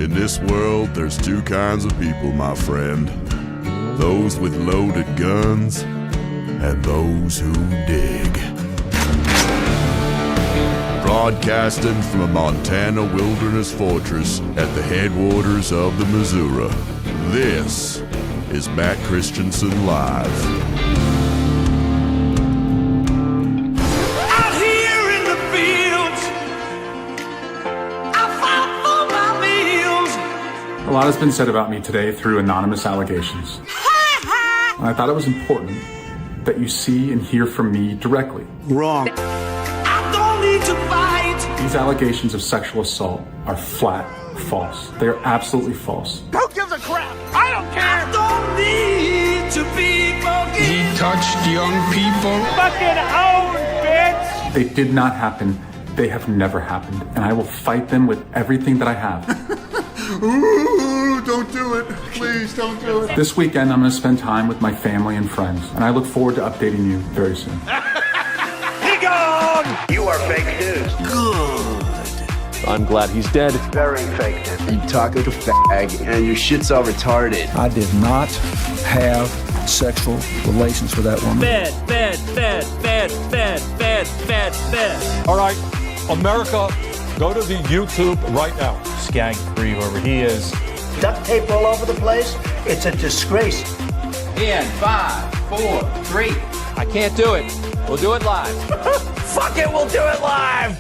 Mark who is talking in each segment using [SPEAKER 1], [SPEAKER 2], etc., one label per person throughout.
[SPEAKER 1] In this world, there's two kinds of people, my friend. Those with loaded guns and those who dig. Broadcasting from a Montana wilderness fortress at the headwaters of the Missouri, this is Matt Christiansen Live.
[SPEAKER 2] A lot has been said about me today through anonymous allegations. And I thought it was important that you see and hear from me directly.
[SPEAKER 3] Wrong.
[SPEAKER 4] I don't need to fight.
[SPEAKER 2] These allegations of sexual assault are flat false. They are absolutely false.
[SPEAKER 4] Who gives a crap? I don't care. I don't need to be forgiven.
[SPEAKER 3] He touched young people.
[SPEAKER 4] Fucking own, bitch.
[SPEAKER 2] They did not happen. They have never happened. And I will fight them with everything that I have.
[SPEAKER 3] Ooh, don't do it. Please don't do it.
[SPEAKER 2] This weekend, I'm going to spend time with my family and friends, and I look forward to updating you very soon.
[SPEAKER 4] He gone!
[SPEAKER 5] You are fake news.
[SPEAKER 4] Good.
[SPEAKER 6] I'm glad he's dead.
[SPEAKER 5] Very fake news.
[SPEAKER 7] You talk like a fag, and your shit's all retarded.
[SPEAKER 8] I did not have sexual relations with that woman.
[SPEAKER 4] Fed.
[SPEAKER 6] All right, America, go to the YouTube right now. Skag free whoever he is.
[SPEAKER 5] Duct tape all over the place. It's a disgrace.
[SPEAKER 9] In 5, 4, 3. I can't do it. We'll do it live.
[SPEAKER 4] Fuck it, we'll do it live.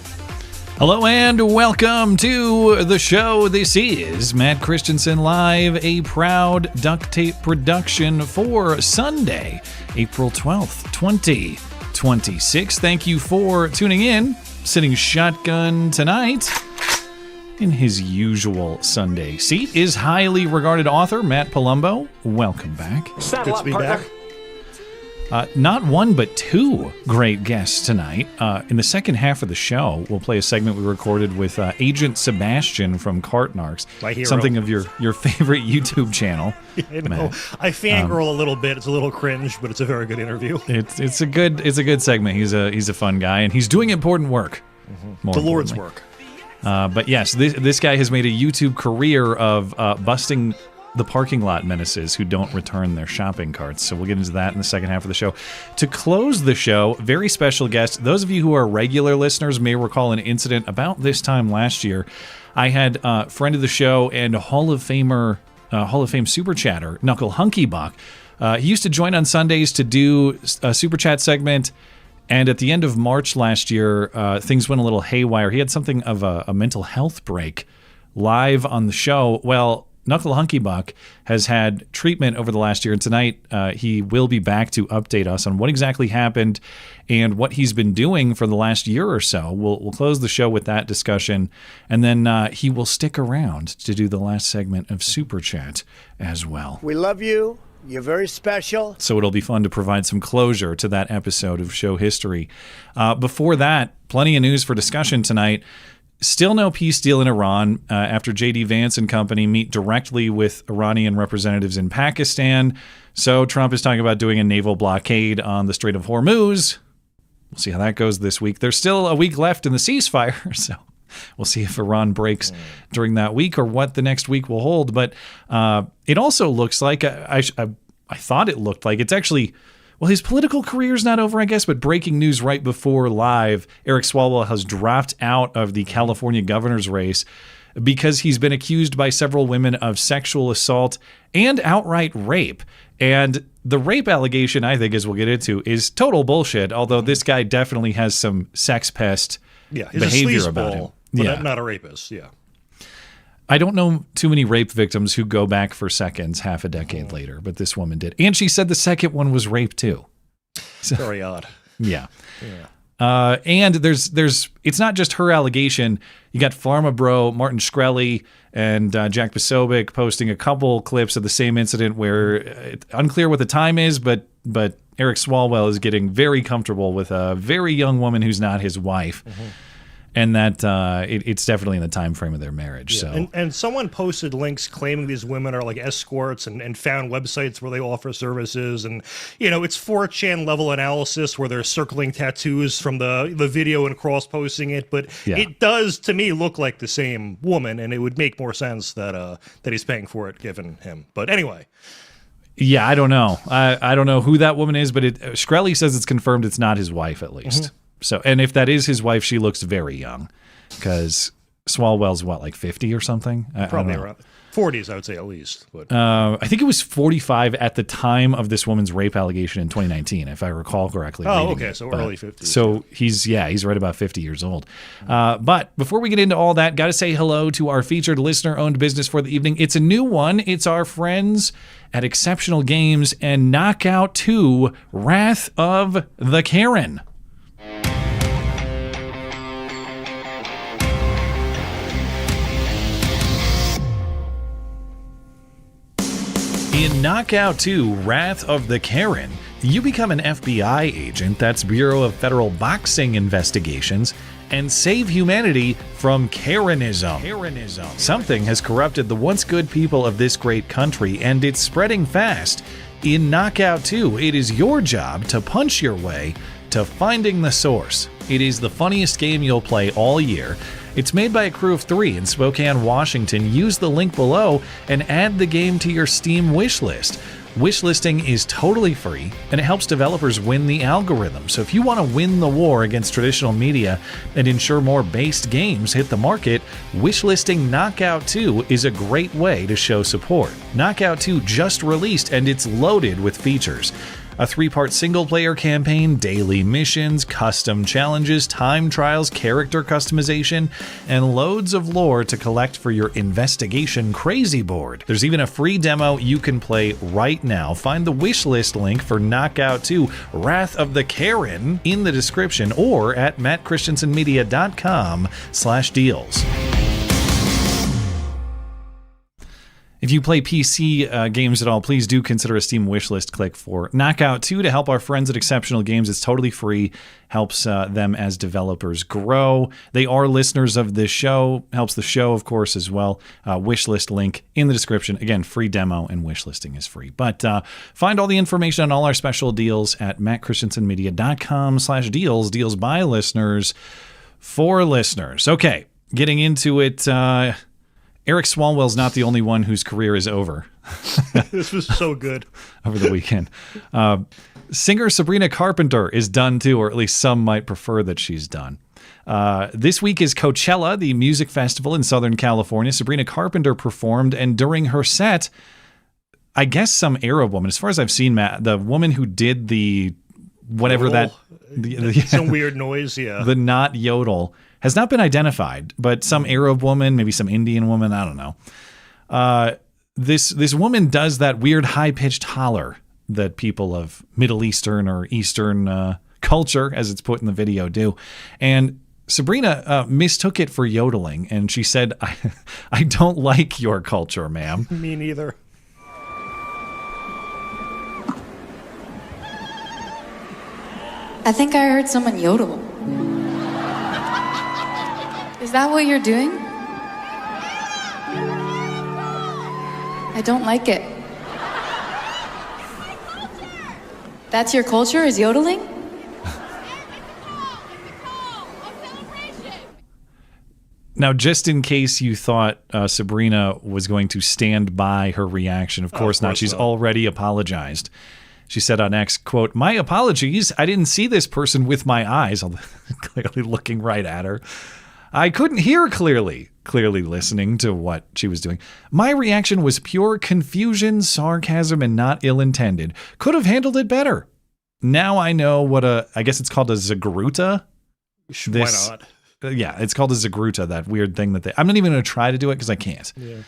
[SPEAKER 10] Hello and welcome to the show. This is Matt Christiansen Live, a proud duct tape production for Sunday, April 12th, 2026. Thank you for tuning in. Sitting shotgun tonight in his usual Sunday seat is highly regarded author Matt Palumbo. Welcome back.
[SPEAKER 3] Good to be back.
[SPEAKER 10] Not one, but two great guests tonight. In the second half of the show, we'll play a segment we recorded with Agent Sebastian from Narcs.
[SPEAKER 11] My hero.
[SPEAKER 10] Something of your favorite YouTube channel.
[SPEAKER 11] I know. I fangirl a little bit. It's a little cringe, but it's a very good interview.
[SPEAKER 10] It's a good segment. He's a fun guy, and he's doing important work.
[SPEAKER 11] The Lord's work.
[SPEAKER 10] But yes, this guy has made a YouTube career of busting the parking lot menaces who don't return their shopping carts. So we'll get into that in the second half of the show. To close the show, very special guest. Those of you who are regular listeners may recall an incident about this time last year. I had friend of the show and Hall of Fame super chatter, Knuckle Hunkybuck. He used to join on Sundays to do a super chat segment. And at the end of March last year, things went a little haywire. He had something of a mental health break live on the show. Well, Knuckle Hunkybuck has had treatment over the last year, and tonight he will be back to update us on what exactly happened and what he's been doing for the last year or so. We'll close the show with that discussion, and then he will stick around to do the last segment of Super Chat as well.
[SPEAKER 5] We love you. You're very special.
[SPEAKER 10] So it'll be fun to provide some closure to that episode of show history. Before that, plenty of news for discussion tonight. Still no peace deal in Iran after J.D. Vance and company meet directly with Iranian representatives in Pakistan. So Trump is talking about doing a naval blockade on the Strait of Hormuz. We'll see how that goes this week. There's still a week left in the ceasefire, so we'll see if Iran breaks during that week or what the next week will hold. But it also looks like, I thought it looked like, it's actually... Well, his political career's not over, I guess, but breaking news right before live, Eric Swalwell has dropped out of the California governor's race because he's been accused by several women of sexual assault and outright rape. And the rape allegation, I think, as we'll get into, is total bullshit, although this guy definitely has some sex pest behavior about him.
[SPEAKER 11] But not a rapist, yeah.
[SPEAKER 10] I don't know too many rape victims who go back for seconds half a decade later, but this woman did. And she said the second one was rape too. So,
[SPEAKER 11] very odd.
[SPEAKER 10] Yeah. And there's it's not just her allegation. You got Pharma Bro, Martin Shkreli, and Jack Posobiec posting a couple clips of the same incident where it's unclear what the time is, but Eric Swalwell is getting very comfortable with a very young woman who's not his wife. and that it's definitely in the time frame of their marriage.
[SPEAKER 11] Yeah.
[SPEAKER 10] So
[SPEAKER 11] and someone posted links claiming these women are like escorts and found websites where they offer services, and it's 4chan level analysis where they're circling tattoos from the video and cross posting it, but it does to me look like the same woman, and it would make more sense that he's paying for it given him. But anyway.
[SPEAKER 10] Yeah, I don't know. I don't know who that woman is, but Shkreli says it's confirmed it's not his wife, at least.
[SPEAKER 11] Mm-hmm.
[SPEAKER 10] So, and if that is his wife, she looks very young, because Swalwell's what, like 50 or something?
[SPEAKER 11] Probably around 40s, I would say, at least. But
[SPEAKER 10] I think it was 45 at the time of this woman's rape allegation in 2019, if I recall correctly.
[SPEAKER 11] Oh, okay, so early 50s.
[SPEAKER 10] So he's right about 50 years old. But before we get into all that, got to say hello to our featured listener-owned business for the evening. It's a new one. It's our friends at Exceptional Games and Knockout 2, Wrath of the Karen. In Knockout 2, Wrath of the Karen, you become an FBI agent, that's Bureau of Federal Boxing Investigations, and save humanity from Karenism. Something has corrupted the once good people of this great country, and it's spreading fast. In Knockout 2, it is your job to punch your way to finding the source. It is the funniest game you'll play all year. It's made by a crew of 3 in Spokane, Washington. Use the link below and add the game to your Steam wish list. Wishlisting is totally free, and it helps developers win the algorithm. So if you want to win the war against traditional media and ensure more based games hit the market, wishlisting Knockout 2 is a great way to show support. Knockout 2 just released, and it's loaded with features. A 3-part single-player campaign, daily missions, custom challenges, time trials, character customization, and loads of lore to collect for your investigation crazy board. There's even a free demo you can play right now. Find the wishlist link for Knockout 2, Wrath of the Karen in the description or at mattchristiansenmedia.com/deals. If you play PC games at all, please do consider a Steam wishlist click for Knockout 2 to help our friends at Exceptional Games. It's totally free, helps them as developers grow. They are listeners of this show, helps the show, of course, as well. Wishlist link in the description. Again, free demo and wishlisting is free. But find all the information on all our special deals at mattchristiansenmedia.com/deals. Deals by listeners for listeners. Okay, getting into it. Eric Swalwell's not the only one whose career is over.
[SPEAKER 11] This was so good.
[SPEAKER 10] Over the weekend. Singer Sabrina Carpenter is done too, or at least some might prefer that she's done. This week is Coachella, the music festival in Southern California. Sabrina Carpenter performed, and during her set, I guess some Arab woman, as far as I've seen, Matt, the woman who did the whatever
[SPEAKER 11] Yodel.
[SPEAKER 10] that...
[SPEAKER 11] Some weird noise, yeah.
[SPEAKER 10] The not yodel has not been identified, but some Arab woman, maybe some Indian woman, I don't know. This woman does that weird high-pitched holler that people of Middle Eastern or Eastern culture, as it's put in the video, do. And Sabrina mistook it for yodeling, and she said, I don't like your culture, ma'am.
[SPEAKER 11] Me neither.
[SPEAKER 12] I think I heard someone yodel. Is that what you're doing? I don't like it. That's your culture, is yodeling?
[SPEAKER 10] Now, just in case you thought Sabrina was going to stand by her reaction, of course not. She's already apologized. She said on X, quote, "My apologies. I didn't see this person with my eyes," clearly looking right at her. "I couldn't hear clearly listening to what she was doing. My reaction was pure confusion, sarcasm, and not ill-intended. Could have handled it better. Now I know what I guess it's called a zagruta."
[SPEAKER 11] Why not?
[SPEAKER 10] Yeah, it's called a zagruta, that weird thing that I'm not even going to try to do it because I can't.
[SPEAKER 11] Yeah.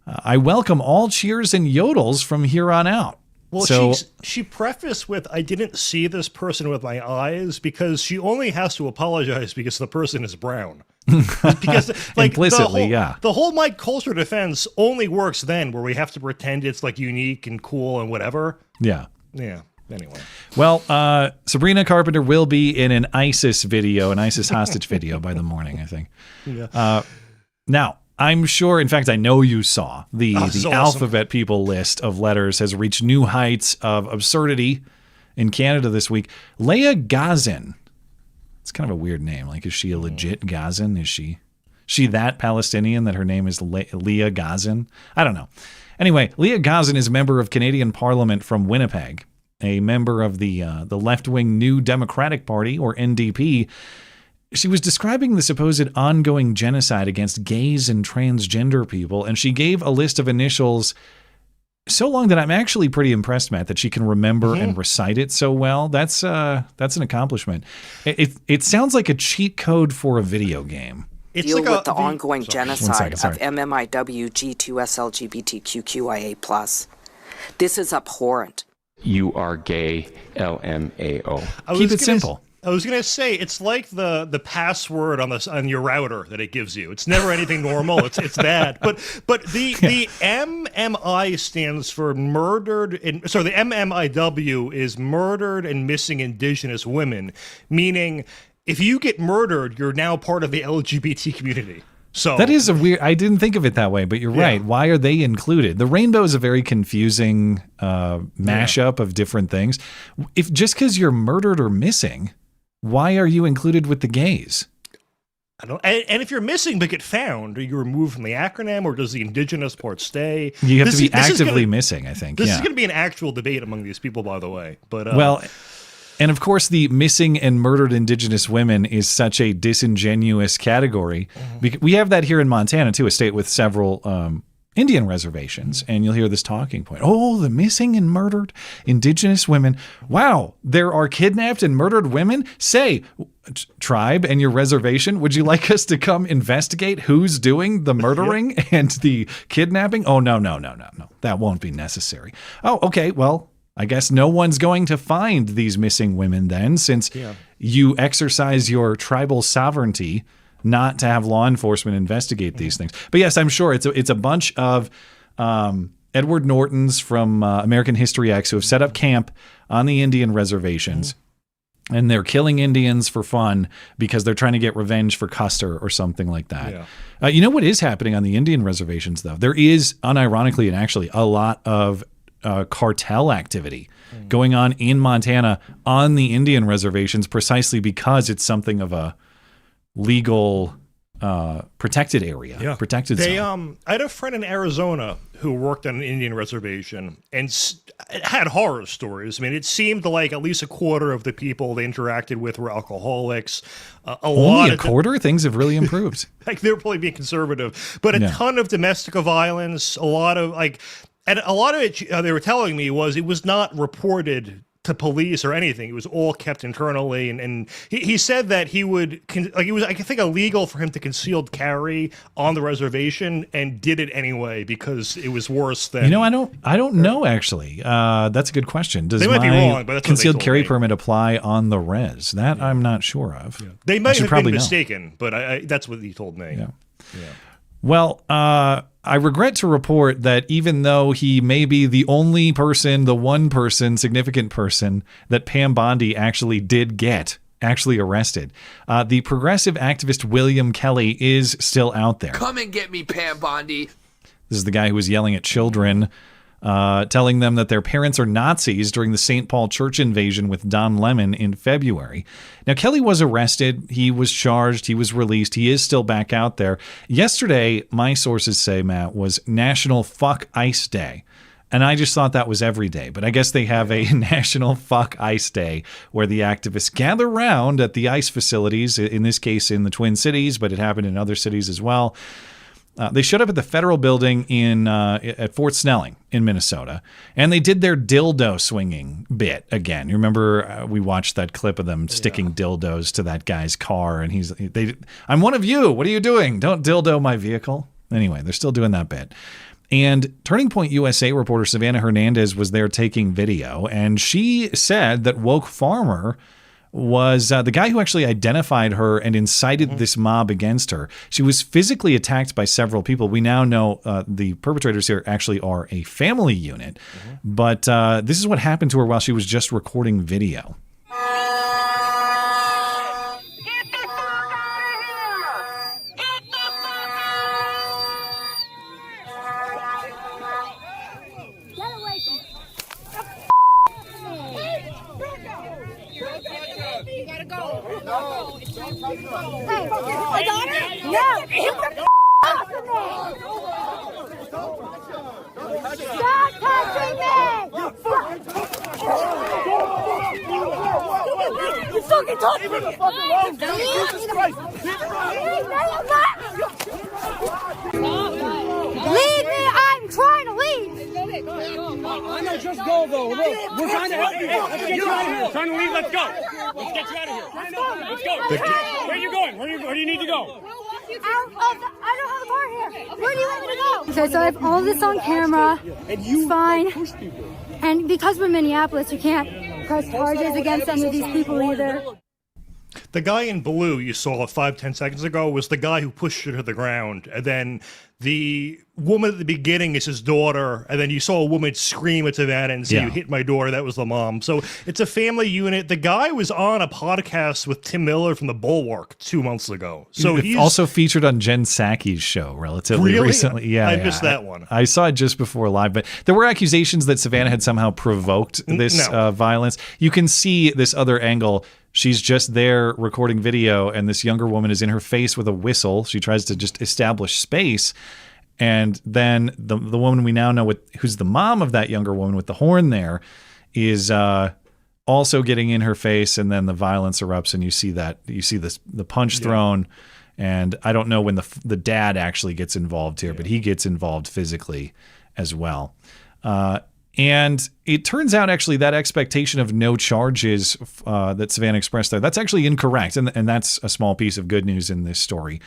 [SPEAKER 10] I welcome all cheers and yodels from here on out.
[SPEAKER 11] Well,
[SPEAKER 10] so,
[SPEAKER 11] she prefaced with, "I didn't see this person with my eyes," because she only has to apologize because the person is brown. Because like
[SPEAKER 10] implicitly,
[SPEAKER 11] the whole my culture defense only works then where we have to pretend it's like unique and cool and whatever.
[SPEAKER 10] Yeah.
[SPEAKER 11] Yeah. Anyway.
[SPEAKER 10] Well, Sabrina Carpenter will be in an ISIS video, an ISIS hostage video by the morning, I think.
[SPEAKER 11] Yeah.
[SPEAKER 10] Now, I'm sure, in fact, I know you saw the
[SPEAKER 11] awesome.
[SPEAKER 10] Alphabet People list of letters has reached new heights of absurdity in Canada this week. Leah Gazin. It's kind of a weird name. Like, is she a legit Gazin? Is she that Palestinian that her name is Leah Gazin? I don't know. Anyway, Leah Gazin is a member of Canadian Parliament from Winnipeg, a member of the left-wing New Democratic Party, or NDP. She was describing the supposed ongoing genocide against gays and transgender people, and she gave a list of initials so long that I'm actually pretty impressed, Matt, that she can remember and recite it so well. That's an accomplishment. It sounds like a cheat code for a video game.
[SPEAKER 13] It's deal with the ongoing genocide of MMIW, G2S, LGBTQIA+. This is abhorrent.
[SPEAKER 14] You are gay, LMAO.
[SPEAKER 10] Keep it simple.
[SPEAKER 11] I was gonna say it's like the password on your router that it gives you. It's never anything normal. It's that. But the MMI stands for murdered. The MMIW is murdered and missing Indigenous women, meaning if you get murdered, you're now part of the LGBT community. So
[SPEAKER 10] that is a weird. I didn't think of it that way, but you're right. Why are they included? The rainbow is a very confusing mashup of different things. If just because you're murdered or missing, why are you included with the gays?
[SPEAKER 11] I don't. And if you're missing but get found, are you removed from the acronym, or does the Indigenous part stay?
[SPEAKER 10] You have to be actively missing, I think.
[SPEAKER 11] This is going to be an actual debate among these people, by the way. But
[SPEAKER 10] well, and of course, the missing and murdered Indigenous women is such a disingenuous category. We have that here in Montana too, a state with several Indian reservations, and you'll hear this talking point. Oh, the missing and murdered Indigenous women. Wow, there are kidnapped and murdered women? Say, tribe and your reservation, would you like us to come investigate who's doing the murdering and the kidnapping? Oh, no. That won't be necessary. Oh, okay, well, I guess no one's going to find these missing women then, since you exercise your tribal sovereignty not to have law enforcement investigate these things. But yes, I'm sure it's a bunch of Edward Nortons from American History X who have set up camp on the Indian reservations, and they're killing Indians for fun because they're trying to get revenge for Custer or something like that. You know what is happening on the Indian reservations, though? There is, unironically and actually, a lot of cartel activity going on in Montana on the Indian reservations, precisely because it's something of a legal protected area, protected zone.
[SPEAKER 11] I had a friend in Arizona who worked on an Indian reservation and had horror stories. I mean, it seemed like at least a quarter of the people they interacted with were alcoholics.
[SPEAKER 10] Only a quarter? Things have really improved.
[SPEAKER 11] Like, they were probably being conservative, but a ton of domestic violence, a lot of it, they were telling me, it was not reported to police or anything. It was all kept internally, and he said that he would it was, I think, illegal for him to concealed carry on the reservation, and did it anyway because it was worse than.
[SPEAKER 10] I don't know actually. That's a good question. Does
[SPEAKER 11] they might be wrong, but that's
[SPEAKER 10] concealed carry permit apply on the res? That I'm not sure of.
[SPEAKER 11] They might have been mistaken, but that's what he told me.
[SPEAKER 10] Well, I regret to report that even though he may be the only person, the one person, significant person that Pam Bondi actually did get arrested, the progressive activist William Kelly is still out there.
[SPEAKER 9] Come and get me, Pam Bondi.
[SPEAKER 10] This is the guy who was yelling at children, telling them that their parents are Nazis during the St. Paul church invasion with Don Lemon in February. Now, Kelly was arrested. He was charged. He was released. He is still back out there. Yesterday, my sources say, Matt, was National Fuck Ice Day. And I just thought that was every day. But I guess they have a National Fuck Ice Day where the activists gather round at the ice facilities, in this case in the Twin Cities, but it happened in other cities as well. They showed up at the federal building at Fort Snelling in Minnesota, and they did their dildo swinging bit again. You remember we watched that clip of them sticking dildos to that guy's car, and I'm one of you. What are you doing? Don't dildo my vehicle. Anyway, they're still doing that bit. And Turning Point USA reporter Savanah Hernandez was there taking video, and she said that Woke Farmer was the guy who actually identified her and incited this mob against her. She was physically attacked by several people. We now know the perpetrators here actually are a family unit, but this is what happened to her while she was just recording video.
[SPEAKER 4] My daughter? No! Stop touching me! You fucking touched me! Leave me! I'm trying to leave!
[SPEAKER 15] I know, just go though. Look, we're trying to help you. Let's get you out of here. Trying to leave, let's go. Let's get you out of here. Let's go. Where are you going? Where do you need to go?
[SPEAKER 4] I don't have a car here. Where do you want me to go? Okay, so I have all this on camera. It's fine. And because we're Minneapolis, you can't press charges against any of these people either.
[SPEAKER 11] The guy in blue you saw 5-10 seconds ago was the guy who pushed her to the ground. And then the woman at the beginning is his daughter. And then you saw a woman scream at Savanah and say, "You hit my daughter." That was the mom. So it's a family unit. The guy was on a podcast with Tim Miller from The Bulwark 2 months ago. So he's
[SPEAKER 10] also featured on Jen Psaki's show relatively recently. Yeah,
[SPEAKER 11] I missed that one.
[SPEAKER 10] I saw it just before live, but there were accusations that Savanah had somehow provoked this violence. You can see this other angle. She's just there recording video, and this younger woman is in her face with a whistle. She tries to just establish space. And then the woman we now know who's the mom of that younger woman with the horn there is also getting in her face, and then the violence erupts, and you see the punch thrown. And I don't know when the dad actually gets involved here, but he gets involved physically as well. And it turns out actually that expectation of no charges that Savanah expressed there, that's actually incorrect. And that's a small piece of good news in this story.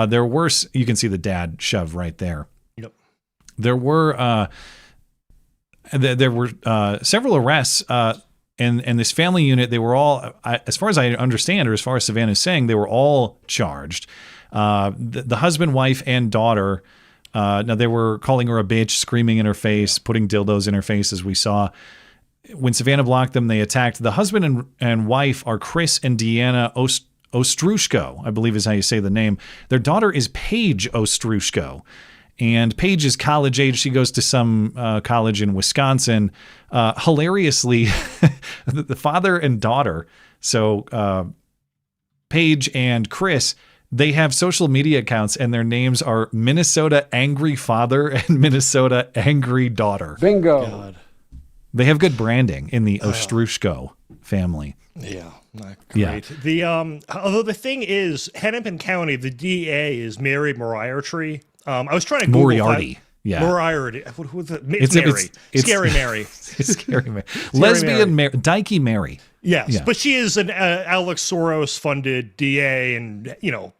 [SPEAKER 10] There were, you can see the dad shove right there.
[SPEAKER 11] Yep.
[SPEAKER 10] There were several arrests and this family unit. They were all, as far as I understand, or as far as Savanah is saying, they were all charged. The husband, wife, and daughter. Now, they were calling her a bitch, screaming in her face, putting dildos in her face, as we saw. When Savanah blocked them, they attacked. The husband and wife are Chris and Deanna Ostrushko, I believe is how you say the name. Their daughter is Paige Ostrushko. And Paige is college age. She goes to some college in Wisconsin. Hilariously, the father and daughter, so Paige and Chris, they have social media accounts, and their names are Minnesota Angry Father and Minnesota Angry Daughter.
[SPEAKER 8] Bingo. God.
[SPEAKER 10] They have good branding in the Ostrushko family.
[SPEAKER 11] Yeah, great. Yeah. Although the thing is, Hennepin County, the DA is Mary Moriarty. I was trying to Google
[SPEAKER 10] Moriarty.
[SPEAKER 11] Yeah. Moriarty. Who's it? It's Mary. Scary Mary.
[SPEAKER 10] It's Scary Mary. Lesbian Mary. Dykey Mary.
[SPEAKER 11] Yes, but she is an Alex Soros-funded DA, and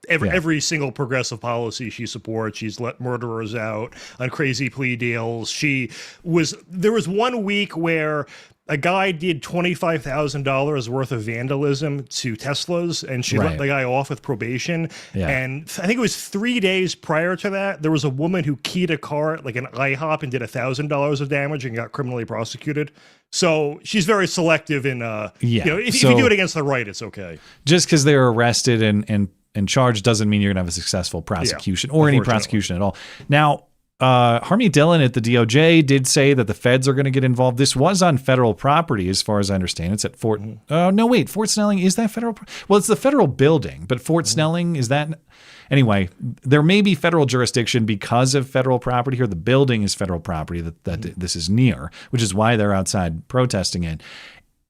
[SPEAKER 11] every single progressive policy she supports. She's let murderers out on crazy plea deals. There was 1 week where a guy did $25,000 worth of vandalism to Teslas, and she let the guy off with probation. Yeah. And I think it was 3 days prior to that, there was a woman who keyed a car at like an IHOP and did $1,000 of damage and got criminally prosecuted. So she's very selective in, if you do it against the right, it's okay.
[SPEAKER 10] Just because they're arrested and charged doesn't mean you're going to have a successful prosecution or any prosecution at all. Now, Harmony Dillon at the DOJ did say that the feds are going to get involved. This was on federal property, as far as I understand. It's at Fort Snelling. Is that federal? Well, it's the federal building, but Fort Snelling, is that? Anyway, there may be federal jurisdiction because of federal property here. The building is federal property that this is near, which is why they're outside protesting it.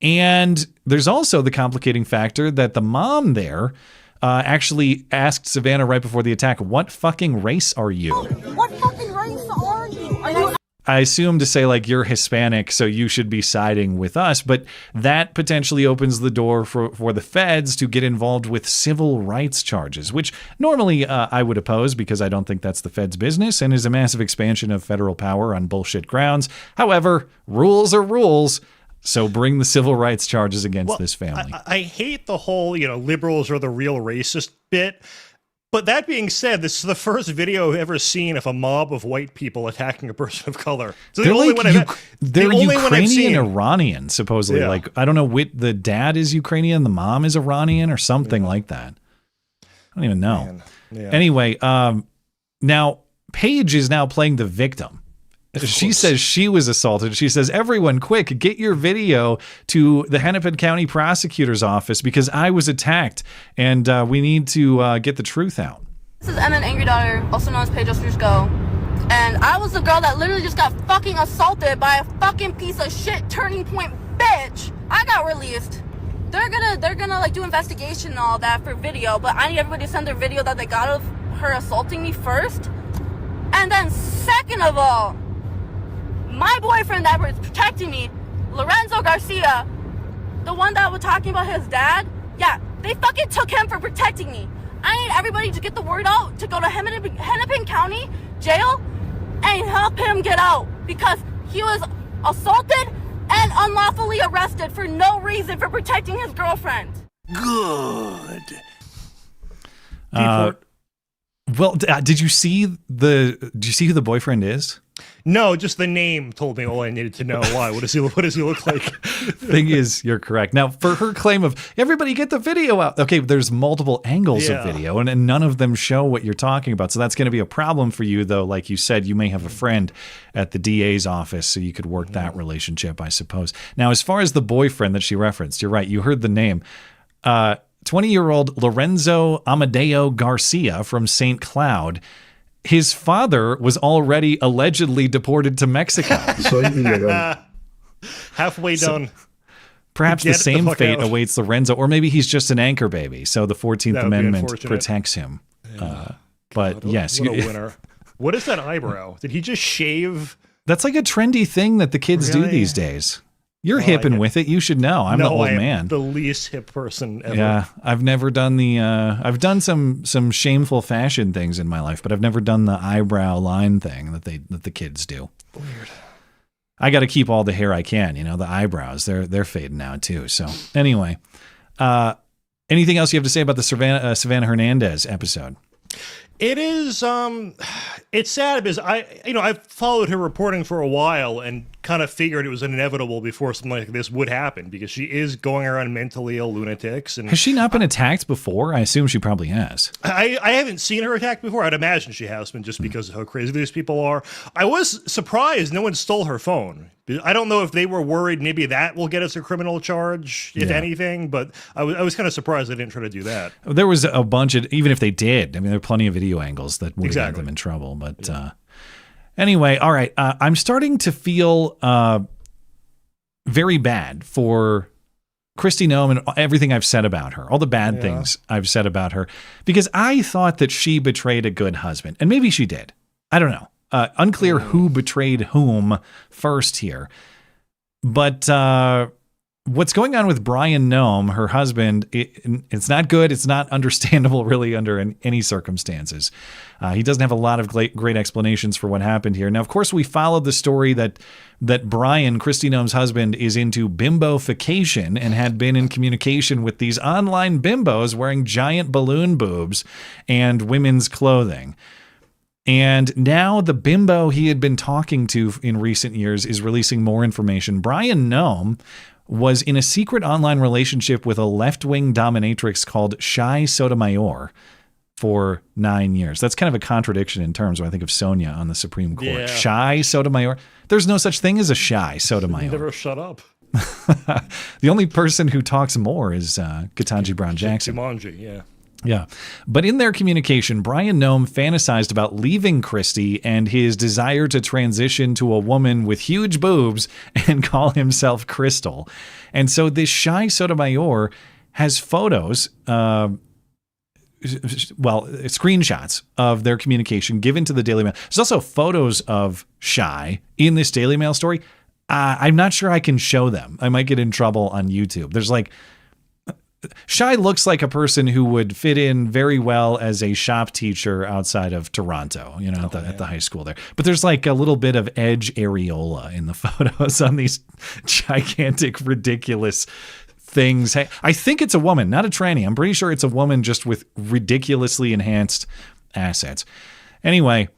[SPEAKER 10] And there's also the complicating factor that the mom there actually asked Savanah right before the attack, "What fucking race are you?"
[SPEAKER 4] What fucking race are you?
[SPEAKER 10] I assume to say, like, you're Hispanic, so you should be siding with us. But that potentially opens the door for the feds to get involved with civil rights charges, which normally I would oppose because I don't think that's the feds' business and is a massive expansion of federal power on bullshit grounds. However, rules are rules. So bring the civil rights charges against this family.
[SPEAKER 11] I hate the whole, liberals are the real racist bit. But that being said, this is the first video I've ever seen of a mob of white people attacking a person of color. So
[SPEAKER 10] they're Ukrainian Iranian, supposedly.
[SPEAKER 11] Yeah.
[SPEAKER 10] Like, I don't know, the dad is Ukrainian, the mom is Iranian, or something like that. I don't even know.
[SPEAKER 11] Yeah.
[SPEAKER 10] Anyway, now Paige is now playing the victim. She says she was assaulted. She says, everyone, quick, get your video to the Hennepin County Prosecutor's Office because I was attacked, and we need to get the truth out.
[SPEAKER 16] This is Emma, Angry Daughter, also known as Paige Go. And I was the girl that literally just got fucking assaulted by a fucking piece of shit Turning Point bitch. I got released. They're gonna like do investigation and all that for video, but I need everybody to send their video that they got of her assaulting me first. And then second of all, my boyfriend that was protecting me, Lorenzo Garcia, the one that was talking about his dad, yeah, they fucking took him for protecting me. I need everybody to get the word out to go to Hennepin County Jail and help him get out because he was assaulted and unlawfully arrested for no reason for protecting his girlfriend.
[SPEAKER 11] Good.
[SPEAKER 10] Well, did you see who the boyfriend is?
[SPEAKER 11] No, just the name told me all I needed to know. Why? What does he look like?
[SPEAKER 10] Thing is, you're correct. Now, for her claim of everybody get the video out. Okay, there's multiple angles of video, and none of them show what you're talking about. So that's going to be a problem for you, though. Like you said, you may have a friend at the DA's office, so you could work that relationship, I suppose. Now, as far as the boyfriend that she referenced, you're right. You heard the name. 20-year-old Lorenzo Amadeo Garcia from St. Cloud. His father was already allegedly deported to Mexico.
[SPEAKER 11] Halfway done.
[SPEAKER 10] Perhaps the same fate awaits Lorenzo, or maybe he's just an anchor baby, so the 14th Amendment protects him. But yes.
[SPEAKER 11] What a winner. What is that eyebrow? Did he just shave?
[SPEAKER 10] That's like a trendy thing that the kids do these days. You're hip and with it. You should know. I'm the old man.
[SPEAKER 11] The least hip person ever.
[SPEAKER 10] Yeah, I've never done the. I've done some shameful fashion things in my life, but I've never done the eyebrow line thing that the kids do.
[SPEAKER 11] Weird.
[SPEAKER 10] I got to keep all the hair I can. The eyebrows they're fading out too. So anyway, anything else you have to say about the Savanah Hernandez episode?
[SPEAKER 11] It is. It's sad because I've followed her reporting for a while and kind of figured it was inevitable before something like this would happen because she is going around mentally ill lunatics. And
[SPEAKER 10] has she not been attacked before? I assume she probably has.
[SPEAKER 11] I haven't seen her attacked before. I'd imagine she has been just because of how crazy these people are. I was surprised no one stole her phone. I don't know if they were worried maybe that will get us a criminal charge, if anything, but I was kind of surprised they didn't try to do that.
[SPEAKER 10] There was a bunch of, even if they did, I mean, there are plenty of video angles that would have got them in trouble. But anyway, all right, I'm starting to feel very bad for Kristi Noem and everything I've said about her, all the bad things I've said about her, because I thought that she betrayed a good husband, and maybe she did. I don't know. Unclear who betrayed whom first here. But what's going on with Bryon Noem, her husband, it's not good. It's not understandable, really, under any circumstances. He doesn't have a lot of great explanations for what happened here. Now, of course, we followed the story that Bryon, Kristi Noem's husband, is into bimbofication and had been in communication with these online bimbos wearing giant balloon boobs and women's clothing. And now the bimbo he had been talking to in recent years is releasing more information. Bryon Noem was in a secret online relationship with a left-wing dominatrix called Shai Sotomayor for 9 years. That's kind of a contradiction in terms when I think of Sonia on the Supreme Court. Yeah. Shai Sotomayor. There's no such thing as a Shai Sotomayor.
[SPEAKER 11] Never shut up.
[SPEAKER 10] The only person who talks more is Ketanji Brown Jackson.
[SPEAKER 11] Jumanji, yeah.
[SPEAKER 10] Yeah. But in their communication, Bryon Noem fantasized about leaving Kristi and his desire to transition to a woman with huge boobs and call himself Crystal. And so this Shai Sotomayor has photos, screenshots of their communication given to the Daily Mail. There's also photos of Shai in this Daily Mail story. I'm not sure I can show them. I might get in trouble on YouTube. There's Shai looks like a person who would fit in very well as a shop teacher outside of Toronto, at the high school there. But there's like a little bit of edge areola in the photos on these gigantic, ridiculous things. Hey, I think it's a woman, not a tranny. I'm pretty sure it's a woman just with ridiculously enhanced assets. Anyway,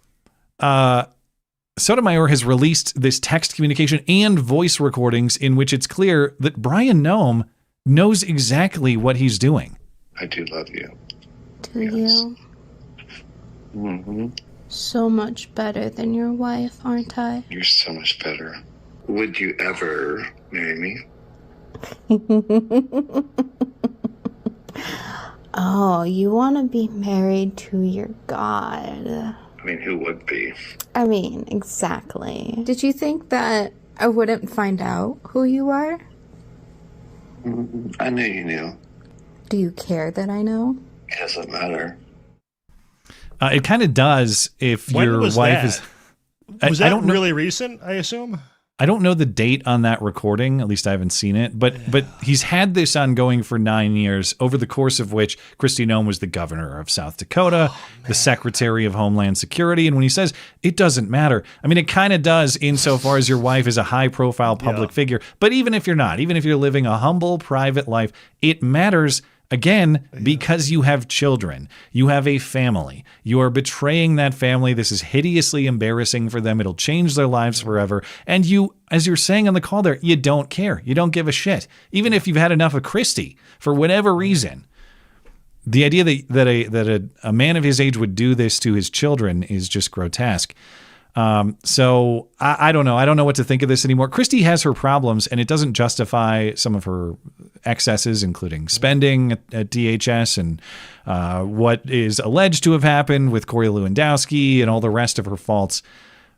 [SPEAKER 10] Sotomayor has released this text communication and voice recordings in which it's clear that Bryon Noem knows exactly what he's doing.
[SPEAKER 17] I do love you.
[SPEAKER 18] Do you?
[SPEAKER 17] Mm-hmm.
[SPEAKER 18] So much better than your wife, aren't I?
[SPEAKER 17] You're so much better. Would you ever marry me?
[SPEAKER 18] Oh, you want to be married to your god.
[SPEAKER 17] I mean, who would be?
[SPEAKER 18] I mean, exactly. Did you think that I wouldn't find out who you are?
[SPEAKER 17] I knew you knew.
[SPEAKER 18] Do you care that I know?
[SPEAKER 17] It doesn't matter.
[SPEAKER 10] It kind of does if your wife is...
[SPEAKER 11] Was that really recent, I assume?
[SPEAKER 10] I don't know the date on that recording. At least I haven't seen it. But he's had this ongoing for 9 years, over the course of which Kristi Noem was the governor of South Dakota, the secretary of Homeland Security. And when he says it doesn't matter, I mean, it kind of does insofar as your wife is a high-profile public figure. But even if you're not, even if you're living a humble, private life, it matters. Again, because you have children, you have a family, you are betraying that family. This is hideously embarrassing for them. It'll change their lives forever. And you, as you're saying on the call there, you don't care. You don't give a shit. Even if you've had enough of Kristi for whatever reason. The idea that a man of his age would do this to his children is just grotesque. So I don't know. I don't know what to think of this anymore. Kristi has her problems, and it doesn't justify some of her excesses, including spending at DHS and what is alleged to have happened with Corey Lewandowski and all the rest of her faults.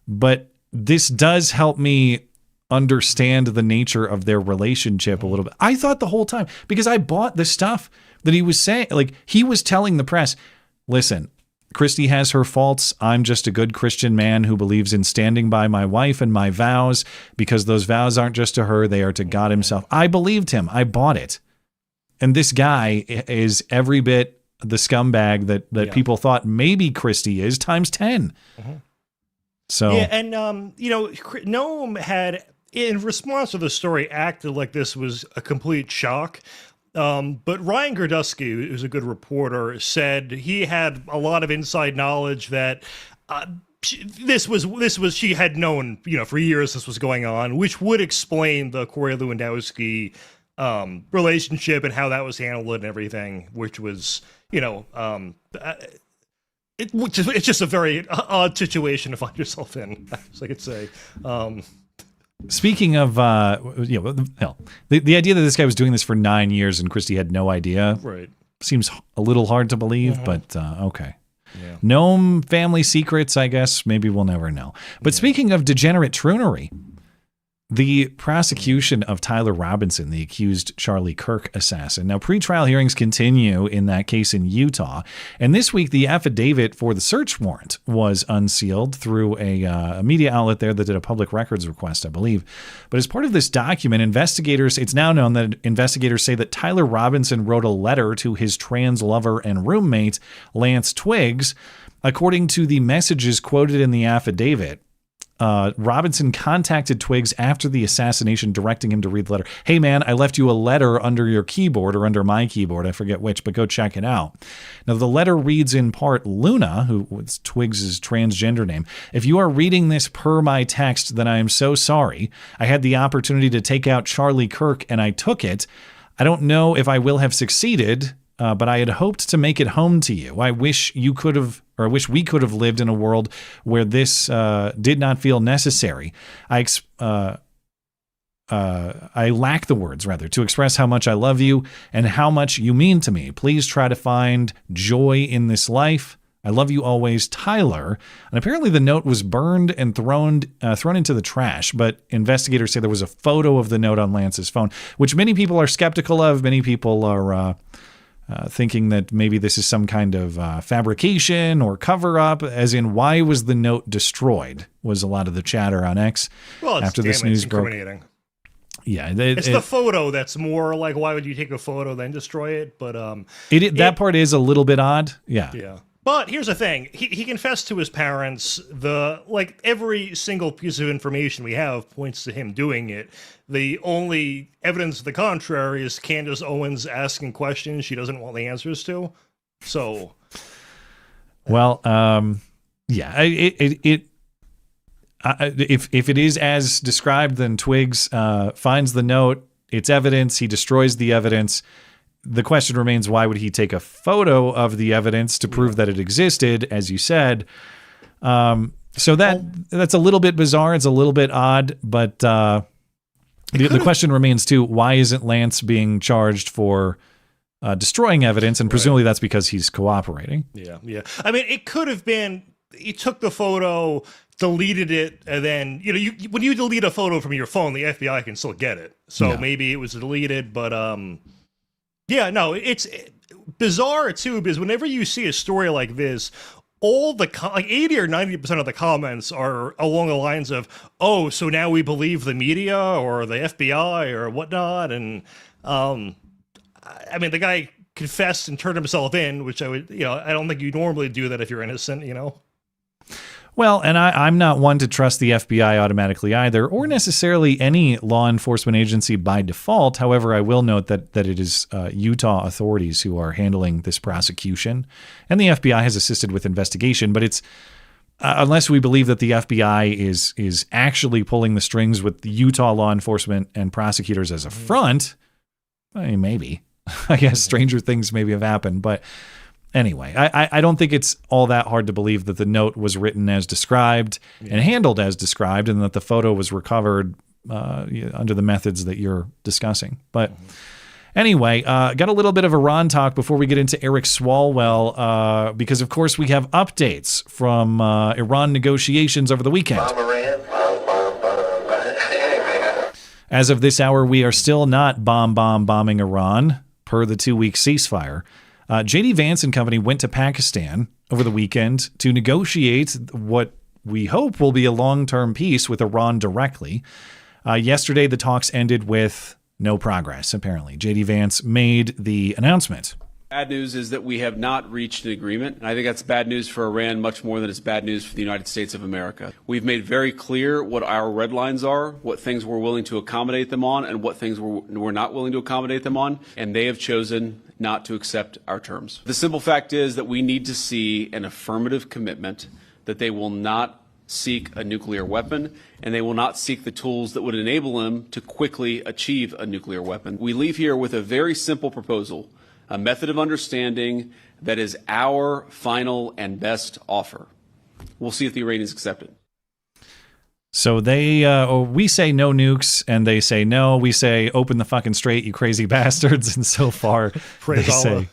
[SPEAKER 10] But this does help me understand the nature of their relationship a little bit. I thought the whole time, because I bought the stuff that he was saying, like he was telling the press, listen, Kristi has her faults. I'm just a good Christian man who believes in standing by my wife and my vows, because those vows aren't just to her, they are to God himself. I believed him. I bought it. And this guy is every bit the scumbag that people thought maybe Kristi is times 10.
[SPEAKER 11] Mm-hmm.
[SPEAKER 10] So
[SPEAKER 11] yeah, and Noem had, in response to the story, acted like this was a complete shock. But Ryan Gerdusky, who's a good reporter, said he had a lot of inside knowledge that she had known, for years this was going on, which would explain the Corey Lewandowski relationship and how that was handled and everything, which was, it's just a very odd situation to find yourself in, as I could say.
[SPEAKER 10] Speaking of, the idea that this guy was doing this for 9 years and Kristi had no idea,
[SPEAKER 11] right,
[SPEAKER 10] seems a little hard to believe, but okay. Yeah. Noem family secrets, I guess, maybe we'll never know. But speaking of degenerate troonery, the prosecution of Tyler Robinson, the accused Charlie Kirk assassin. Now, pretrial hearings continue in that case in Utah. And this week, the affidavit for the search warrant was unsealed through a media outlet there that did a public records request, I believe. But as part of this document, it's now known that investigators say that Tyler Robinson wrote a letter to his trans lover and roommate, Lance Twiggs. According to the messages quoted in the affidavit, Robinson contacted Twiggs after the assassination, directing him to read the letter. Hey, man, I left you a letter under your keyboard, or under my keyboard. I forget which, but go check it out. Now, the letter reads in part, Luna, who was Twiggs' transgender name. If you are reading this per my text, then I am so sorry. I had the opportunity to take out Charlie Kirk, and I took it. I don't know if I will have succeeded, but I had hoped to make it home to you. I wish we could have lived in a world where this did not feel necessary. I lack the words, rather, to express how much I love you and how much you mean to me. Please try to find joy in this life. I love you always, Tyler. And apparently the note was burned and thrown into the trash, but investigators say there was a photo of the note on Lance's phone, which many people are skeptical of. Many people are thinking that maybe this is some kind of fabrication or cover-up, as in, why was the note destroyed, was a lot of the chatter on X after this news broke. Yeah,
[SPEAKER 11] it's the photo that's more like, why would you take a photo then destroy it? But
[SPEAKER 10] that part is a little bit odd. Yeah.
[SPEAKER 11] Yeah. But here's the thing: he confessed to his parents. Every single piece of information we have points to him doing it. The only evidence to the contrary is Candace Owens asking questions she doesn't want the answers to. So,
[SPEAKER 10] well, yeah, if it is as described, then Twiggs finds the note. It's evidence. He destroys the evidence. The question remains, why would he take a photo of the evidence to prove that it existed, as you said? So that's a little bit bizarre. It's a little bit odd, but the question remains, too, why isn't Lance being charged for destroying evidence? And presumably that's because he's cooperating.
[SPEAKER 11] Yeah, yeah. I mean, it could have been he took the photo, deleted it, and then, when you delete a photo from your phone, the FBI can still get it. So maybe it was deleted, but... Yeah, no, it's bizarre too, because whenever you see a story like this, all the 80 or 90% of the comments are along the lines of, "Oh, so now we believe the media or the FBI or whatnot." And I mean, the guy confessed and turned himself in, which I don't think you normally do that if you're innocent,
[SPEAKER 10] Well, and I'm not one to trust the FBI automatically either, or necessarily any law enforcement agency by default. However, I will note that it is Utah authorities who are handling this prosecution, and the FBI has assisted with investigation. But it's unless we believe that the FBI is actually pulling the strings with the Utah law enforcement and prosecutors as a front. I mean, maybe. I guess stranger things maybe have happened, but. Anyway, I don't think it's all that hard to believe that the note was written as described and handled as described, and that the photo was recovered under the methods that you're discussing. But anyway, got a little bit of Iran talk before we get into Eric Swalwell, because, of course, we have updates from Iran negotiations over the weekend. As of this hour, we are still not bombing Iran, per the 2-week ceasefire. J.D. Vance and company went to Pakistan over the weekend to negotiate what we hope will be a long-term peace with Iran directly. Yesterday, the talks ended with no progress, apparently. J.D. Vance made the announcement.
[SPEAKER 19] Bad news is that we have not reached an agreement. And I think that's bad news for Iran much more than it's bad news for the United States of America. We've made very clear what our red lines are, what things we're willing to accommodate them on, and what things we're not willing to accommodate them on. And they have chosen not to accept our terms. The simple fact is that we need to see an affirmative commitment that they will not seek a nuclear weapon, and they will not seek the tools that would enable them to quickly achieve a nuclear weapon. We leave here with a very simple proposal, a method of understanding that is our final and best offer. We'll see if the Iranians accept it.
[SPEAKER 10] So we say no nukes, and they say no. We say open the fucking strait, you crazy bastards. And so far,
[SPEAKER 11] praise Allah.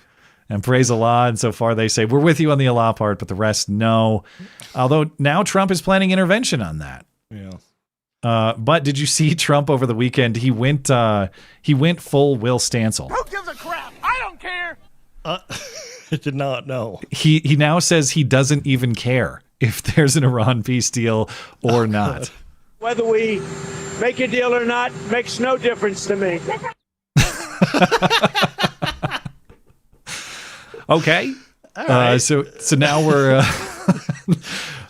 [SPEAKER 10] And praise Allah. And so far, they say we're with you on the Allah part, but the rest, no. Although now Trump is planning intervention on that.
[SPEAKER 11] Yeah.
[SPEAKER 10] But did you see Trump over the weekend? He went full Will Stancil.
[SPEAKER 15] Who gives a crap? I don't care.
[SPEAKER 11] I did not know.
[SPEAKER 10] He now says he doesn't even care if there's an Iran peace deal or not.
[SPEAKER 15] Whether we make a deal or not makes no difference to me.
[SPEAKER 10] Okay.
[SPEAKER 11] All right.
[SPEAKER 10] So now we're.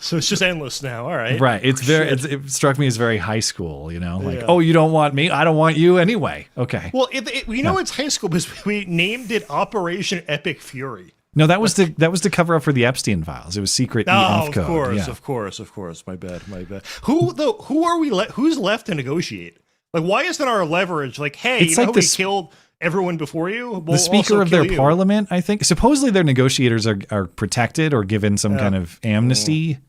[SPEAKER 11] So it's just endless now. All right.
[SPEAKER 10] Right. It struck me as very high school, oh, you don't want me? I don't want you anyway. Okay.
[SPEAKER 11] Well, it's high school because we named it Operation Epic Fury.
[SPEAKER 10] No, that was to cover up for the Epstein files. It was secret EF code.
[SPEAKER 11] Of course. My bad. Who's left to negotiate? Like, why isn't our leverage like, hey,
[SPEAKER 10] it's like
[SPEAKER 11] we killed everyone before you? We'll
[SPEAKER 10] the speaker of their parliament, I think. Supposedly their negotiators are protected or given some kind of amnesty.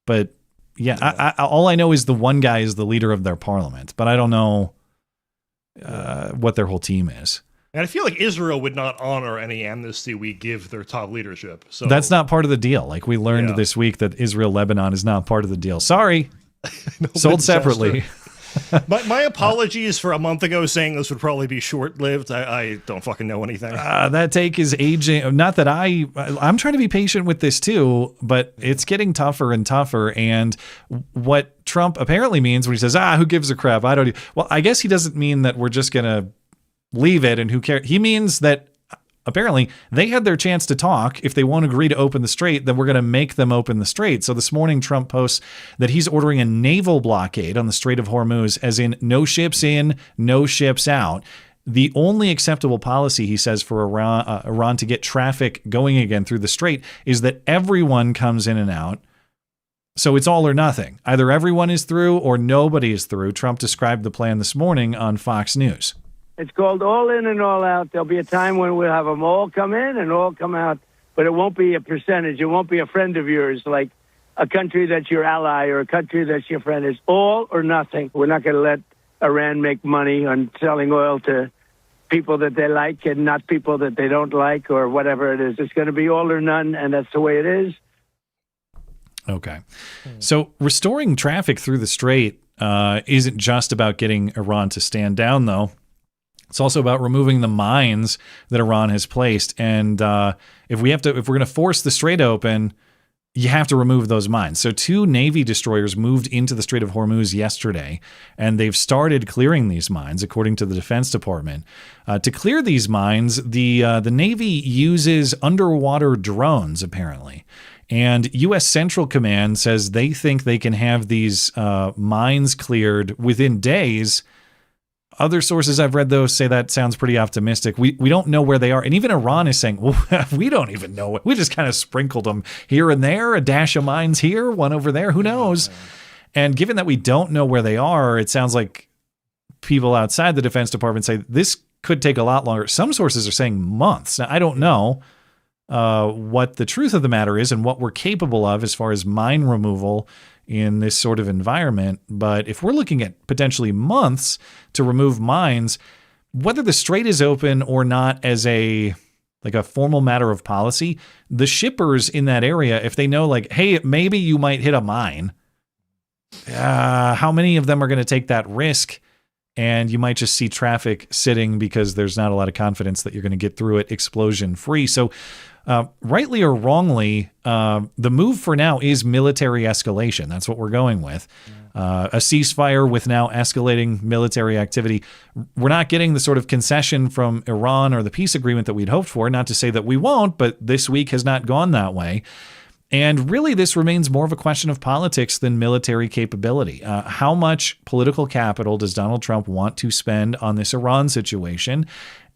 [SPEAKER 10] But yeah, all I know is the one guy is the leader of their parliament, but I don't know what their whole team is.
[SPEAKER 11] And I feel like Israel would not honor any amnesty we give their top leadership. So
[SPEAKER 10] that's not part of the deal. Like we learned this week that Israel-Lebanon is not part of the deal. Sorry. Sold separrately.
[SPEAKER 11] My apologies for a month ago saying this would probably be short-lived. I don't fucking know anything.
[SPEAKER 10] That take is aging. Not that I'm trying to be patient with this too, but it's getting tougher and tougher. And what Trump apparently means when he says, who gives a crap? Well, I guess he doesn't mean that we're just going to leave it and who cares. He means that apparently they had their chance to talk. If they won't agree to open the strait, then we're going to make them open the strait. So this morning, Trump posts that he's ordering a naval blockade on the Strait of Hormuz, as in no ships in, no ships out. The only acceptable policy, he says, for Iran to get traffic going again through the strait is that everyone comes in and out. So it's all or nothing. Either everyone is through or nobody is through. Trump described the plan this morning on Fox News.
[SPEAKER 20] It's called all in and all out. There'll be a time when we'll have them all come in and all come out, but it won't be a percentage. It won't be a friend of yours, like a country that's your ally or a country that's your friend. It's all or nothing. We're not going to let Iran make money on selling oil to people that they like and not people that they don't like or whatever it is. It's going to be all or none, and that's the way it is.
[SPEAKER 10] Okay. So restoring traffic through the strait isn't just about getting Iran to stand down, though. It's also about removing the mines that Iran has placed. And if we're going to force the strait open, you have to remove those mines. So 2 Navy destroyers moved into the Strait of Hormuz yesterday, and they've started clearing these mines, according to the Defense Department. To clear these mines, the Navy uses underwater drones, apparently. And U.S. Central Command says they think they can have these mines cleared within days. Other sources I've read, though, say that sounds pretty optimistic. We don't know where they are. And even Iran is saying, well, we don't even know. We just kind of sprinkled them here and there, a dash of mines here, one over there. Who knows? And given that we don't know where they are, it sounds like people outside the Defense Department say this could take a lot longer. Some sources are saying months. Now, I don't know what the truth of the matter is and what we're capable of as far as mine removal in this sort of environment. But if we're looking at potentially months to remove mines, whether the strait is open or not as a formal matter of policy, the shippers in that area, if they know like, hey, maybe you might hit a mine, how many of them are going to take that risk? And you might just see traffic sitting because there's not a lot of confidence that you're going to get through it explosion free. So rightly or wrongly, the move for now is military escalation. That's what we're going with. A ceasefire with now escalating military activity. We're not getting the sort of concession from Iran or the peace agreement that we'd hoped for. Not to say that we won't, but this week has not gone that way. And really, this remains more of a question of politics than military capability. How much political capital does Donald Trump want to spend on this Iran situation?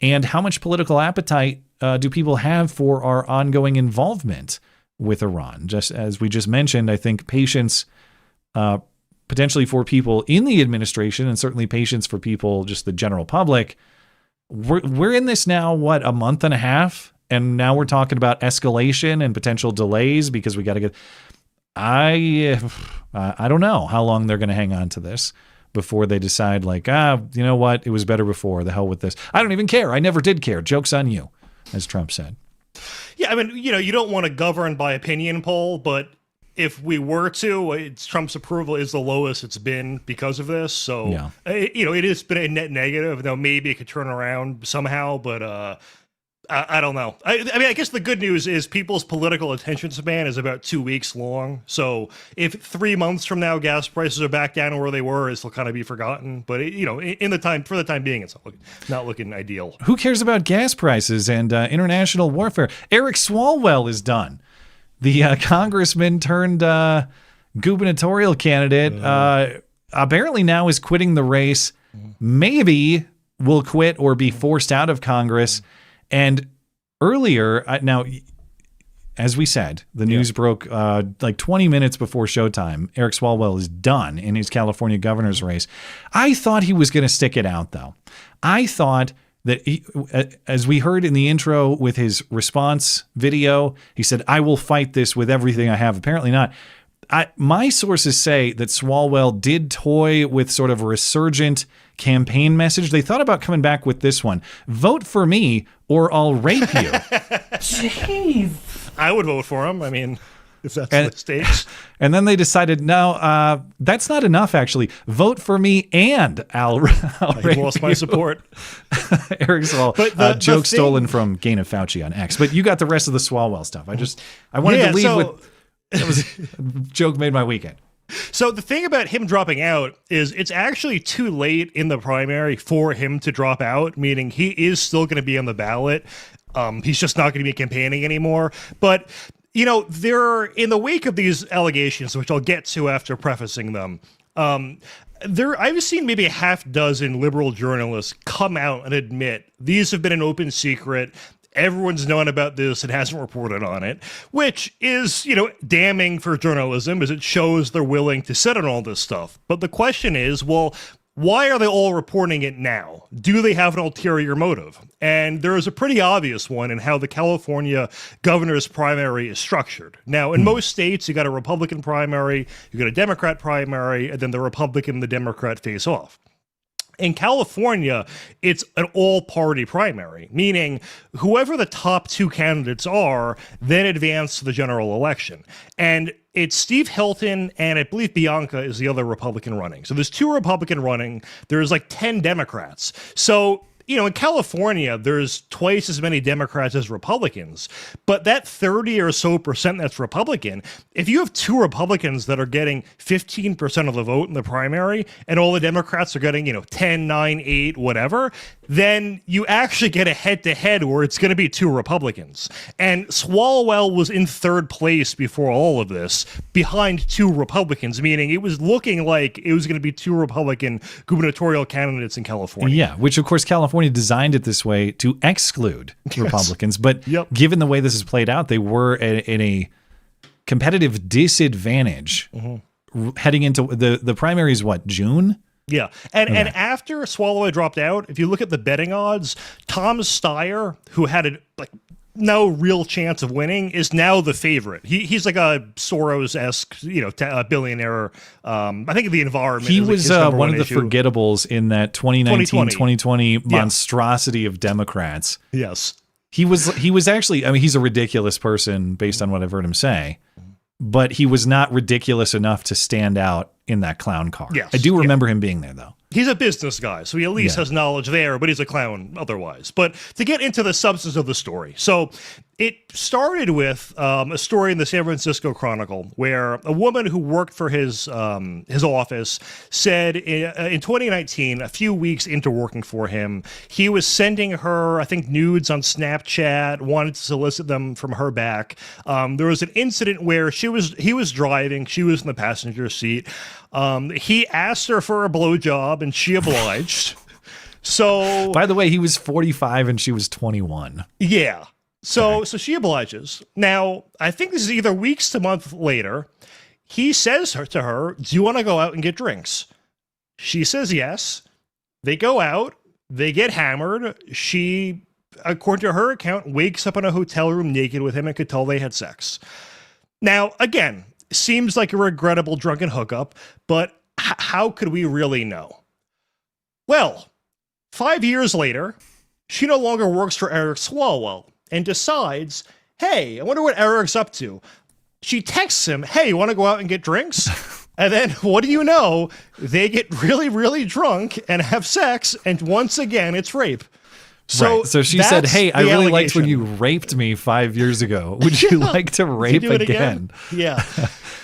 [SPEAKER 10] And how much political appetite do people have for our ongoing involvement with Iran? Just as we just mentioned, I think patience potentially for people in the administration and certainly patience for people, just the general public. We're in this now, what, a month and a half? And now we're talking about escalation and potential delays because we got to get. I don't know how long they're going to hang on to this before they decide, like, you know what, it was better before. The hell with this. I don't even care. I never did care. Joke's on you, as Trump said.
[SPEAKER 11] Yeah, I mean, you don't want to govern by opinion poll, but if we were to, Trump's approval is the lowest it's been because of this. So, yeah. It has been a net negative. Now, maybe it could turn around somehow, but I don't know. I mean, I guess the good news is people's political attention span is about 2 weeks long. So if 3 months from now gas prices are back down where they were, it'll kind of be forgotten. But for the time being, it's not looking ideal.
[SPEAKER 10] Who cares about gas prices and international warfare? Eric Swalwell is done. The congressman turned gubernatorial candidate apparently now is quitting the race. Maybe will quit or be forced out of Congress. And earlier, now, as we said, the news broke like 20 minutes before showtime. Eric Swalwell is done in his California governor's race. I thought he was going to stick it out, though. I thought that, as we heard in the intro with his response video, he said, I will fight this with everything I have. Apparently not. My sources say that Swalwell did toy with sort of a resurgent campaign message. They thought about coming back with this one. Vote for me or I'll rape you.
[SPEAKER 11] Jeez. I would vote for him. I mean, if that's the stakes.
[SPEAKER 10] And then they decided, no, that's not enough, actually. Vote for me and I'll
[SPEAKER 11] lost my support.
[SPEAKER 10] Eric Swalwell.
[SPEAKER 11] But
[SPEAKER 10] joke stolen from Gain of Fauci on X. But you got the rest of the Swalwell stuff. I wanted to leave with... It was a joke made my weekend.
[SPEAKER 11] So the thing about him dropping out is it's actually too late in the primary for him to drop out, meaning he is still going to be on the ballot. He's just not going to be campaigning anymore. But, you know, in the wake of these allegations, which I'll get to after prefacing them, I've seen maybe a half dozen liberal journalists come out and admit these have been an open secret. Everyone's known about this and hasn't reported on it, which is, you know, damning for journalism as it shows they're willing to sit on all this stuff. But the question is, well, why are they all reporting it now? Do they have an ulterior motive? And there is a pretty obvious one in how the California governor's primary is structured. Now, in most states, you got a Republican primary, you got a Democrat primary, and then the Republican and the Democrat face off. In California, it's an all-party primary, meaning whoever the top two candidates are then advance to the general election. And it's Steve Hilton and I believe Bianca is the other Republican running. So there's two Republican running. There's like 10 Democrats. So, you know, in California, there's twice as many Democrats as Republicans. But that 30 or so percent that's Republican, if you have two Republicans that are getting 15% of the vote in the primary and all the Democrats are getting, 10, 9, 8, whatever, then you actually get a head-to-head where it's going to be two Republicans. And Swalwell was in third place before all of this, behind two Republicans, meaning it was looking like it was going to be two Republican gubernatorial candidates in California.
[SPEAKER 10] Yeah, which, of course, California designed it this way to exclude Republicans. But given the way this has played out, they were in a competitive disadvantage heading into the primaries, June?
[SPEAKER 11] Yeah. And after Swalwell dropped out, if you look at the betting odds, Tom Steyer, who had no real chance of winning, is now the favorite. He's like a Soros-esque, billionaire. I think the environment.
[SPEAKER 10] He was one of the forgettables in that 2019-2020 monstrosity of Democrats.
[SPEAKER 11] Yes.
[SPEAKER 10] He was actually, he's a ridiculous person based on what I've heard him say, but he was not ridiculous enough to stand out in that clown car.
[SPEAKER 11] Yes.
[SPEAKER 10] I do remember him being there, though.
[SPEAKER 11] He's a business guy, so he at least has knowledge there, but he's a clown otherwise. But to get into the substance of the story, so it started with a story in the San Francisco Chronicle where a woman who worked for his office said in 2019, a few weeks into working for him, he was sending her, I think, nudes on Snapchat, wanted to solicit them from her back. There was an incident where he was driving, she was in the passenger seat. He asked her for a blowjob and she obliged. So,
[SPEAKER 10] by the way, he was 45 and she was 21.
[SPEAKER 11] Yeah. So she obliges. Now, I think this is either weeks to months later. He says to her, "Do you want to go out and get drinks?" She says yes. They go out. They get hammered. She, according to her account, wakes up in a hotel room naked with him and could tell they had sex. Now, again, seems like a regrettable drunken hookup, but how could we really know? Well, 5 years later, she no longer works for Eric Swalwell and decides, hey, I wonder what Eric's up to. She texts him, hey, you want to go out and get drinks? And then, what do you know? They get really, really drunk and have sex, and once again, it's rape.
[SPEAKER 10] So she said, hey, I really liked when you raped me 5 years ago. Would you like to rape again?
[SPEAKER 11] Yeah.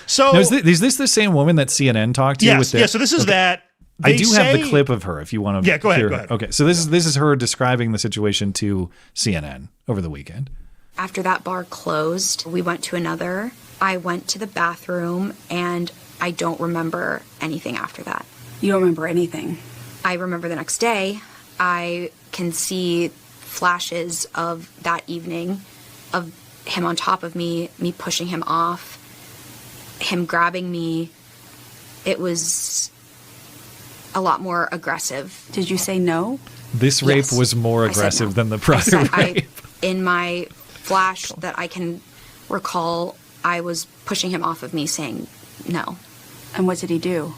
[SPEAKER 11] So
[SPEAKER 10] now, is this the same woman that CNN talked to?
[SPEAKER 11] Yes, so this is that.
[SPEAKER 10] I do have the clip of her if you want to.
[SPEAKER 11] Yeah, go ahead.
[SPEAKER 10] Okay, so this is her describing the situation to CNN over the weekend.
[SPEAKER 12] After that bar closed, we went to another. I went to the bathroom, and I don't remember anything after that.
[SPEAKER 21] You don't remember anything?
[SPEAKER 12] I remember the next day. I can see flashes of that evening, of him on top of me pushing him off, him grabbing me. It was a lot more aggressive.
[SPEAKER 21] Did you say no?
[SPEAKER 10] This rape was more aggressive than the prior rape.
[SPEAKER 12] In my flash that I can recall, I was pushing him off of me saying no.
[SPEAKER 21] And what did he do?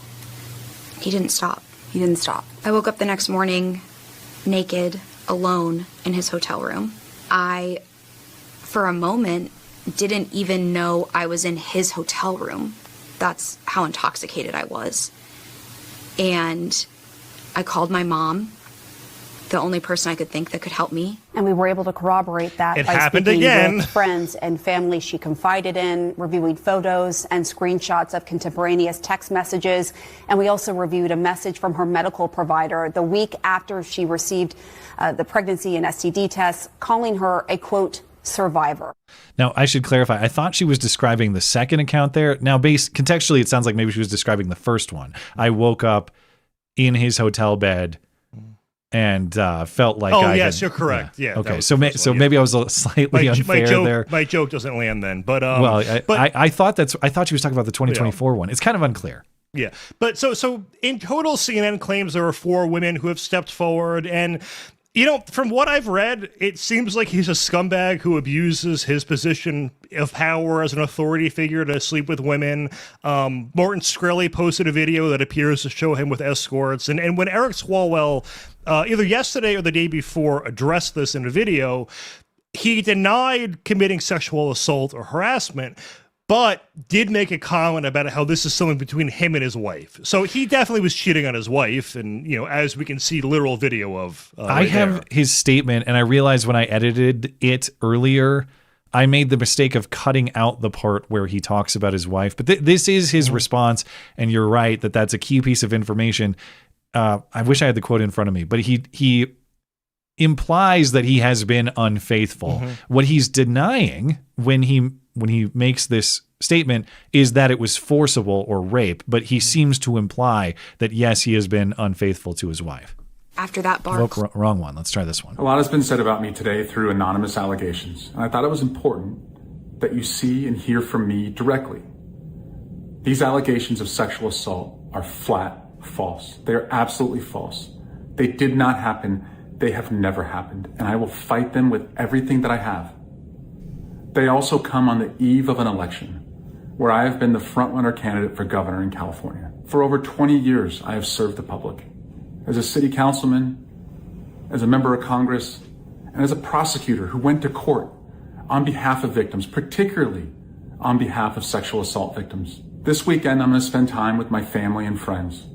[SPEAKER 12] He didn't stop.
[SPEAKER 21] He didn't stop.
[SPEAKER 12] I woke up the next morning naked, alone in his hotel room. I, for a moment, didn't even know I was in his hotel room. That's how intoxicated I was. And I called my mom, the only person I could think that could help me.
[SPEAKER 21] And we were able to corroborate that
[SPEAKER 11] It
[SPEAKER 21] by
[SPEAKER 11] happened
[SPEAKER 21] speaking
[SPEAKER 11] again.
[SPEAKER 21] with friends and family she confided in, reviewing photos and screenshots of contemporaneous text messages. And we also reviewed a message from her medical provider the week after she received the pregnancy and STD tests, calling her a, quote, survivor.
[SPEAKER 10] Now, I should clarify. I thought she was describing the second account there. Now, contextually, it sounds like maybe she was describing the first one. I woke up in his hotel bed and felt like
[SPEAKER 11] you're correct. Yeah.
[SPEAKER 10] Okay. So maybe I was slightly unfair there.
[SPEAKER 11] My joke doesn't land then, but
[SPEAKER 10] I thought she was talking about the 2024 one. It's kind of unclear.
[SPEAKER 11] Yeah. But so in total, CNN claims there are 4 women who have stepped forward, and from what I've read, it seems like he's a scumbag who abuses his position of power as an authority figure to sleep with women. Martin Shkreli posted a video that appears to show him with escorts. And when Eric Swalwell, either yesterday or the day before, addressed this in a video, he denied committing sexual assault or harassment, but did make a comment about how this is something between him and his wife. So he definitely was cheating on his wife, and as we can see, literal video of.
[SPEAKER 10] I have his statement, and I realized when I edited it earlier, I made the mistake of cutting out the part where he talks about his wife. But this is his response, and you're right that that's a key piece of information. I wish I had the quote in front of me, but he implies that he has been unfaithful. What he's denying when he makes this statement is that it was forcible or rape, but he seems to imply that, yes, he has been unfaithful to his wife.
[SPEAKER 12] After that bark.
[SPEAKER 10] Wrong one. Let's try this one.
[SPEAKER 2] A lot has been said about me today through anonymous allegations, and I thought it was important that you see and hear from me directly. These allegations of sexual assault are flat false. They are absolutely false. They did not happen. They have never happened, and I will fight them with everything that I have. They also come on the eve of an election where I have been the frontrunner candidate for governor in California. For over 20 years, I have served the public as a city councilman, as a member of Congress, and as a prosecutor who went to court on behalf of victims, particularly on behalf of sexual assault victims. This weekend, I'm going to spend time with my family and friends,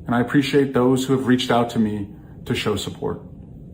[SPEAKER 2] and I appreciate those who have reached out to me to show support,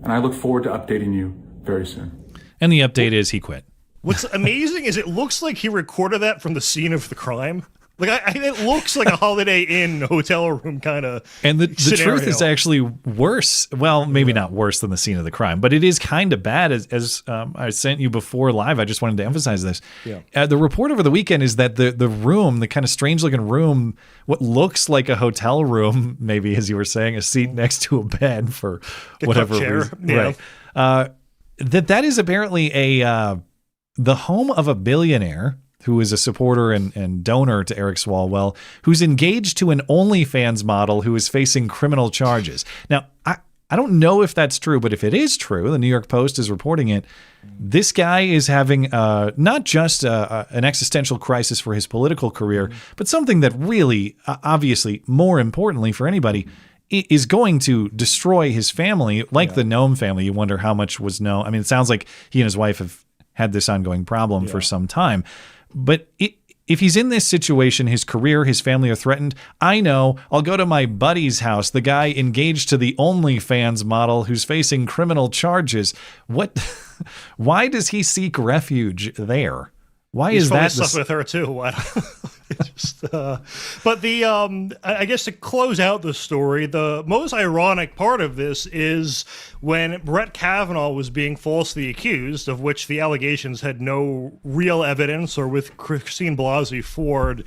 [SPEAKER 2] and I look forward to updating you very soon.
[SPEAKER 10] And the update is he quit.
[SPEAKER 11] What's amazing is it looks like he recorded that from the scene of the crime. Like it looks like a Holiday Inn hotel room kind of.
[SPEAKER 10] And the truth is actually worse. Well, maybe not worse than the scene of the crime, but it is kind of bad. As I sent you before live, I just wanted to emphasize this.
[SPEAKER 11] Yeah.
[SPEAKER 10] The report over the weekend is that the room, the kind of strange looking room, what looks like a hotel room, maybe as you were saying, a seat next to a bed for whatever reason,
[SPEAKER 11] yeah.
[SPEAKER 10] right? That is apparently the home of a billionaire who is a supporter and donor to Eric Swalwell, who's engaged to an OnlyFans model who is facing criminal charges. Now, I don't know if that's true, but if it is true, the New York Post is reporting it, this guy is having not just an existential crisis for his political career, but something that really, obviously, more importantly for anybody, is going to destroy his family, like the Noem family. You wonder how much was known. I mean, it sounds like he and his wife have had this ongoing problem for some time. But if he's in this situation, his career, his family are threatened. I know. I'll go to my buddy's house, the guy engaged to the OnlyFans model who's facing criminal charges. What? Why does he seek refuge there? Why
[SPEAKER 11] He's
[SPEAKER 10] is
[SPEAKER 11] probably
[SPEAKER 10] that?
[SPEAKER 11] stuck with her too. But I guess to close out the story, the most ironic part of this is when Brett Kavanaugh was being falsely accused, of which the allegations had no real evidence, or with Christine Blasey Ford,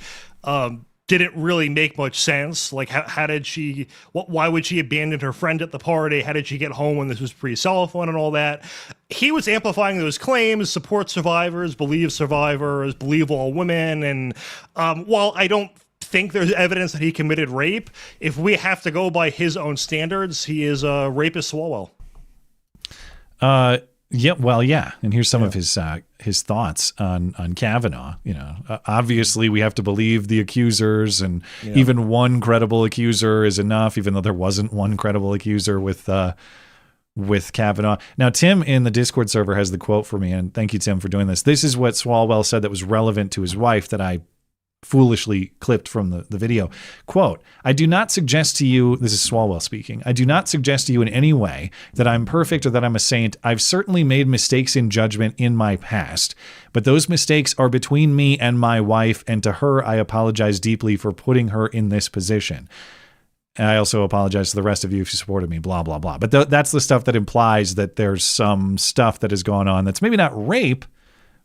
[SPEAKER 11] didn't really make much sense. Like, how did she, why would she abandon her friend at the party? How did she get home when this was pre-cell phone and all that? He was amplifying those claims, support survivors, believe survivors, believe all women. And while I don't think there's evidence that he committed rape, if we have to go by his own standards, he is a rapist Swalwell.
[SPEAKER 10] Yeah, well, yeah. And here's some of his thoughts on Kavanaugh. You know, obviously we have to believe the accusers, and even one credible accuser is enough, even though there wasn't one credible accuser with with Kavanaugh. Now, Tim in the Discord server has the quote for me, and thank you, Tim, for doing this. This is what Swalwell said that was relevant to his wife that I foolishly clipped from the video. Quote, I do not suggest to you, this is Swalwell speaking, I do not suggest to you in any way that I'm perfect or that I'm a saint. I've certainly made mistakes in judgment in my past, but those mistakes are between me and my wife, and to her, I apologize deeply for putting her in this position. And I also apologize to the rest of you if you supported me, blah, blah, blah. But that's the stuff that implies that there's some stuff that has gone on that's maybe not rape,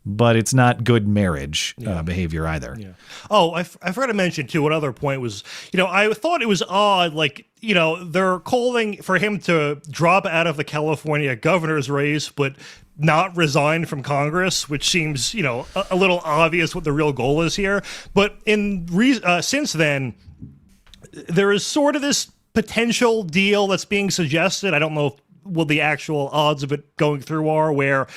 [SPEAKER 10] but it's not good marriage behavior either.
[SPEAKER 11] Yeah. Oh, I forgot to mention, too, one other point was, I thought it was odd, they're calling for him to drop out of the California governor's race, but not resign from Congress, which seems, a little obvious what the real goal is here. But since then, there is sort of this potential deal that's being suggested. I don't know what the actual odds of it going through are, where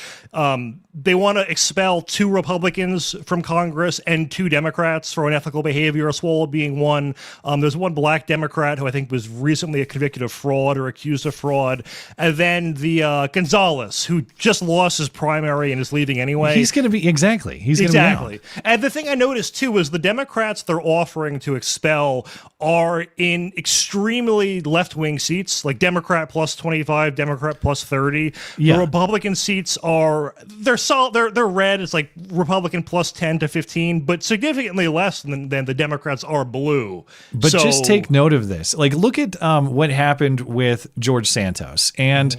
[SPEAKER 11] they want to expel 2 Republicans from Congress and 2 Democrats for unethical behavior, Swalwell being one. There's one black Democrat who I think was recently convicted of fraud or accused of fraud. And then the Gonzalez, who just lost his primary and is leaving anyway.
[SPEAKER 10] He's going to be, exactly. He's going to be out.
[SPEAKER 11] And the thing I noticed, too, is the Democrats they're offering to expel are in extremely left-wing seats, like Democrat plus 25, Democrat plus 30.
[SPEAKER 10] Yeah.
[SPEAKER 11] The Republican seats are, they're red. It's like Republican plus 10 to 15, but significantly less than the Democrats are blue.
[SPEAKER 10] But just take note of this. Like, look at what happened with George Santos. And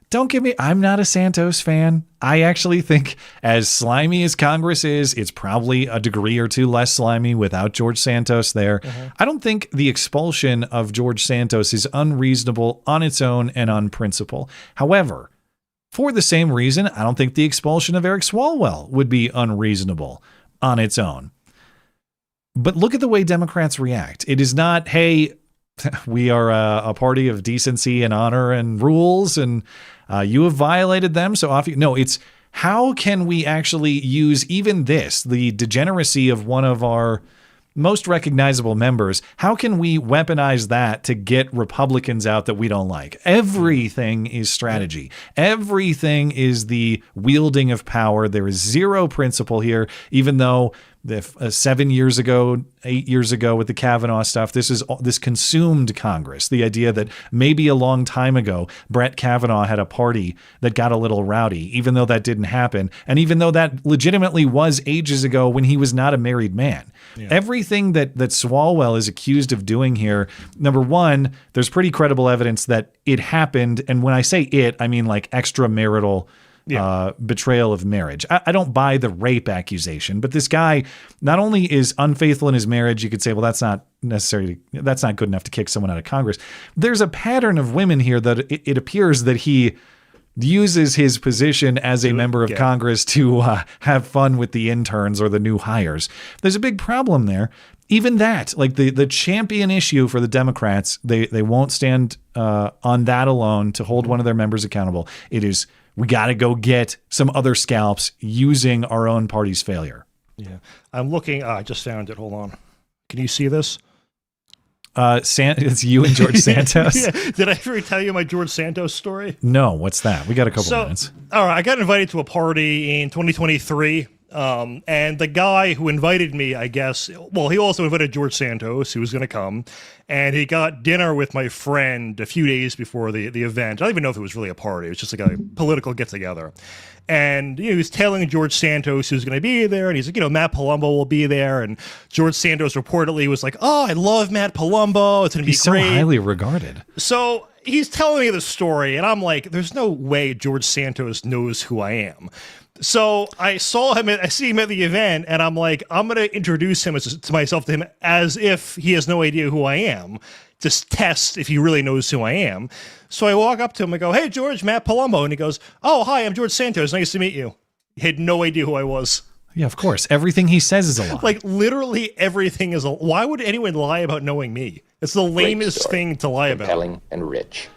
[SPEAKER 10] don't get me, I'm not a Santos fan. I actually think as slimy as Congress is, it's probably a degree or 2 less slimy without George Santos there. I don't think the expulsion of George Santos is unreasonable on its own and on principle. However, for the same reason, I don't think the expulsion of Eric Swalwell would be unreasonable on its own. But look at the way Democrats react. It is not, hey, we are a party of decency and honor and rules, and you have violated them, so off you. No, it's how can we actually use even this, the degeneracy of one of our most recognizable members, how can we weaponize that to get Republicans out that we don't like? Everything is strategy. Everything is the wielding of power. There is zero principle here, even though 7 years ago, 8 years ago with the Kavanaugh stuff, this consumed Congress. The idea that maybe a long time ago, Brett Kavanaugh had a party that got a little rowdy, even though that didn't happen. And even though that legitimately was ages ago when he was not a married man. Yeah. Everything that Swalwell is accused of doing here, number one, there's pretty credible evidence that it happened. And when I say it, I mean like extramarital betrayal of marriage. I don't buy the rape accusation, but this guy not only is unfaithful in his marriage, you could say, well, that's not good enough to kick someone out of Congress. There's a pattern of women here that it appears that he uses his position as a member of Congress to have fun with the interns or the new hires. There's a big problem there. Even that, like the champion issue for the Democrats, they won't stand on that alone to hold one of their members accountable. It is, we got to go get some other scalps using our own party's failure.
[SPEAKER 11] Yeah. I'm looking. I just found it. Hold on. Can you see this?
[SPEAKER 10] It's you and George Santos.
[SPEAKER 11] Yeah. Did I ever tell you my George Santos story?
[SPEAKER 10] No. What's that? We got a couple minutes.
[SPEAKER 11] All right. I got invited to a party in 2023. And the guy who invited me, I guess, well, he also invited George Santos, who was going to come, and he got dinner with my friend a few days before the event. I don't even know if it was really a party. It was just like a political get-together. And he was telling George Santos who's going to be there, and he's like, Matt Palumbo will be there, and George Santos reportedly was like, oh, I love Matt Palumbo. It's going to be great.
[SPEAKER 10] He's so highly regarded.
[SPEAKER 11] So he's telling me the story, and I'm like, there's no way George Santos knows who I am. So I see him at the event, and I'm like, I'm going to introduce him to myself to him as if he has no idea who I am, just test if he really knows who I am. So I walk up to him and go, hey, George, Matt Palumbo. And he goes, oh, hi, I'm George Santos. Nice to meet you. He had no idea who I was.
[SPEAKER 10] Yeah, of course. Everything he says is a lie.
[SPEAKER 11] Like, literally everything is a lie. Why would anyone lie about knowing me? It's the lamest thing to lie about.
[SPEAKER 14] Compelling and rich.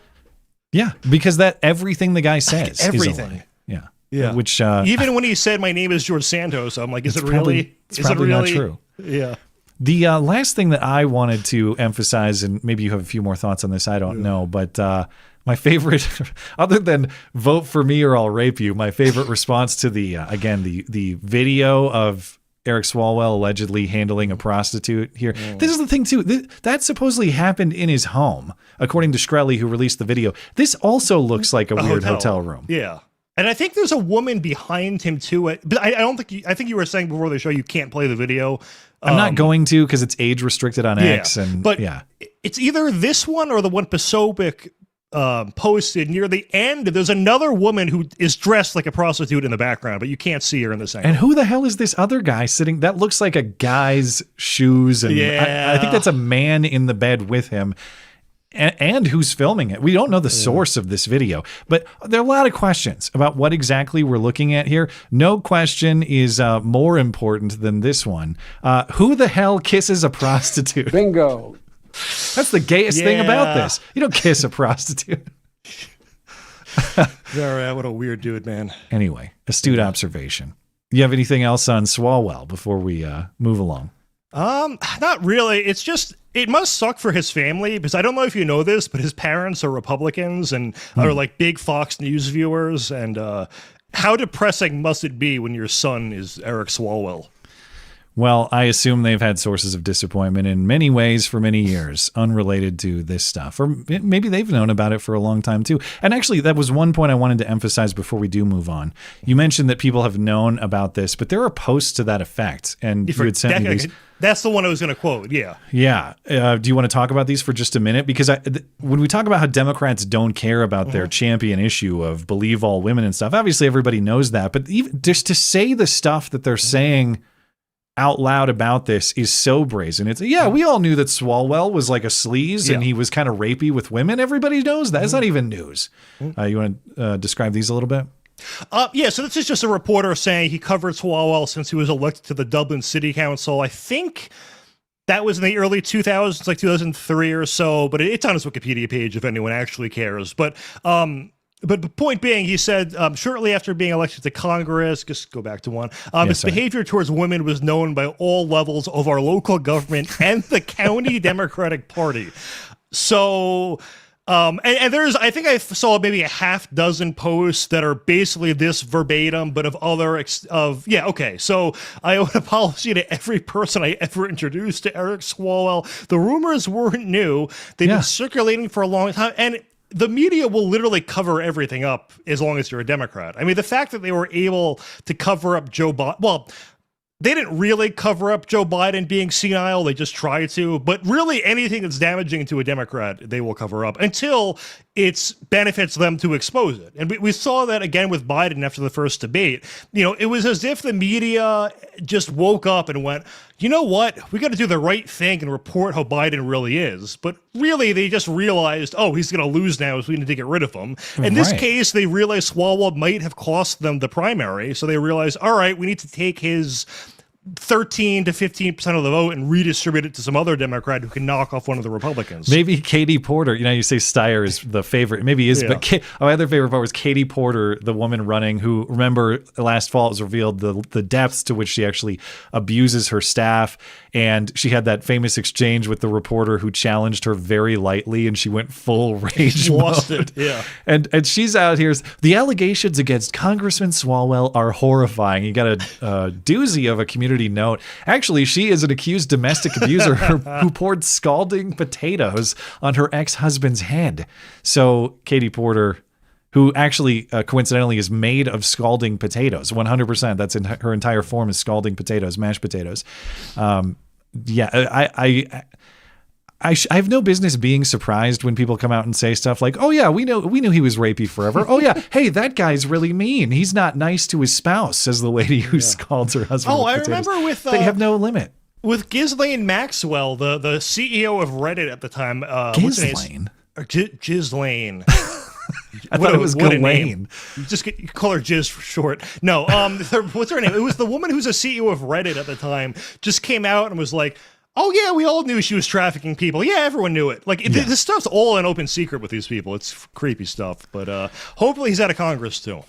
[SPEAKER 10] Yeah, because everything the guy says is a lie. Yeah.
[SPEAKER 11] Yeah.
[SPEAKER 10] Which
[SPEAKER 11] even when he said my name is George Santos, I'm like, is it really?
[SPEAKER 10] It's probably not true.
[SPEAKER 11] Yeah.
[SPEAKER 10] The last thing that I wanted to emphasize, and maybe you have a few more thoughts on this, I don't know, but My favorite, other than vote for me or I'll rape you, my favorite response to the video of Eric Swalwell allegedly handling a prostitute here. This is the thing too. That supposedly happened in his home, according to Shkreli, who released the video. This also looks like a weird hotel room.
[SPEAKER 11] Yeah. And I think there's a woman behind him too. But I don't think I think you were saying before the show you can't play the video.
[SPEAKER 10] I'm not going to because it's age restricted on X. But it's either this one or the one Posobiec posted near the end. There's another woman who is dressed like a prostitute in the background, but you can't see her in this angle. And who the hell is this other guy sitting? That looks like a guy's shoes. And I think that's a man in the bed with him. And who's filming it. We don't know the source of this video, but there are a lot of questions about what exactly we're looking at here. No question is more important than this one. Who the hell kisses a prostitute?
[SPEAKER 1] Bingo.
[SPEAKER 10] That's the gayest thing about this. You don't kiss a prostitute.
[SPEAKER 11] What a weird dude, man.
[SPEAKER 10] Anyway, astute observation. You have anything else on Swalwell before we move along?
[SPEAKER 11] Not really. It's just, it must suck for his family because I don't know if you know this, but his parents are Republicans and are like big Fox News viewers. And how depressing must it be when your son is Eric Swalwell?
[SPEAKER 10] Well, I assume they've had sources of disappointment in many ways for many years, unrelated to this stuff. Or maybe they've known about it for a long time, too. And actually, that was one point I wanted to emphasize before we do move on. You mentioned that people have known about this, but there are posts to that effect. And you had sent me these.
[SPEAKER 11] That's the one I was going to quote, yeah.
[SPEAKER 10] Yeah. Do you want to talk about these for just a minute? Because when we talk about how Democrats don't care about their champion issue of believe all women and stuff, obviously everybody knows that. But even just to say the stuff that they're saying out loud about this is so brazen. It's we all knew that Swalwell was like a sleaze and he was kind of rapey with women. Everybody knows that. It's not even news. You want to describe these a little bit?
[SPEAKER 11] So this is just a reporter saying he covered Swalwell since he was elected to the Dublin City Council. I think that was in the early 2000s, like 2003 or so, but it's on his Wikipedia page if anyone actually cares. But the point being, he said, shortly after being elected to Congress, just go back to one, his behavior towards women was known by all levels of our local government and the county Democratic Party. So, and there's, I think I saw maybe a half dozen posts that are basically this verbatim, but of other, So I owe an apology to every person I ever introduced to Eric Swalwell. The rumors weren't new. They've been circulating for a long time. And the media will literally cover everything up as long as you're a Democrat. I mean, the fact that they were able to cover up Joe Biden, well, they didn't really cover up Joe Biden being senile. They just try to. But really anything that's damaging to a Democrat, they will cover up until it benefits them to expose it. And we saw that again with Biden after the first debate. You know, it was as if the media just woke up and went, you know what? We got to do the right thing and report how Biden really is. But really, they just realized, oh, he's going to lose now, so we need to get rid of him. In this case, they realized Swalwell might have cost them the primary. So they realized, all right, we need to take his 13 to 15% of the vote and redistribute it to some other Democrat who can knock off one of the Republicans.
[SPEAKER 10] Maybe Katie Porter. You know, you say Steyer is the favorite. Maybe he is, but my other favorite part was Katie Porter, the woman running, who, remember, last fall it was revealed the depths to which she actually abuses her staff. And she had that famous exchange with the reporter who challenged her very lightly, and she went full rage
[SPEAKER 11] Lost
[SPEAKER 10] mode.
[SPEAKER 11] it, yeah.
[SPEAKER 10] And she's out here. The allegations against Congressman Swalwell are horrifying. You got a doozy of a community note. Actually, she is an accused domestic abuser who poured scalding potatoes on her ex-husband's head. So Katie Porter, who actually coincidentally is made of scalding potatoes, 100%. That's in her entire form is scalding potatoes, mashed potatoes. I have no business being surprised when people come out and say stuff like, "Oh yeah, we knew he was rapey forever." "Oh yeah, hey, that guy's really mean. He's not nice to his spouse," says the lady who scalds her husband.
[SPEAKER 11] Oh,
[SPEAKER 10] with
[SPEAKER 11] I
[SPEAKER 10] potatoes.
[SPEAKER 11] remember with
[SPEAKER 10] they have no limit.
[SPEAKER 11] With Ghislaine Maxwell, the CEO of Reddit at the time.
[SPEAKER 10] Ghislaine.
[SPEAKER 11] Ghislaine.
[SPEAKER 10] I thought it was Ghislaine.
[SPEAKER 11] You call her Jizz for short. No, what's her name? It was the woman who's a CEO of Reddit at the time. Just came out and was like, "Oh yeah, we all knew she was trafficking people. Yeah, everyone knew it." Like this stuff's all an open secret with these people. It's creepy stuff. But hopefully he's out of Congress too.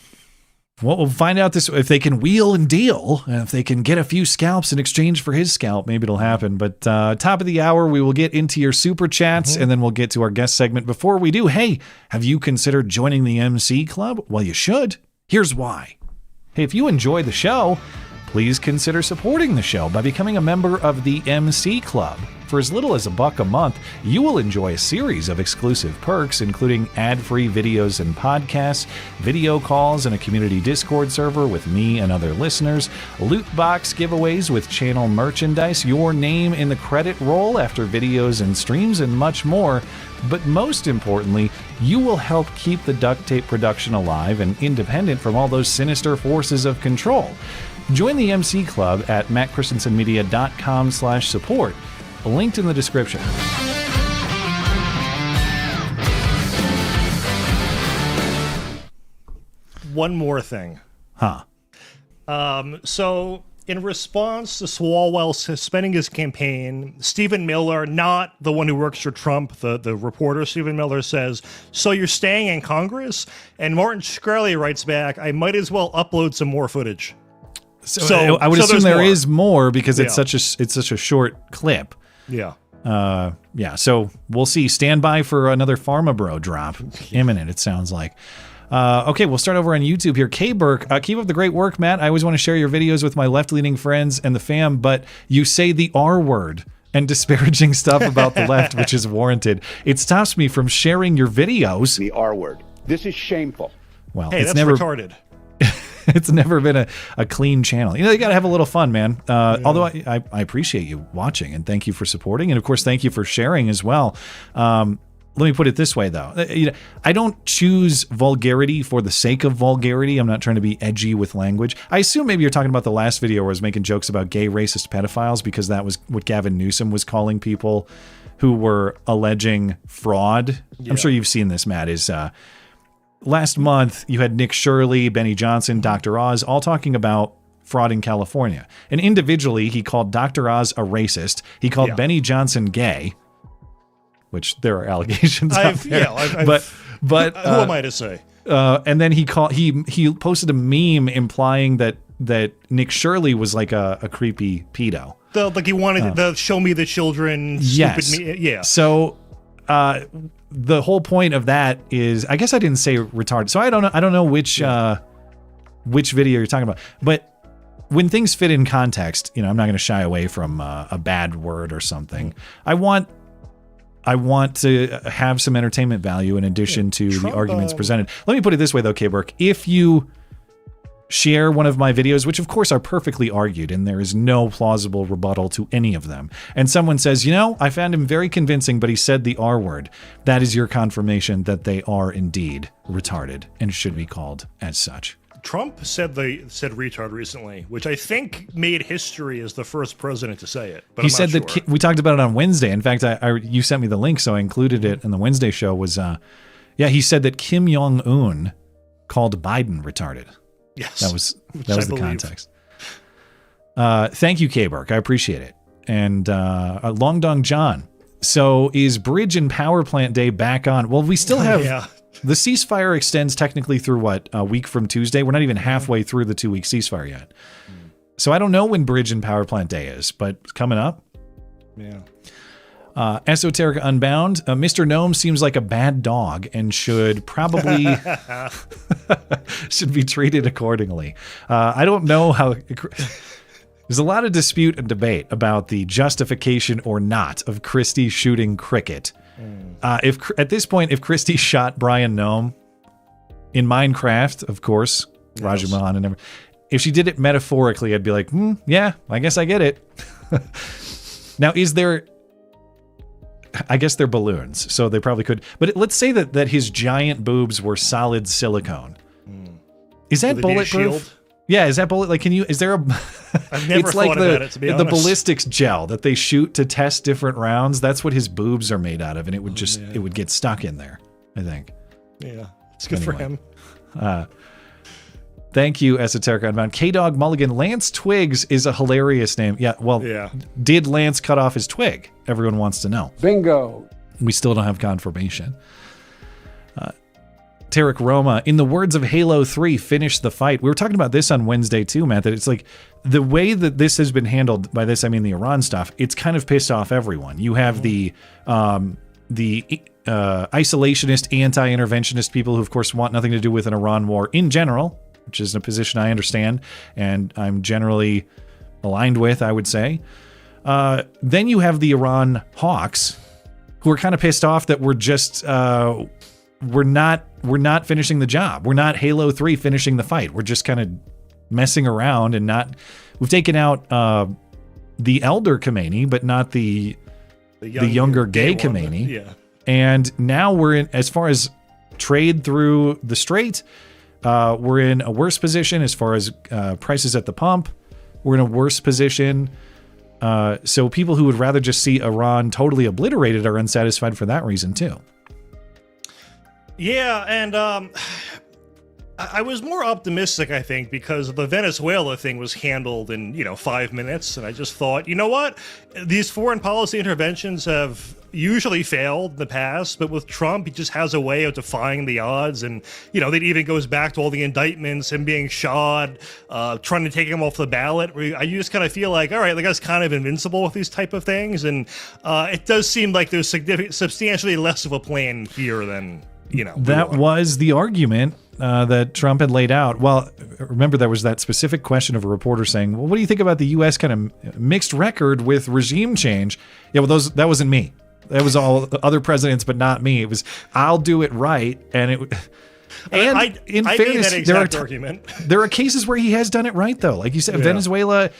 [SPEAKER 10] Well, we'll find out this if they can wheel and deal, and if they can get a few scalps in exchange for his scalp, maybe it'll happen. But top of the hour, we will get into your super chats, and then we'll get to our guest segment. Before we do, hey, have you considered joining the MC Club? Well, you should. Here's why. Hey, if you enjoy the show, please consider supporting the show by becoming a member of the MC Club. For as little as $1 a month, you will enjoy a series of exclusive perks, including ad-free videos and podcasts, video calls, and a community Discord server with me and other listeners, loot box giveaways with channel merchandise, your name in the credit roll after videos and streams, and much more. But most importantly, you will help keep the duct tape production alive and independent from all those sinister forces of control. Join the MC Club at mattchristiansenmedia.com/support. Linked in the description.
[SPEAKER 11] One more thing. So in response to Swalwell suspending his campaign, Stephen Miller, not the one who works for Trump, the reporter Stephen Miller, says, "So you're staying in Congress?" And Martin Shkreli writes back, "I might as well upload some more footage."
[SPEAKER 10] So I would assume there is more because it's such a short clip.
[SPEAKER 11] Yeah.
[SPEAKER 10] So we'll see. Stand by for another Pharma Bro drop. Imminent, it sounds like. Okay, we'll start over on YouTube here. K. Burke, keep up the great work, Matt. I always want to share your videos with my left-leaning friends and the fam, but you say the R word and disparaging stuff about the left, which is warranted. It stops me from sharing your videos.
[SPEAKER 1] The R word. This is shameful.
[SPEAKER 10] Well,
[SPEAKER 11] hey,
[SPEAKER 10] it's
[SPEAKER 11] that's
[SPEAKER 10] never
[SPEAKER 11] retarded.
[SPEAKER 10] It's never been a clean channel. You got to have a little fun, man. Although I appreciate you watching and thank you for supporting. And of course, thank you for sharing as well. Let me put it this way, though. I don't choose vulgarity for the sake of vulgarity. I'm not trying to be edgy with language. I assume maybe you're talking about the last video where I was making jokes about gay racist pedophiles because that was what Gavin Newsom was calling people who were alleging fraud. Yeah. I'm sure you've seen this, Matt, last month, you had Nick Shirley, Benny Johnson, Dr. Oz, all talking about fraud in California. And individually, he called Dr. Oz a racist. He called Benny Johnson gay, which there are allegations out there. But who
[SPEAKER 11] am I to say?
[SPEAKER 10] And then he posted a meme implying that Nick Shirley was like a creepy pedo.
[SPEAKER 11] Like he wanted the show me the children.
[SPEAKER 10] Yes.
[SPEAKER 11] Stupid me. Yeah.
[SPEAKER 10] So. The whole point of that is, I guess I didn't say retarded, so I don't know which video you're talking about. But when things fit in context, I'm not going to shy away from a bad word or something. I want to have some entertainment value in addition to the arguments presented. Let me put it this way, though, K. Burke. If you share one of my videos, which of course are perfectly argued, and there is no plausible rebuttal to any of them, and someone says, I found him very convincing, but he said the R word, that is your confirmation that they are indeed retarded and should be called as such.
[SPEAKER 11] Trump said retard recently, which I think made history as the first president to say it. But
[SPEAKER 10] he said that we talked about it on Wednesday. In fact, you sent me the link, so I included it in the Wednesday show. He said that Kim Jong-un called Biden retarded.
[SPEAKER 11] Yes,
[SPEAKER 10] that was the context. Thank you, K. Burke. I appreciate it. And Long Dong John. So is Bridge and Power Plant Day back on? Well, we still have the ceasefire extends technically through what, a week from Tuesday. We're not even halfway through the 2-week ceasefire yet. So I don't know when Bridge and Power Plant Day is, but it's coming up.
[SPEAKER 11] Yeah.
[SPEAKER 10] Esoteric Unbound. Mr. Noem seems like a bad dog and should probably should be treated accordingly. I don't know how. There's a lot of dispute and debate about the justification or not of Christie shooting cricket. If at this point, if Christie shot Bryon Noem in Minecraft, of course, Raja Mohan and everything. If she did it metaphorically, I'd be like, yeah, I guess I get it. Now, I guess they're balloons, so they probably could. But let's say that his giant boobs were solid silicone. Is that bulletproof? Yeah, is that bullet? Like, is there a?
[SPEAKER 11] I've never thought about it, to be honest.
[SPEAKER 10] The ballistics gel that they shoot to test different rounds. That's what his boobs are made out of, and it would it would get stuck in there, I think.
[SPEAKER 11] Yeah, it's good for him.
[SPEAKER 10] Thank you, Esoteric Unbound. K-Dog Mulligan. Lance Twiggs is a hilarious name. Yeah, well, did Lance cut off his twig? Everyone wants to know.
[SPEAKER 1] Bingo.
[SPEAKER 10] We still don't have confirmation. Tarek Roma, in the words of Halo 3, finish the fight. We were talking about this on Wednesday too, Matt, that it's like the way that this has been handled, by this I mean the Iran stuff, it's kind of pissed off everyone. You have the isolationist, anti-interventionist people who, of course, want nothing to do with an Iran war in general, which is a position I understand and I'm generally aligned with, I would say. Then you have the Iran hawks, who are kind of pissed off that we're just we're not finishing the job. We're not Halo 3 finishing the fight. We're just kind of messing around and not. We've taken out the elder Khomeini, but not the younger gay Khomeini.
[SPEAKER 11] Yeah.
[SPEAKER 10] And now we're in, as far as trade through the strait, we're in a worse position as far as prices at the pump. We're in a worse position. So people who would rather just see Iran totally obliterated are unsatisfied for that reason too.
[SPEAKER 11] Yeah, and I was more optimistic, I think, because the Venezuela thing was handled in, 5 minutes, and I just thought, you know what? These foreign policy interventions have usually failed in the past, but with Trump, he just has a way of defying the odds, and, that even goes back to all the indictments, him being shot, trying to take him off the ballot. I just kind of feel like, all right, the guy's kind of invincible with these type of things, and it does seem like there's substantially less of a plan here than...
[SPEAKER 10] that was the argument that Trump had laid out. Well, remember there was that specific question of a reporter saying, well, what do you think about the U.S. kind of mixed record with regime change? Yeah, well, that wasn't me. That was all other presidents, but not me. It was, I'll do it right. And in fairness, there are cases where he has done it right, though. Like you said, Venezuela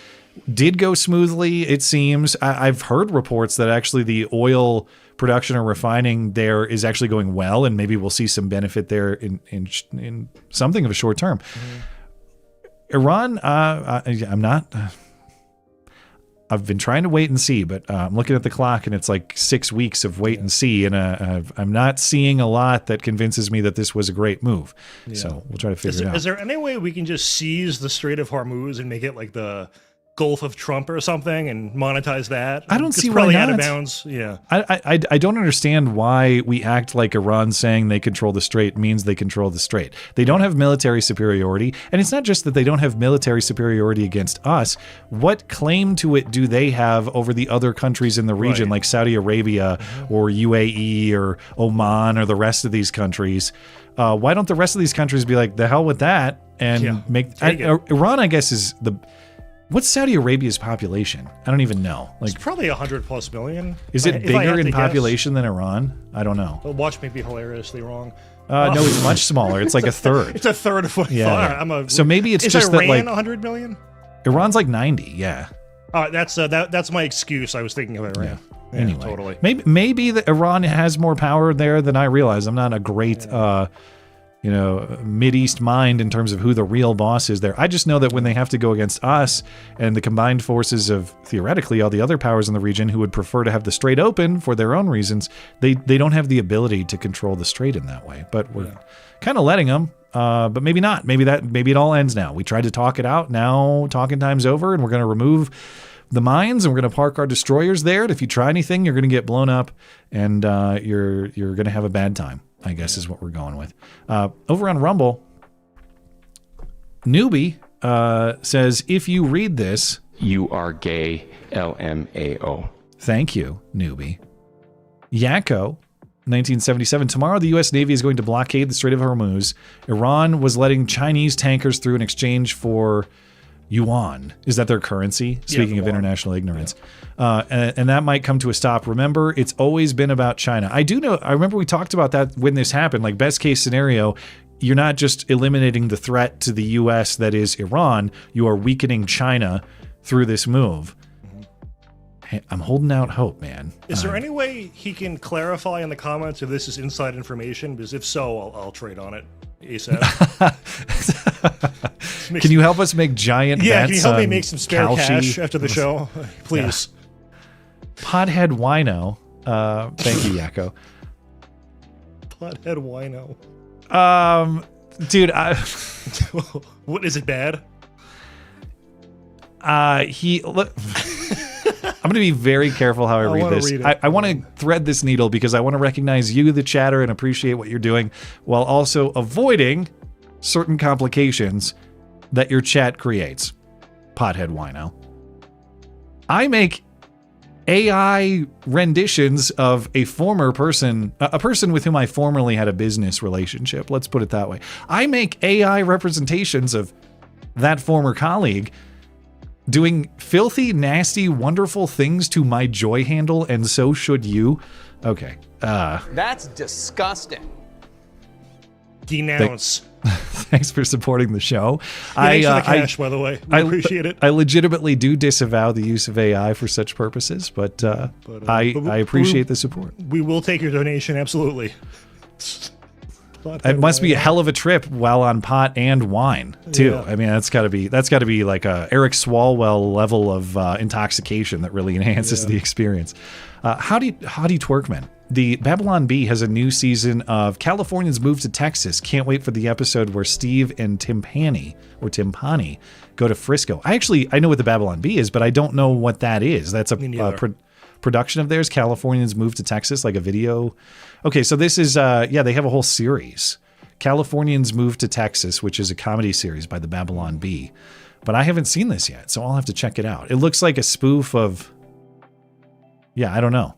[SPEAKER 10] did go smoothly, it seems. I've heard reports that actually the oil production or refining there is actually going well, and maybe we'll see some benefit there in something of a short term. Iran, I'm not... I've been trying to wait and see, but I'm looking at the clock and it's like 6 weeks of wait and see, and I'm not seeing a lot that convinces me that this was a great move. Yeah. So we'll try to figure it out.
[SPEAKER 11] Is there any way we can just seize the Strait of Hormuz and make it like the Gulf of Trump or something and monetize that?
[SPEAKER 10] I don't see why
[SPEAKER 11] probably
[SPEAKER 10] not.
[SPEAKER 11] Out of bounds. Yeah.
[SPEAKER 10] I don't understand why we act like Iran saying they control the strait means they control the strait. They don't have military superiority, and it's not just that they don't have military superiority against us. What claim to it do they have over the other countries in the region, like Saudi Arabia or UAE or Oman or the rest of these countries? Why don't the rest of these countries be like, the hell with that, and Iran, I guess, is the... What's Saudi Arabia's population? I don't even know.
[SPEAKER 11] It's probably 100+ million.
[SPEAKER 10] Is it bigger in population than Iran? I don't know.
[SPEAKER 11] Well, watch me be hilariously wrong.
[SPEAKER 10] No, it's much smaller. It's like a third.
[SPEAKER 11] It's a third of what I thought.
[SPEAKER 10] So maybe it's just
[SPEAKER 11] Iran
[SPEAKER 10] that, like,
[SPEAKER 11] 100 million?
[SPEAKER 10] Iran's like 90. Yeah.
[SPEAKER 11] That's my excuse. I was thinking of Iran.
[SPEAKER 10] Yeah, anyway, totally. Maybe that Iran has more power there than I realize. I'm not a great Mideast mind in terms of who the real boss is there. I just know that when they have to go against us and the combined forces of, theoretically, all the other powers in the region who would prefer to have the strait open for their own reasons, they don't have the ability to control the strait in that way. But we're kind of letting them, but maybe not. Maybe it all ends now. We tried to talk it out. Now talking time's over, and we're going to remove the mines, and we're going to park our destroyers there. And if you try anything, you're going to get blown up, and you're going to have a bad time, I guess, is what we're going with. Over on Rumble, Newbie says, if you read this...
[SPEAKER 14] You are gay, LMAO.
[SPEAKER 10] Thank you, Newbie. Yakko, 1977. Tomorrow, the U.S. Navy is going to blockade the Strait of Hormuz. Iran was letting Chinese tankers through in exchange for yuan. Is that their currency? Speaking of international ignorance. And that might come to a stop. Remember, it's always been about China. I remember we talked about that when this happened. Like, best case scenario, you're not just eliminating the threat to the U.S. that is Iran, you are weakening China through this move. Hey, I'm holding out hope, man.
[SPEAKER 11] Is there any way he can clarify in the comments if this is inside information? Because if so, I'll trade on it ASAP.
[SPEAKER 10] Can you help us make giant bets?
[SPEAKER 11] Yeah, can you help me make some spare cash after the show? Please.
[SPEAKER 10] Yeah. Pothead Wino. Thank you, Yakko.
[SPEAKER 11] Pothead Wino.
[SPEAKER 10] Dude,
[SPEAKER 11] what, is it bad?
[SPEAKER 10] Look, I'm going to be very careful how I read this. I want to thread this needle because I want to recognize you, the chatter, and appreciate what you're doing while also avoiding certain complications that your chat creates. Pothead wino. I make AI renditions of a former person, a person with whom I formerly had a business relationship. Let's put it that way. I make AI representations of that former colleague doing filthy, nasty, wonderful things to my joy handle, and so should you. Okay.
[SPEAKER 9] That's disgusting.
[SPEAKER 11] Denounce.
[SPEAKER 10] Thanks for supporting the show.
[SPEAKER 11] Thanks for the cash, by the way. We appreciate it.
[SPEAKER 10] I legitimately do disavow the use of AI for such purposes, but I appreciate the support.
[SPEAKER 11] We will take your donation, absolutely.
[SPEAKER 10] It must be a hell of a trip while on pot and wine too. Yeah. I mean, that's got to be like a Eric Swalwell level of intoxication that really enhances the experience. Howdy Twerkman. The Babylon Bee has a new season of Californians Move to Texas. Can't wait for the episode where Steve and Timpani go to Frisco. I know what the Babylon Bee is, but I don't know what that is. That's a production of theirs. Californians Move to Texas, like a video. Okay, so this is, they have a whole series. Californians Move to Texas, which is a comedy series by the Babylon Bee. But I haven't seen this yet, so I'll have to check it out. It looks like a spoof of, I don't know.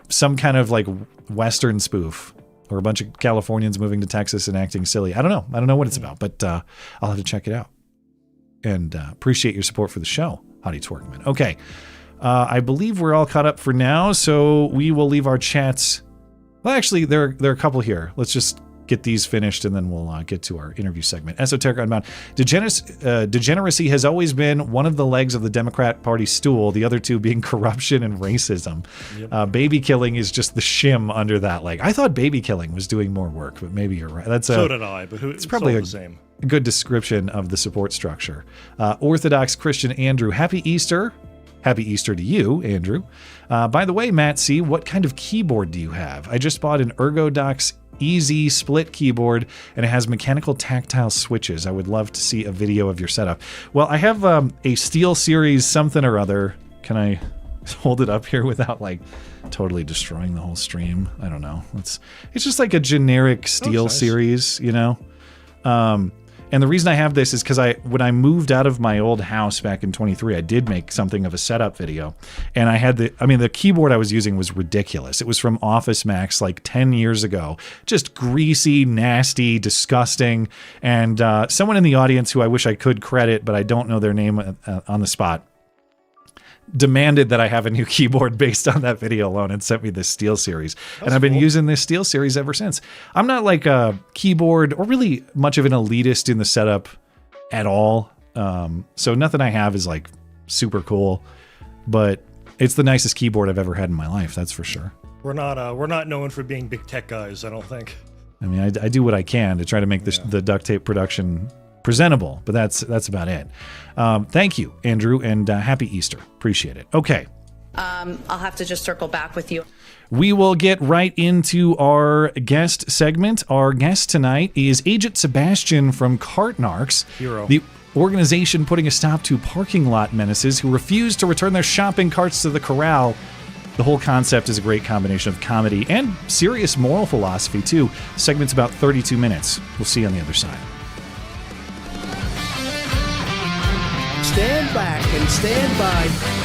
[SPEAKER 10] Some kind of like Western spoof or a bunch of Californians moving to Texas and acting silly. I don't know what it's about, but I'll have to check it out. And appreciate your support for the show, Howdy Twerkman. Okay. I believe we're all caught up for now, so we will leave our chats. Well, actually, there are a couple here. Let's just get these finished, and then we'll get to our interview segment. Esoteric Unbound. Degeneracy has always been one of the legs of the Democrat Party stool, the other two being corruption and racism. Yep. Baby killing is just the shim under that leg. I thought baby killing was doing more work, but maybe you're right. So
[SPEAKER 11] did I, but it's
[SPEAKER 10] probably
[SPEAKER 11] the same.
[SPEAKER 10] A good description of the support structure. Orthodox Christian Andrew, happy Easter. Happy Easter to you, Andrew. By the way, Matt C., what kind of keyboard do you have? I just bought an Ergodox Easy split keyboard, and it has mechanical tactile switches. I would love to see a video of your setup. Well, I have a SteelSeries something or other. Can I hold it up here without like totally destroying the whole stream? I don't know. It's just like a generic SteelSeries, you know? And the reason I have this is because when I moved out of my old house back in 23, I did make something of a setup video. And I had the keyboard I was using was ridiculous. It was from Office Max like 10 years ago. Just greasy, nasty, disgusting. And someone in the audience who I wish I could credit, but I don't know their name on the spot, demanded that I have a new keyboard based on that video alone and sent me this SteelSeries. And I've been using this SteelSeries ever since. I'm not like a keyboard or really much of an elitist in the setup at all. So nothing I have is like super cool, but it's the nicest keyboard I've ever had in my life. That's for sure.
[SPEAKER 11] We're not known for being big tech guys, I don't think.
[SPEAKER 10] I mean, I do what I can to try to make the duct tape production presentable, but that's about it. Thank you, Andrew, and happy Easter. Appreciate it. Okay.
[SPEAKER 7] I'll have to just circle back with you.
[SPEAKER 10] We will get right into our guest segment. Our guest tonight is Agent Sebastian from Narcs,
[SPEAKER 11] Hero.
[SPEAKER 10] The organization putting a stop to parking lot menaces who refuse to return their shopping carts to the corral. The whole concept is a great combination of comedy and serious moral philosophy, too. The segment's about 32 minutes. We'll see you on the other side.
[SPEAKER 5] Stand back and stand by.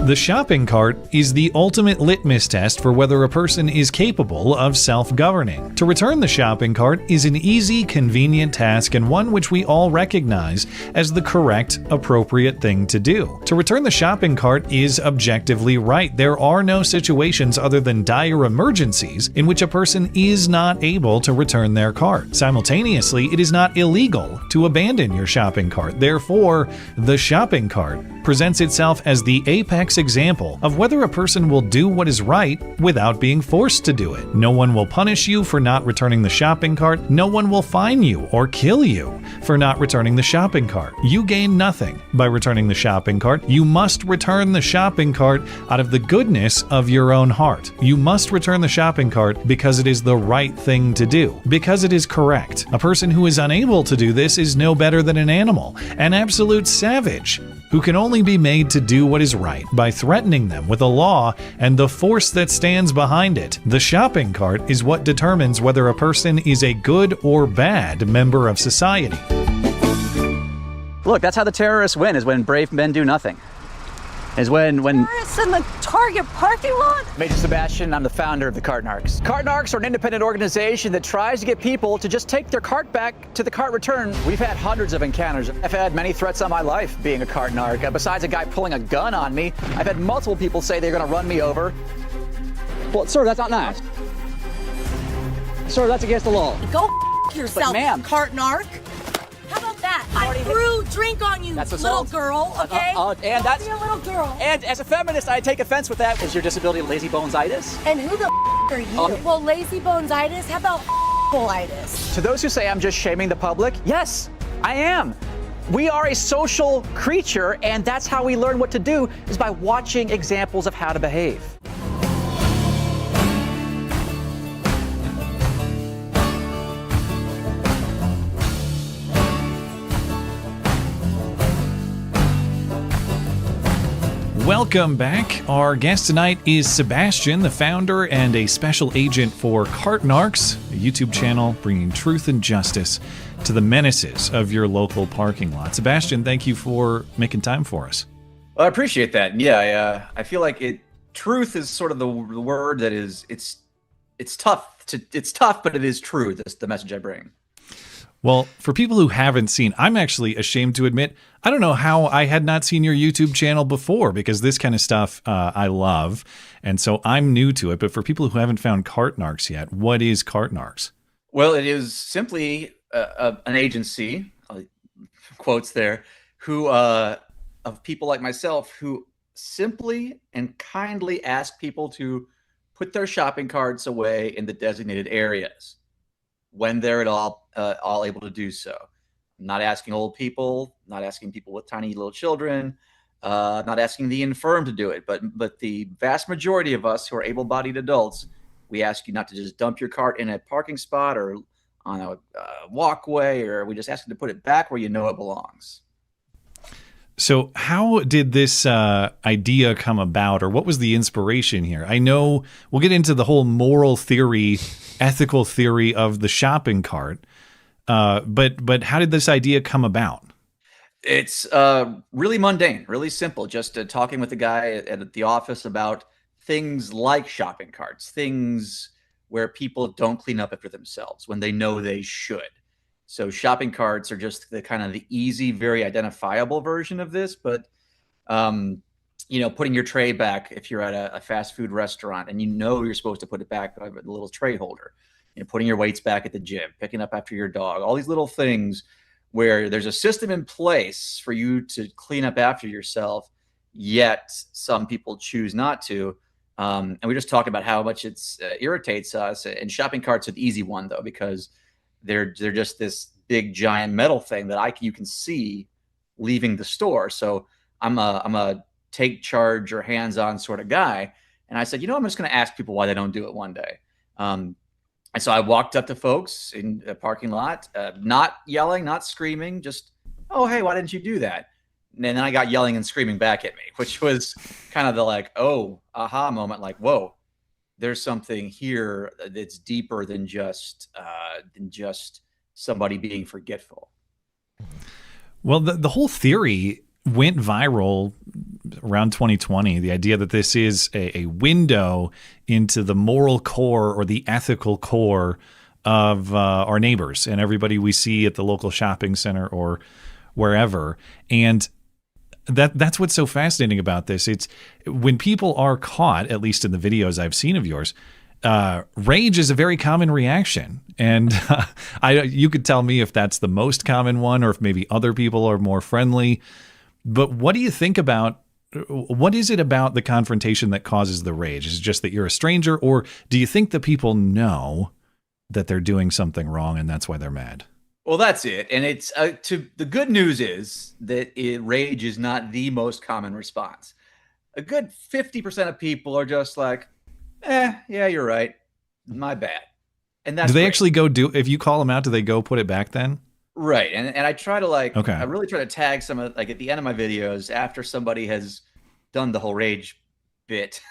[SPEAKER 10] The shopping cart is the ultimate litmus test for whether a person is capable of self-governing. To return the shopping cart is an easy, convenient task and one which we all recognize as the correct, appropriate thing to do. To return the shopping cart is objectively right. There are no situations other than dire emergencies in which a person is not able to return their cart. Simultaneously, it is not illegal to abandon your shopping cart. Therefore, the shopping cart presents itself as the apex example of whether a person will do what is right without being forced to do it. No one will punish you for not returning the shopping cart. No one will fine you or kill you for not returning the shopping cart. You gain nothing by returning the shopping cart. You must return the shopping cart out of the goodness of your own heart. You must return the shopping cart because it is the right thing to do, because it is correct. A person who is unable to do this is no better than an animal, an absolute savage, who can only be made to do what is right by threatening them with a law and the force that stands behind it. The shopping cart is what determines whether a person is a good or bad member of society.
[SPEAKER 6] Look, that's how the terrorists win, is when brave men do nothing. Is when
[SPEAKER 16] Terrorists in the Target parking lot?
[SPEAKER 6] Major Sebastian, I'm the founder of the Cart Narcs. Cart Narcs are an independent organization that tries to get people to just take their cart back to the cart return. We've had hundreds of encounters. I've had many threats on my life being a Cart Narc. Besides a guy pulling a gun on me, I've had multiple people say they're going to run me over. Well, sir, that's not nice. Sir, that's against the law.
[SPEAKER 16] Go yourself,
[SPEAKER 6] ma'am.
[SPEAKER 16] Cart Narc. How about that? I threw drink on you,
[SPEAKER 6] That's
[SPEAKER 16] little
[SPEAKER 6] assault.
[SPEAKER 16] girl, okay?
[SPEAKER 6] And that's
[SPEAKER 16] Don't be a little girl.
[SPEAKER 6] And as a feminist, I take offense with that. Is your disability lazy bonesitis?
[SPEAKER 16] And who the are you? Well, lazy bonesitis, how about colitis?
[SPEAKER 6] To those who say I'm just shaming the public, yes, I am. We are a social creature, and that's how we learn what to do, is by watching examples of how to behave.
[SPEAKER 10] Welcome back. Our guest tonight is Sebastian, the founder and a special agent for Cart Narcs, a YouTube channel bringing truth and justice to the menaces of your local parking lot. Sebastian, thank you for making time for us.
[SPEAKER 22] Well, I appreciate that. Yeah, I feel like truth is sort of the word that is, it's tough, but it is true, the message I bring.
[SPEAKER 10] Well, for people who haven't seen, I'm actually ashamed to admit, I don't know how I had not seen your YouTube channel before, because this kind of stuff I love, and so I'm new to it. But for people who haven't found Cart Narcs yet, what is Cart Narcs?
[SPEAKER 22] Well, it is simply an agency, quotes there, who of people like myself who simply and kindly ask people to put their shopping carts away in the designated areas when they're at all able to do so. I'm not asking old people, not asking people with tiny little children, not asking the infirm to do it, but the vast majority of us who are able-bodied adults, we ask you not to just dump your cart in a parking spot or on a walkway, or we just ask you to put it back where you know it belongs.
[SPEAKER 10] So how did this idea come about, or what was the inspiration here? I know we'll get into the whole moral theory, ethical theory of the shopping cart, but how did this idea come about?
[SPEAKER 22] It's really mundane, really simple. Just talking with the guy at the office about things like shopping carts, things where people don't clean up after themselves when they know they should. So shopping carts are just the kind of the easy, very identifiable version of this. But, putting your tray back if you're at a fast food restaurant and you know you're supposed to put it back with a little tray holder, putting your weights back at the gym, picking up after your dog, all these little things where there's a system in place for you to clean up after yourself, yet some people choose not to. And we just talk about how much it irritates us. And shopping carts are the easy one, though, because they're just this big giant metal thing that you can see leaving the store. So I'm a take charge or hands-on sort of guy. And I said, I'm just going to ask people why they don't do it one day. And so I walked up to folks in the parking lot, not yelling, not screaming, just, oh, hey, why didn't you do that? And then I got yelling and screaming back at me, which was kind of the aha moment, like, whoa, there's something here that's deeper than just somebody being forgetful.
[SPEAKER 10] Well, the whole theory went viral around 2020. The idea that this is a window into the moral core or the ethical core of our neighbors and everybody we see at the local shopping center or wherever. And that's what's so fascinating about this. It's when people are caught, at least in the videos I've seen of yours, rage is a very common reaction. And you could tell me if that's the most common one or if maybe other people are more friendly. But what do you think about what is it about the confrontation that causes the rage? Is it just that you're a stranger, or do you think the people know that they're doing something wrong and that's why they're mad?
[SPEAKER 22] Well, that's it. And it's the good news is that rage is not the most common response. A good 50% of people are just like, yeah, you're right. My bad. And that's
[SPEAKER 10] do they
[SPEAKER 22] great.
[SPEAKER 10] Actually go if you call them out, do they go put it back then?
[SPEAKER 22] Right. And I try to
[SPEAKER 10] okay.
[SPEAKER 22] I really try to tag some of at the end of my videos after somebody has done the whole rage bit.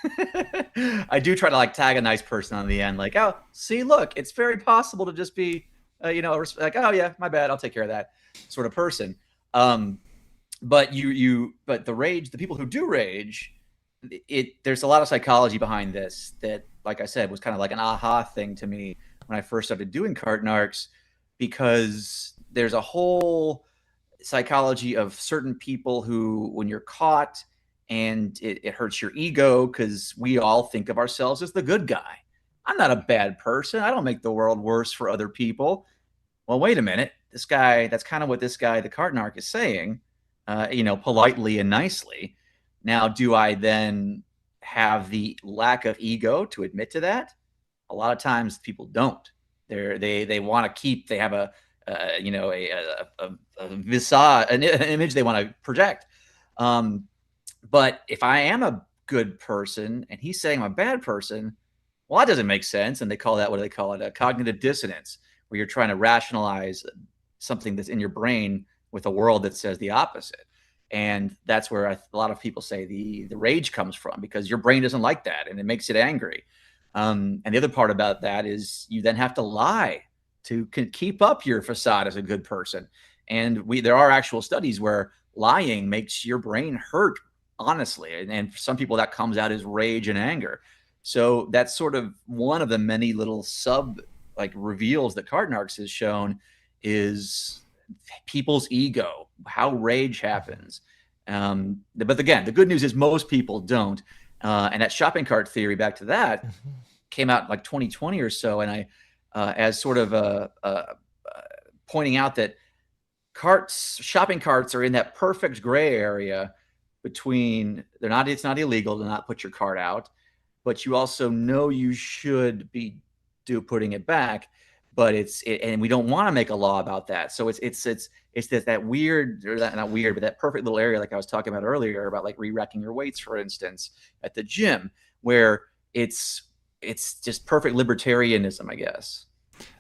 [SPEAKER 22] I do try to tag a nice person on the end, like, oh, see, look, it's very possible to just be, like, oh yeah, my bad, I'll take care of that sort of person. But but the rage, the people who do rage, there's a lot of psychology behind this that, like I said, was kind of like an aha thing to me when I first started doing cart narcs, because there's a whole psychology of certain people who, when you're caught and it hurts your ego, because we all think of ourselves as the good guy. I'm not a bad person. I don't make the world worse for other people. Well, wait a minute. This guy, that's kind of what this guy, the cart narc, is saying, politely and nicely. Now, do I then have the lack of ego to admit to that? A lot of times people don't. They want to keep, they have a visage, an image they want to project. But if I am a good person and he's saying I'm a bad person, well, that doesn't make sense. And they call that, what do they call it? A cognitive dissonance, where you're trying to rationalize something that's in your brain with a world that says the opposite. And that's where a lot of people say the rage comes from, because your brain doesn't like that and it makes it angry. And the other part about that is you then have to lie to keep up your facade as a good person. And there are actual studies where lying makes your brain hurt, honestly. And for some people that comes out as rage and anger. So that's sort of one of the many little reveals that cart narcs has shown, is people's ego, how rage happens. But again, the good news is most people don't. And that shopping cart theory, back to that, came out like 2020 or so. And I, as sort of pointing out that shopping carts are in that perfect gray area between, it's not illegal to not put your cart out, but you also know you should be putting it back. But and we don't want to make a law about that. So it's that weird, or that, not weird, but that perfect little area, like I was talking about earlier, about like re-racking your weights, for instance, at the gym, where it's just perfect libertarianism, I guess.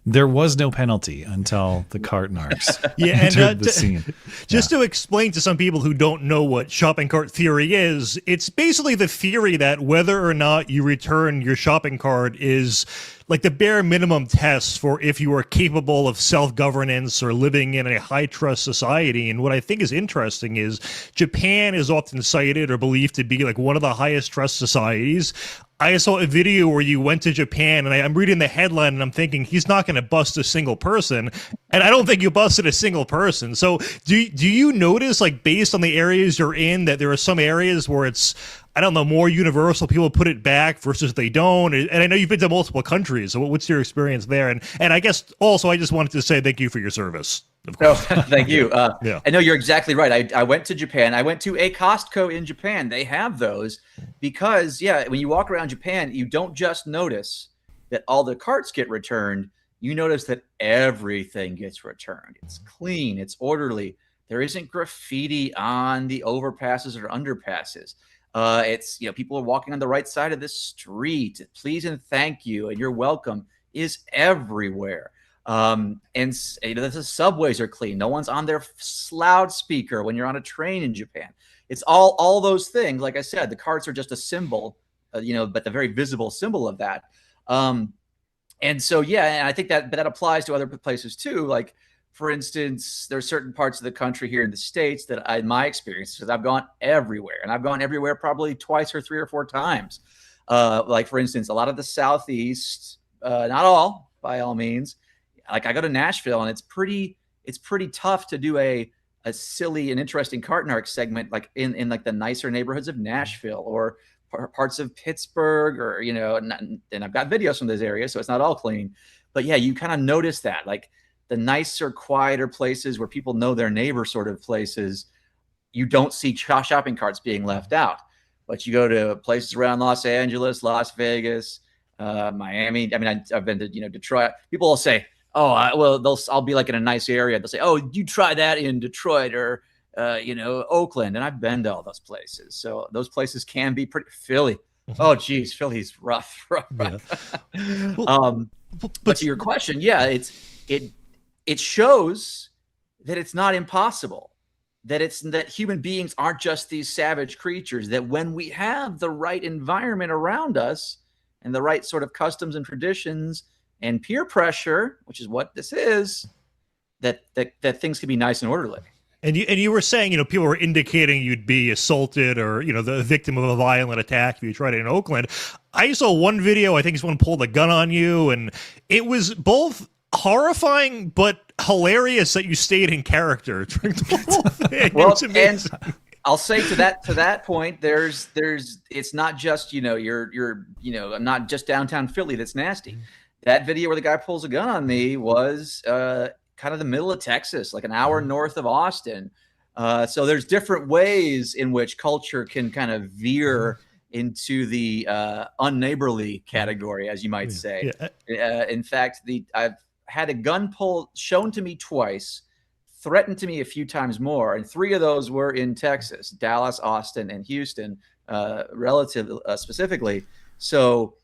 [SPEAKER 10] There was no penalty until the cart narcs entered the scene.
[SPEAKER 11] Just to explain to some people who don't know what shopping cart theory is, it's basically the theory that whether or not you return your shopping cart is like the bare minimum test for if you are capable of self-governance or living in a high-trust society. And what I think is interesting is Japan is often cited or believed to be like one of the highest trust societies. I saw a video where you went to Japan, and I'm reading the headline, and I'm thinking, he's not going to bust a single person. And I don't think you busted a single person. So do you notice, like, based on the areas you're in, that there are some areas where it's, I don't know, more universal, people put it back versus they don't? And I know you've been to multiple countries, so what's your experience there? And I guess also I just wanted to say thank you for your service.
[SPEAKER 22] No, thank you.
[SPEAKER 11] Yeah.
[SPEAKER 22] I know you're exactly right. I went to Japan. I went to a Costco in Japan. They have those because, when you walk around Japan, you don't just notice that all the carts get returned. You notice that everything gets returned. It's clean. It's orderly. There isn't graffiti on the overpasses or underpasses. It's, people are walking on the right side of the street. Please and thank you and you're welcome is everywhere. And the subways are clean. No one's on their loudspeaker when you're on a train in Japan. It's all those things. Like I said, the carts are just a symbol, but the very visible symbol of that. And so, and I think that applies to other places too. Like, for instance, there are certain parts of the country here in the States that in my experience, because I've gone everywhere, and I've gone everywhere probably twice or 3 or 4 times. Like, for instance, a lot of the Southeast, not all, by all means. Like, I go to Nashville, and it's pretty tough to do a silly and interesting cart narc segment, like in like the nicer neighborhoods of Nashville or parts of Pittsburgh, or and I've got videos from those areas, so it's not all clean. But you kind of notice that, like, the nicer, quieter places where people know their neighbor sort of places you don't see shopping carts being left out. But you go to places around Los Angeles, Las Vegas, Miami. I mean, I've been to Detroit. People will say, "Oh, I'll be like in a nice area." They'll say, "Oh, you try that in Detroit or Oakland," and I've been to all those places. So those places can be pretty. Philly. Oh, geez, Philly's rough.
[SPEAKER 11] Yeah.
[SPEAKER 22] But to your question, yeah, it shows that it's not impossible. That human beings aren't just these savage creatures, that when we have the right environment around us and the right sort of customs and traditions and peer pressure, which is what this is, that things can be nice and orderly.
[SPEAKER 11] And you were saying, people were indicating you'd be assaulted or, the victim of a violent attack if you tried it in Oakland. I saw one video, I think someone pulled a gun on you, and it was both horrifying but hilarious that you stayed in character during the whole thing.
[SPEAKER 22] Well, and I'll say to that point, there's it's not just you're not just downtown Philly that's nasty. That video where the guy pulls a gun on me was kind of the middle of Texas, like an hour north of Austin. So there's different ways in which culture can kind of veer into the unneighborly category, as you might say. Yeah. In fact, I've had a gun shown to me twice, threatened to me a few times more, and 3 of those were in Texas, Dallas, Austin, and Houston, specifically. So,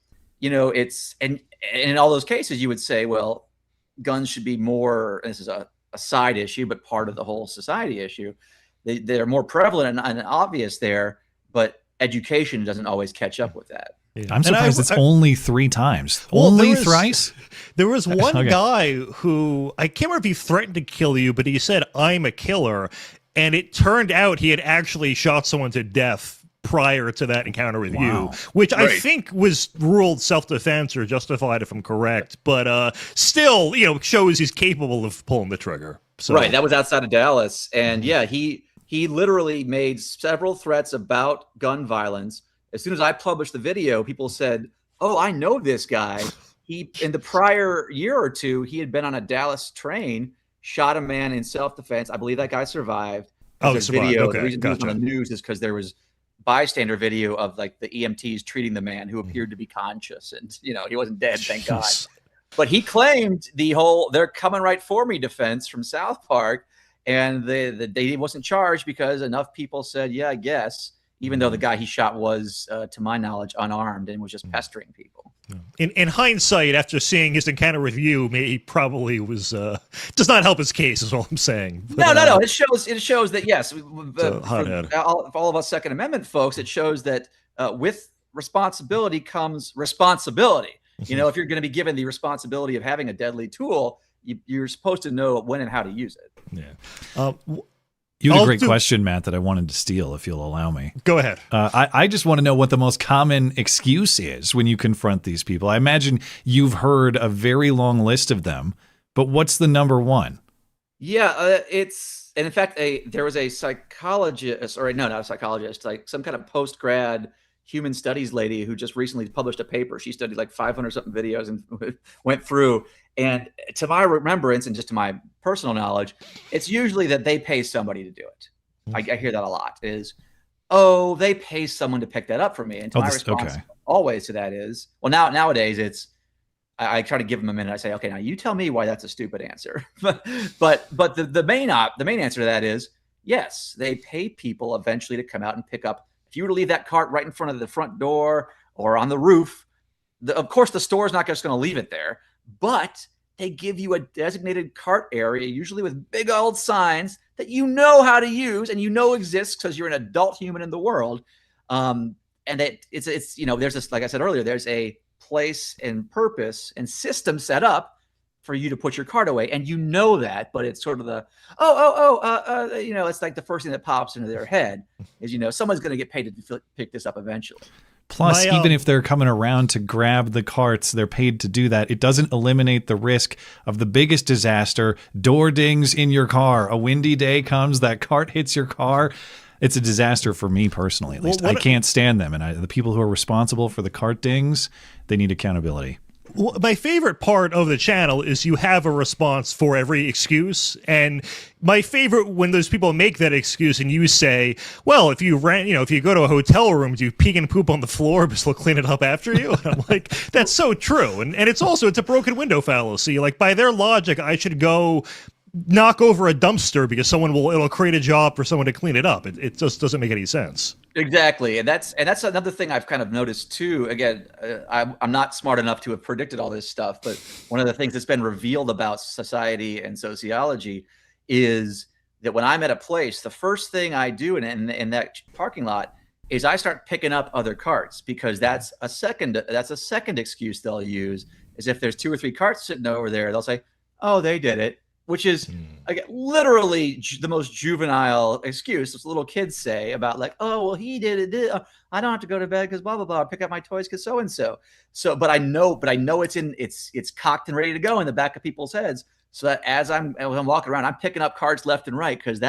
[SPEAKER 22] it's and in all those cases, you would say, well, guns should be more. This is a side issue, but part of the whole society issue. They're more prevalent and obvious there, but education doesn't always catch up with that.
[SPEAKER 10] Yeah. I'm surprised it's only 3 times. Well, only thrice?
[SPEAKER 11] There was one guy who, I can't remember if he threatened to kill you, but he said, "I'm a killer." And it turned out he had actually shot someone to death prior to that encounter with you, which I think was ruled self-defense or justified if I'm correct. But still, shows he's capable of pulling the trigger. So.
[SPEAKER 22] Right. That was outside of Dallas. And yeah, he literally made several threats about gun violence. As soon as I published the video, people said, "Oh, I know this guy. In the prior year or 2, he had been on a Dallas train, shot a man in self-defense. I believe that guy survived."
[SPEAKER 11] Oh, survived.
[SPEAKER 22] Video.
[SPEAKER 11] Okay,
[SPEAKER 22] the reason he was on the news is because there was bystander video of like the EMTs treating the man who appeared to be conscious, and he wasn't dead, thank God. But he claimed the whole "they're coming right for me" defense from South Park, and they wasn't charged because enough people said, "Yeah, I guess." Even though the guy he shot was, to my knowledge, unarmed and was just pestering people.
[SPEAKER 11] In hindsight, after seeing his encounter with you, he probably was does not help his case, is all I'm saying. But,
[SPEAKER 22] no. It shows that yes,
[SPEAKER 11] for
[SPEAKER 22] all of us Second Amendment folks, it shows that with responsibility comes responsibility. If you're going to be given the responsibility of having a deadly tool, you're supposed to know when and how to use it.
[SPEAKER 11] Yeah.
[SPEAKER 10] You had a great question, Matt, that I wanted to steal, if you'll allow me.
[SPEAKER 11] Go ahead.
[SPEAKER 10] I just want to know what the most common excuse is when you confront these people. I imagine you've heard a very long list of them, but what's the number one?
[SPEAKER 22] Yeah, and in fact, there was a psychologist, or no, not a psychologist, like some kind of post-grad human studies lady who just recently published a paper. She studied like 500 something videos and went through. And to my remembrance and just to my personal knowledge, it's usually that they pay somebody to do it. I hear that a lot is, "Oh, they pay someone to pick that up for me." And to my response always to that is, well, nowadays it's, I try to give them a minute. I say, "Okay, now you tell me why that's a stupid answer." but the main answer to that is, yes, they pay people eventually to come out and pick up. If you were to leave that cart right in front of the front door or on the roof, of course the store is not just going to leave it there. But they give you a designated cart area, usually with big old signs that you know how to use and exists because you're an adult human in the world. And it's there's this, like I said earlier, there's a place and purpose and system set up for you to put your cart away, and that, but it's sort of the it's like the first thing that pops into their head is someone's going to get paid to pick this up eventually.
[SPEAKER 10] Plus, even if they're coming around to grab the carts, they're paid to do that. It doesn't eliminate the risk of the biggest disaster. Door dings in your car. A windy day comes, that cart hits your car. It's a disaster for me personally, at least. I can't stand them. And the people who are responsible for the cart dings, they need accountability.
[SPEAKER 11] Well, my favorite part of the channel is you have a response for every excuse, and my favorite when those people make that excuse and you say, well, if you go to a hotel room, do you pee and poop on the floor because they'll clean it up after you? And I'm like, that's so true. And it's a broken window fallacy. Like, by their logic, I should go knock over a dumpster because it'll create a job for someone to clean it up. It just doesn't make any sense.
[SPEAKER 22] Exactly, and that's another thing I've kind of noticed too. Again, I'm not smart enough to have predicted all this stuff, but one of the things that's been revealed about society and sociology is that when I'm at a place, the first thing I do in that parking lot is I start picking up other carts, because that's a second excuse they'll use, is if there's 2 or 3 carts sitting over there, they'll say, "Oh, they did it." Which is literally the most juvenile excuse those little kids say about, like, oh, well, he did it. I don't have to go to bed because blah, blah, blah. I pick up my toys because so-and-so. But I know it's cocked and ready to go in the back of people's heads. So that as I'm walking around, I'm picking up cards left and right, because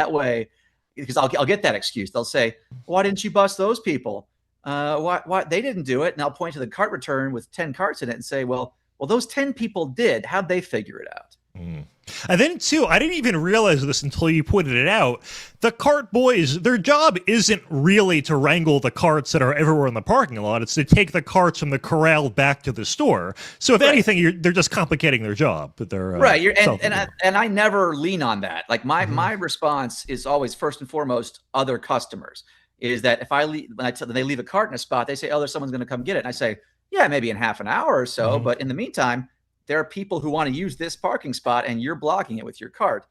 [SPEAKER 22] I'll get that excuse. They'll say, why didn't you bust those people? Why they didn't do it? And I'll point to the cart return with 10 carts in it and say, well, those 10 people did. How'd they figure it out?
[SPEAKER 11] And then, too, I didn't even realize this until you pointed it out. The cart boys, their job isn't really to wrangle the carts that are everywhere in the parking lot. It's to take the carts from the corral back to the store. So, if anything, they're just complicating their job. But they're
[SPEAKER 22] right. And I never lean on that. Like, my response is always, first and foremost, other customers. Is that if when they leave a cart in a spot, they say, "Oh, there's someone's going to come get it," and I say, "Yeah, maybe in half an hour or so." But in the meantime, there are people who want to use this parking spot, and you're blocking it with your cart.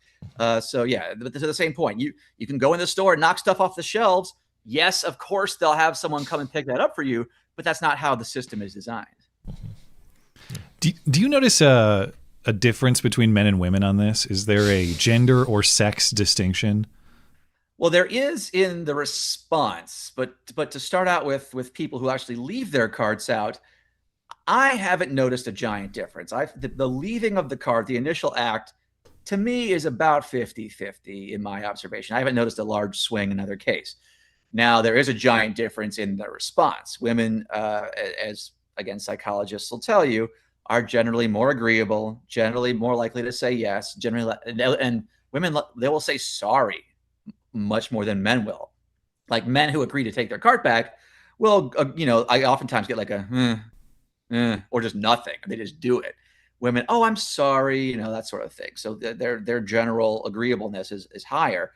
[SPEAKER 22] So yeah, to the same point, you can go in the store and knock stuff off the shelves. Yes, of course, they'll have someone come and pick that up for you, but that's not how the system is designed.
[SPEAKER 10] Do you notice a difference between men and women on this? Is there a gender or sex distinction?
[SPEAKER 22] Well, there is in the response, but to start out with people who actually leave their carts out, I haven't noticed a giant difference. The leaving of the cart, the initial act, to me is about 50-50 in my observation. I haven't noticed a large swing in either case. Now, there is a giant difference in the response. Women, as again, psychologists will tell you, are generally more agreeable, generally more likely to say yes, and women, they will say sorry much more than men will. Like, men who agree to take their cart back will, I oftentimes get like a, or just nothing. They just do it. Women, oh, I'm sorry, that sort of thing. So their general agreeableness is higher.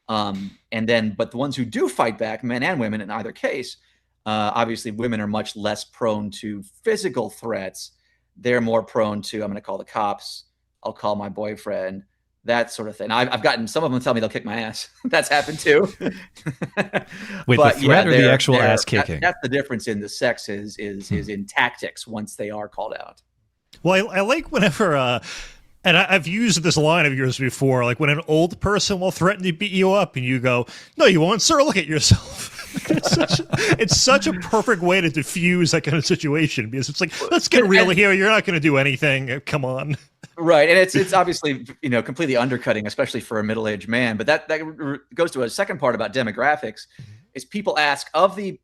[SPEAKER 22] But the ones who do fight back, men and women in either case, obviously women are much less prone to physical threats. They're more prone to, I'm going to call the cops, I'll call my boyfriend, that sort of thing. I've gotten some of them tell me they'll kick my ass. That's happened too.
[SPEAKER 10] Wait, the threat or the actual ass kicking?
[SPEAKER 22] That's the difference in the sex is in tactics once they are called out.
[SPEAKER 11] Well, I like whenever, and I've used this line of yours before, like when an old person will threaten to beat you up and you go, "No, you won't, sir, look at yourself." It's such a perfect way to diffuse that kind of situation, because it's like, let's get real here. You're not going to do anything. Come on.
[SPEAKER 22] Right, and it's obviously completely undercutting, especially for a middle-aged man. But that goes to a second part about demographics. Is people ask of the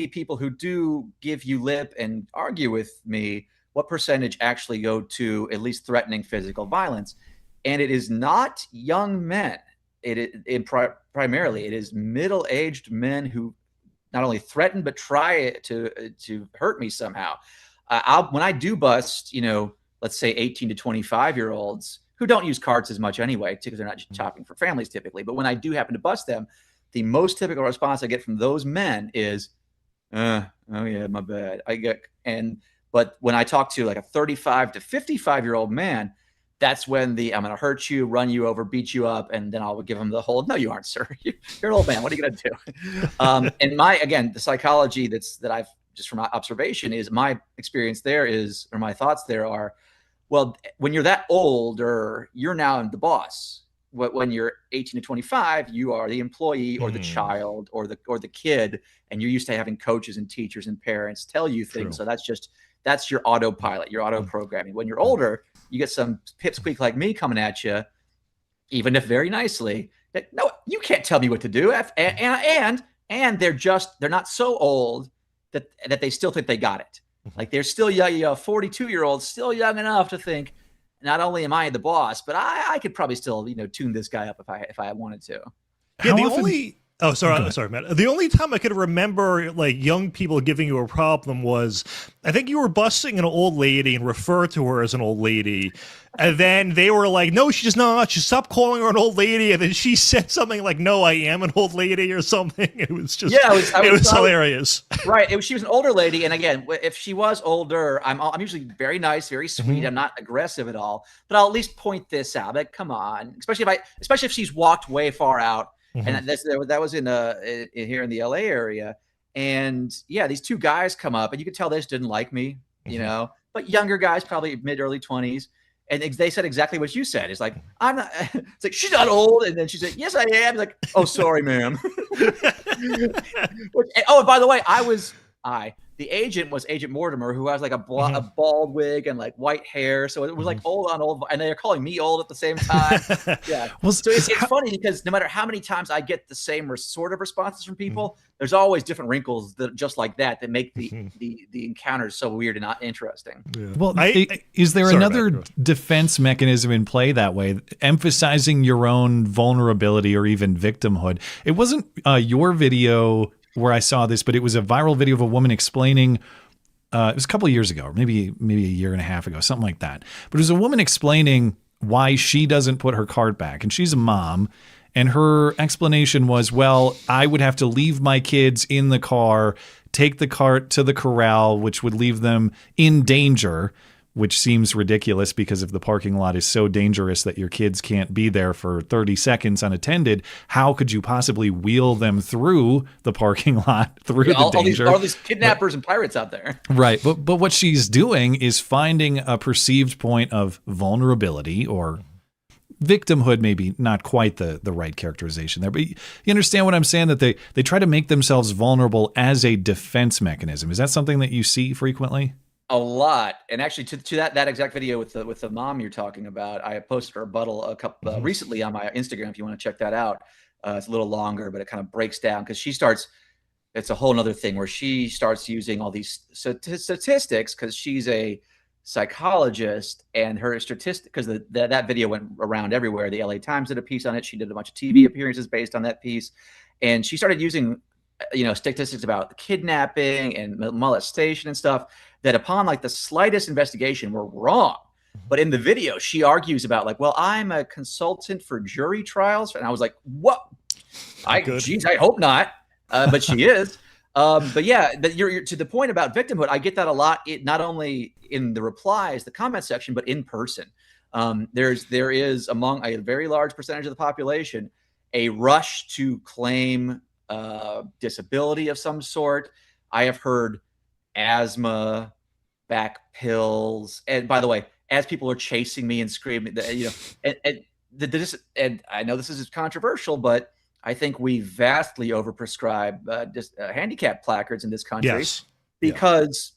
[SPEAKER 22] people who do give you lip and argue with me, what percentage actually go to at least threatening physical violence? And it is not young men. Primarily, it is middle-aged men who not only threaten but try to hurt me somehow. When I do bust, let's say 18 to 25-year-olds who don't use carts as much anyway, because they're not shopping for families typically. But when I do happen to bust them, the most typical response I get from those men is, "Oh yeah, my bad." But when I talk to like a 35 to 55-year-old man, that's when I'm going to hurt you, run you over, beat you up, and then I'll give them the whole, "No, you aren't, sir. You're an old man. What are you going to do?" And the psychology that I've just from my observation is my experience there is, or my thoughts there are, well, when you're that older, you're now the boss. When you're 18 to 25, you are the employee or the child or the kid, and you're used to having coaches and teachers and parents tell you things. True. So that's your autopilot, your auto programming. When you're older, you get some pipsqueak like me coming at you, even if very nicely. That, "No, you can't tell me what to do." And they're not so old that they still think they got it. Like they're still young, 42-year-olds still young enough to think, not only am I the boss, but I could probably still, tune this guy up if I wanted to.
[SPEAKER 11] Yeah, sorry, Matt. The only time I could remember like young people giving you a problem was, I think you were busting an old lady and referred to her as an old lady, and then they were like, "No, she's not. She stopped calling her an old lady," and then she said something like, "No, I am an old lady" or something. It was just, it was hilarious.
[SPEAKER 22] Right. She was an older lady, and again, if she was older, I'm usually very nice, very sweet. I'm not aggressive at all, but I'll at least point this out. Like, come on, especially if she's walked way far out. And that was in here in the LA area. And yeah, these two guys come up and you could tell they just didn't like me, but younger guys, probably early 20s. And they said exactly what you said. It's like, I'm not, it's like, she's not old. And then she said, yes, I am. Like, oh, sorry, ma'am. And by the way, the agent was Agent Mortimer, who has like a bald wig and like white hair. So it was like old on old, and they're calling me old at the same time. Yeah. So it's funny because no matter how many times I get the same sort of responses from people, there's always different wrinkles that just like that make the encounters so weird and not interesting.
[SPEAKER 10] Yeah. Well, is there another defense mechanism in play that way, emphasizing your own vulnerability or even victimhood? It wasn't your video where I saw this, but it was a viral video of a woman explaining, it was a couple of years ago, or maybe a year and a half ago, something like that. But it was a woman explaining why she doesn't put her cart back. And she's a mom. And her explanation was, well, I would have to leave my kids in the car, take the cart to the corral, which would leave them in danger, which seems ridiculous because if the parking lot is so dangerous that your kids can't be there for 30 seconds unattended, how could you possibly wheel them through the parking lot through the danger?
[SPEAKER 22] All these kidnappers and pirates out there.
[SPEAKER 10] Right. But what she's doing is finding a perceived point of vulnerability or victimhood, maybe not quite the right characterization there. But you understand what I'm saying, that they try to make themselves vulnerable as a defense mechanism. Is that something that you see frequently?
[SPEAKER 22] A lot. And actually to that exact video with the mom you're talking about, I posted a rebuttal recently on my Instagram if you want to check that out. It's a little longer, but it kind of breaks down because it's a whole nother thing where she starts using all these statistics because she's a psychologist, and her statistic, because that video went around everywhere. The LA Times did a piece on it. She did a bunch of TV appearances based on that piece. And she started using statistics about kidnapping and molestation and stuff that upon like the slightest investigation were wrong. But in the video, she argues about like, well, I'm a consultant for jury trials. And I was like, what? Geez, I hope not. But she is. But yeah, you're to the point about victimhood. I get that a lot, not only in the replies, the comment section, but in person. There is among a very large percentage of the population a rush to claim disability of some sort. I have heard asthma, back pills, and by the way, as people are chasing me and screaming, and I know this is controversial, but I think we vastly overprescribe handicap placards in this country because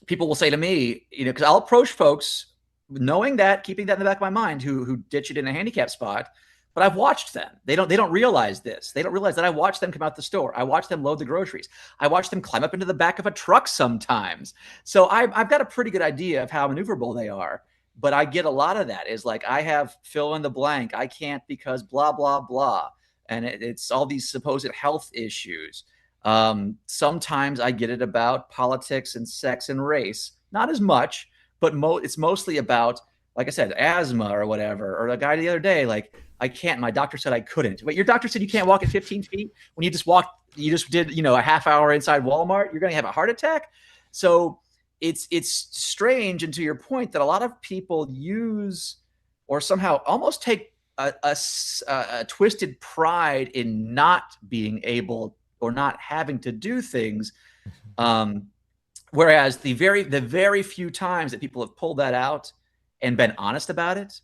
[SPEAKER 22] people will say to me, because I'll approach folks knowing that, keeping that in the back of my mind, who ditch it in a handicap spot. But I've watched them. They don't realize this. They don't realize that I watch them come out the store. I watch them load the groceries. I watch them climb up into the back of a truck sometimes. So I've got a pretty good idea of how maneuverable they are. But I get a lot of that is like, I have fill in the blank. I can't because blah, blah, blah. And it's all these supposed health issues. Sometimes I get it about politics and sex and race. Not as much, but it's mostly about, like I said, asthma or whatever. Or the guy the other day, like, I can't. My doctor said I couldn't. But your doctor said you can't walk at 15 feet when you just did, a half hour inside Walmart. You're going to have a heart attack. So it's strange. And to your point that a lot of people use or somehow almost take a twisted pride in not being able or not having to do things. Whereas the very few times that people have pulled that out and been honest about it,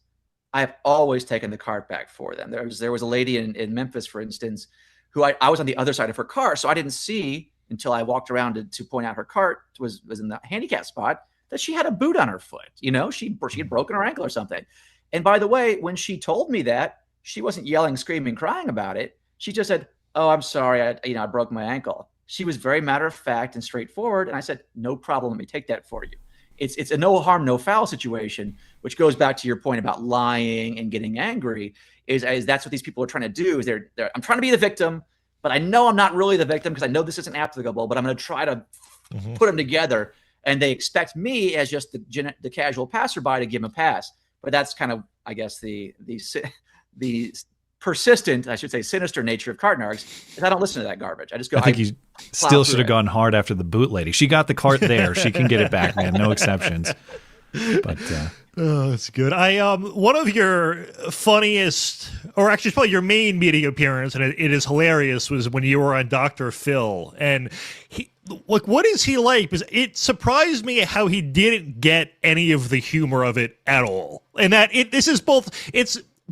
[SPEAKER 22] I've always taken the cart back for them. There was a lady in Memphis, for instance, who I was on the other side of her car, so I didn't see until I walked around to point out her cart was in the handicap spot that she had a boot on her foot. She had broken her ankle or something. And by the way, when she told me that, she wasn't yelling, screaming, crying about it. She just said, "Oh, I'm sorry, I broke my ankle." she was very matter of fact and straightforward. And I said, no problem. Let me take that for you. It's a no harm, no foul situation, which goes back to your point about lying and getting angry. Is that's what these people are trying to do? Is I'm trying to be the victim, but I know I'm not really the victim because I know this isn't applicable. But I'm going to try to put them together, and they expect me as just the casual passerby to give them a pass. But that's kind of, I guess, the persistent, I should say, sinister nature of cart narcs is I don't listen to that garbage. I just go.
[SPEAKER 10] I think you still should have gone hard after the boot lady. She got the cart there. She can get it back, man. No exceptions. But
[SPEAKER 11] oh, that's good. One of your funniest, or actually probably your main media appearance, and it is hilarious, was when you were on Dr. Phil. And what is he like? Because it surprised me how he didn't get any of the humor of it at all. And that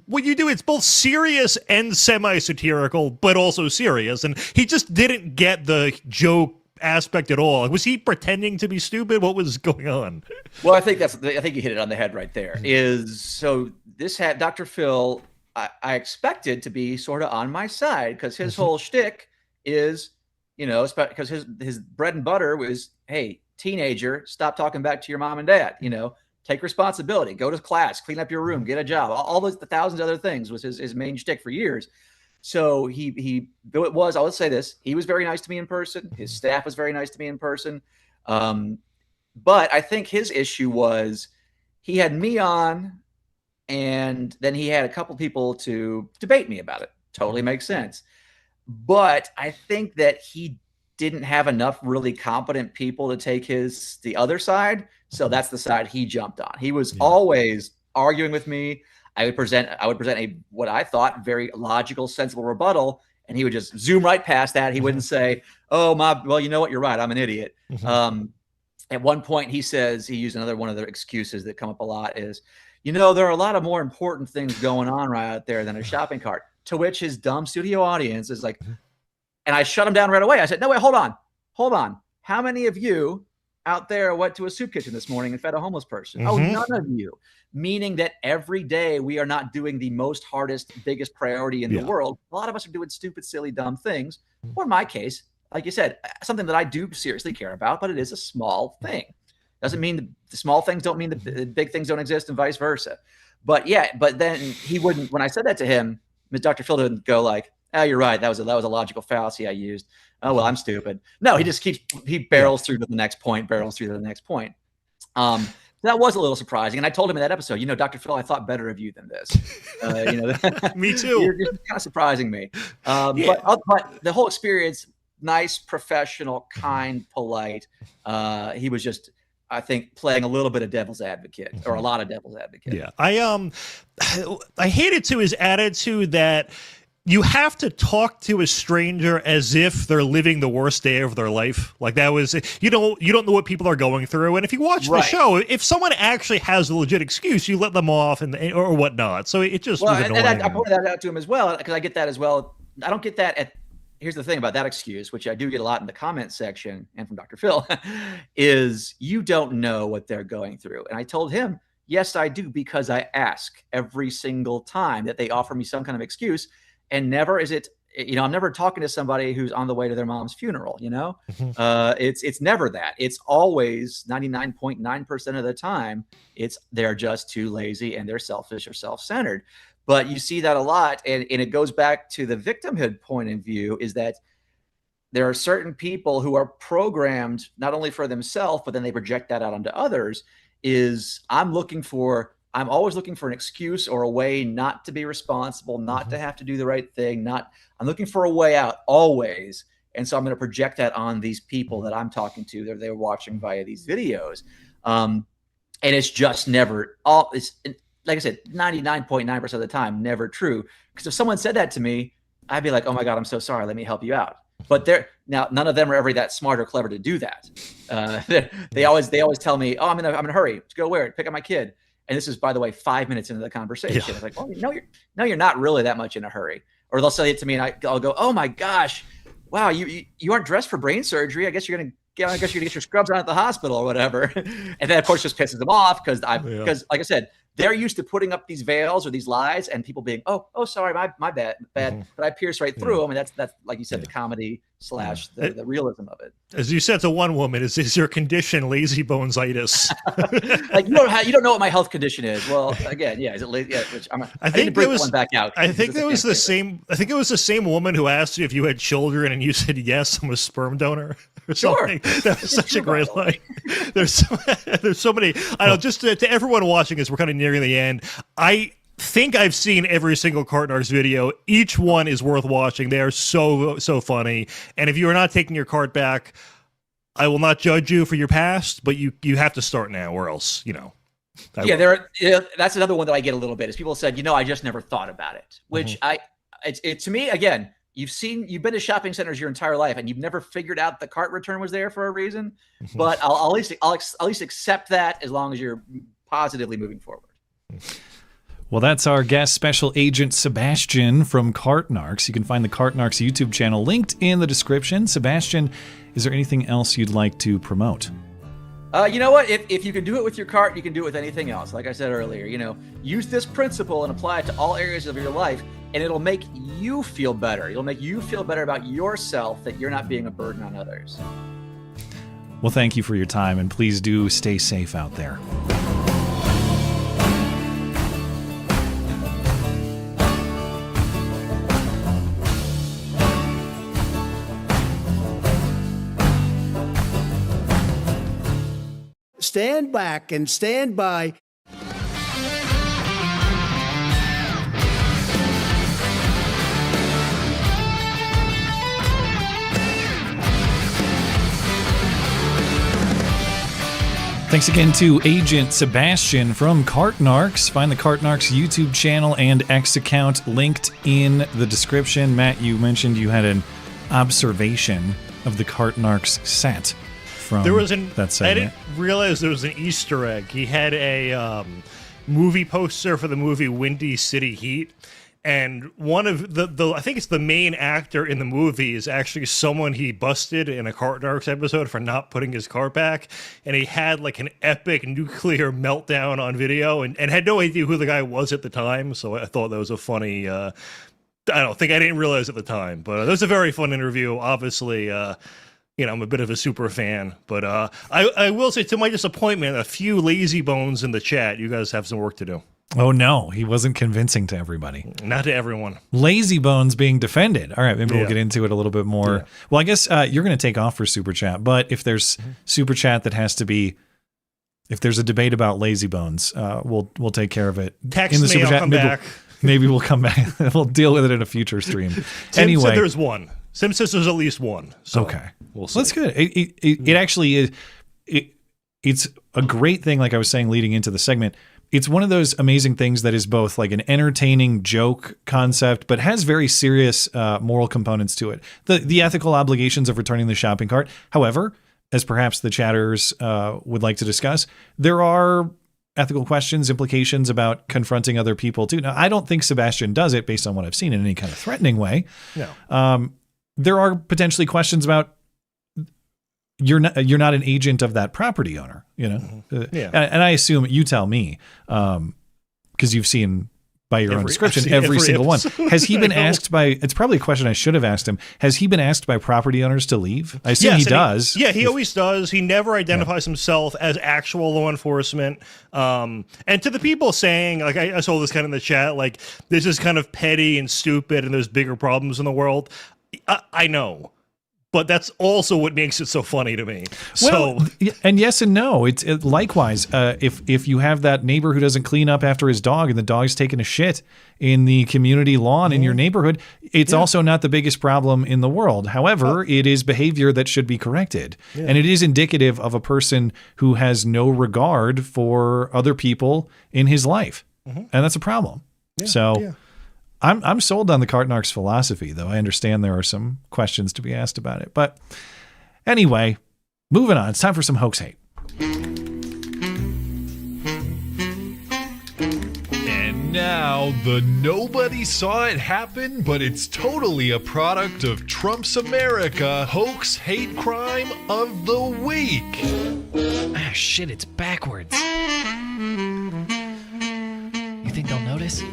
[SPEAKER 11] what you do, it's both serious and semi-satirical, but also serious. And he just didn't get the joke aspect at all. Was he pretending to be stupid? What was going on?
[SPEAKER 22] Well, I think you hit it on the head right there. Dr. Phil, I expected to be sort of on my side because his whole shtick is, because his bread and butter was, hey, teenager, stop talking back to your mom and dad, take responsibility, go to class, clean up your room, get a job. All the thousands of other things was his main shtick for years. So I'll say this, he was very nice to me in person. His staff was very nice to me in person. But I think his issue was he had me on, and then he had a couple people to debate me about it. Totally makes sense. But I think that he didn't have enough really competent people to take the other side. So that's the side he jumped on. He was always arguing with me. I would present what I thought very logical, sensible rebuttal, and he would just zoom right past that. He wouldn't say, well, you know what? You're right. I'm an idiot. At one point he used another one of the excuses that come up a lot is, there are a lot of more important things going on right out there than a shopping cart, to which his dumb studio audience is like, and I shut him down right away. I said, no, wait, hold on. How many of you out there went to a soup kitchen this morning and fed a homeless person? Oh, none of you. Meaning that every day we are not doing the hardest, biggest priority in the world. A lot of us are doing stupid, silly, dumb things. Or in my case, like you said, something that I do seriously care about, but it is a small thing. Doesn't mean the small things don't mean the big things don't exist, and vice versa. But then he wouldn't, when I said that to him, Dr. Phil didn't go like, oh, you're right. That was a logical fallacy I used. Oh, well, I'm stupid. No, he barrels through to the next point, That was a little surprising. And I told him in that episode, Dr. Phil, I thought better of you than this.
[SPEAKER 11] Me too.
[SPEAKER 22] You're kind of surprising me. But the whole experience, nice, professional, kind, polite. He was just, I think, playing a little bit of devil's advocate, or a lot of devil's advocate.
[SPEAKER 11] Yeah. I hated to his attitude that you have to talk to a stranger as if they're living the worst day of their life. Like that was, you don't know what people are going through. And if you watch the show, if someone actually has a legit excuse, you let them off or whatnot. So it just was annoying.
[SPEAKER 22] And I pointed that out to him as well, because I get that as well. I don't get that here's the thing about that excuse, which I do get a lot in the comment section and from Dr. Phil, is you don't know what they're going through. And I told him, yes, I do, because I ask every single time that they offer me some kind of excuse. And never is it, I'm never talking to somebody who's on the way to their mom's funeral, It's never that. It's always 99.9% of the time, they're just too lazy and they're selfish or self-centered. But you see that a lot. And it goes back to the victimhood point of view, is that there are certain people who are programmed not only for themselves, but then they project that out onto others. I'm always looking for an excuse or a way not to be responsible, not to have to do the right thing. I'm looking for a way out always. And so I'm going to project that on these people that I'm talking to, that they're watching via these videos. And it's just never it's like I said, 99.9% of the time, never true. Because if someone said that to me, I'd be like, oh my God, I'm so sorry. Let me help you out. But now none of them are ever that smart or clever to do that. They always tell me, oh, I'm in a hurry. Let's go where? Pick up my kid. And this is, by the way, 5 minutes into the conversation. It's like, oh, you're not really that much in a hurry. Or they'll say it to me, and I'll go, oh my gosh, wow, you aren't dressed for brain surgery. I guess you're gonna get your scrubs on at the hospital or whatever. And then of course just pisses them off because like I said, they're used to putting up these veils or these lies and people being, oh, sorry, my bad. But I pierce right through them, and that's like you said, the comedy slash the realism of it.
[SPEAKER 11] As you said to one woman, is your condition lazy bonesitis?
[SPEAKER 22] Like you don't know what my health condition is. Well, again, yeah, is it lazy? Yeah, which I think it was one back out.
[SPEAKER 11] I think it was the same. I think it was the same woman who asked you if you had children, and you said yes. I'm a sperm donor. Or
[SPEAKER 22] sure,
[SPEAKER 11] something. That was such a great line. There's so many. I know. Just to everyone watching this, we're kind of nearing the end. I think I've seen every single Cart Narcs video. Each one is worth watching. They are so funny. And if you are not taking your cart back, I will not judge you for your past, but you have to start now, or else
[SPEAKER 22] that's another one that I get a little bit. Is people said, I just never thought about it. Which to me, again, you've been to shopping centers your entire life, and you've never figured out the cart return was there for a reason. But I'll at least accept that as long as you're positively moving forward.
[SPEAKER 10] Well, that's our guest special agent Sebastian from Cart Narcs. You can find the Cart Narcs YouTube channel linked in the description. Sebastian, is there anything else you'd like to promote?
[SPEAKER 22] You know what? If you can do it with your cart, you can do it with anything else. Like I said earlier, use this principle and apply it to all areas of your life, and it'll make you feel better. It'll make you feel better about yourself, that you're not being a burden on others.
[SPEAKER 10] Well, thank you for your time, and please do stay safe out there.
[SPEAKER 5] Stand back and stand by.
[SPEAKER 10] Thanks again to Agent Sebastian from Cart Narcs. Find the Cart Narcs YouTube channel and X account linked in the description. Matt, you mentioned you had an observation of the Cart Narcs set.
[SPEAKER 11] There was
[SPEAKER 10] that segment.
[SPEAKER 11] I didn't realize there was an Easter egg. He had a movie poster for the movie Windy City Heat, and one of the I think it's the main actor in the movie is actually someone he busted in a Cart Narcs episode for not putting his cart back, and he had like an epic nuclear meltdown on video, and had no idea who the guy was at the time. So I thought that was a funny. I didn't realize at the time, but that was a very fun interview. Obviously. I'm a bit of a super fan, but I will say, to my disappointment, a few lazy bones in the chat. You guys have some work to do.
[SPEAKER 10] Oh, no, he wasn't convincing to everybody.
[SPEAKER 11] Not to everyone.
[SPEAKER 10] Lazy bones being defended. All right, maybe we'll get into it a little bit more. Yeah. Well, I guess you're going to take off for Super Chat, but if there's Super Chat that has to be, if there's a debate about lazy bones, we'll take care of it.
[SPEAKER 11] Text me, Super Chat. I'll come back.
[SPEAKER 10] Maybe we'll come back. We'll deal with it in a future stream.
[SPEAKER 11] Tim
[SPEAKER 10] anyway,
[SPEAKER 11] said there's one. Sim says there's at least one. So
[SPEAKER 10] okay.
[SPEAKER 11] We'll see.
[SPEAKER 10] Well, that's good. It actually is. It's a great thing. Like I was saying, leading into the segment, it's one of those amazing things that is both like an entertaining joke concept, but has very serious moral components to it. The ethical obligations of returning the shopping cart. However, as perhaps the chatters would like to discuss, there are ethical questions, implications about confronting other people too. Now, I don't think Sebastian does it based on what I've seen in any kind of threatening way.
[SPEAKER 11] No.
[SPEAKER 10] There are potentially questions about you're not an agent of that property owner, and I assume you tell me, because you've seen by your own description every single one. Has he been asked by? It's probably a question I should have asked him. Has he been asked by property owners to leave? I assume he does.
[SPEAKER 11] He always does. He never identifies himself as actual law enforcement. And to the people saying, like I saw this kind of in the chat, like this is kind of petty and stupid, and there's bigger problems in the world. I know, but that's also what makes it so funny to me.
[SPEAKER 10] Well, and yes and no. It's likewise. If you have that neighbor who doesn't clean up after his dog, and the dog's taking a shit in the community lawn in your neighborhood, it's also not the biggest problem in the world. However, it is behavior that should be corrected, and it is indicative of a person who has no regard for other people in his life, and that's a problem. I'm sold on the Cart Narcs philosophy, though I understand there are some questions to be asked about it. But anyway, moving on. It's time for some hoax hate.
[SPEAKER 3] And now, the nobody saw it happen, but it's totally a product of Trump's America hoax hate crime of the week.
[SPEAKER 13] Ah, shit, it's backwards. You think they'll notice?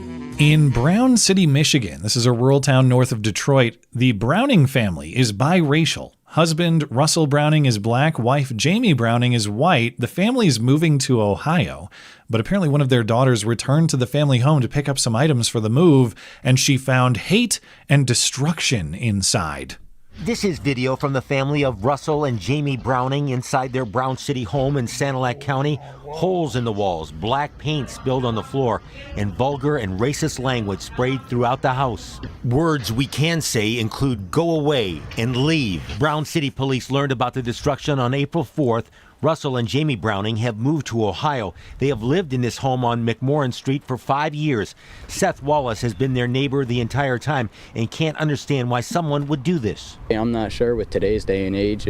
[SPEAKER 10] In Brown City, Michigan, this is a rural town north of Detroit, the Browning family is biracial. Husband Russell Browning is black, wife Jamie Browning is white. The family is moving to Ohio, but apparently one of their daughters returned to the family home to pick up some items for the move, and she found hate and destruction inside.
[SPEAKER 8] This is video from the family of Russell and Jamie Browning inside their Brown City home in Sanilac County. Holes in the walls, black paint spilled on the floor, and vulgar and racist language sprayed throughout the house. Words we can say include go away and leave. Brown City police learned about the destruction on April 4th. Russell and Jamie Browning have moved to Ohio. They have lived in this home on McMorran Street for 5 years. Seth Wallace has been their neighbor the entire time and can't understand why someone would do this.
[SPEAKER 13] I'm not sure with today's day and age.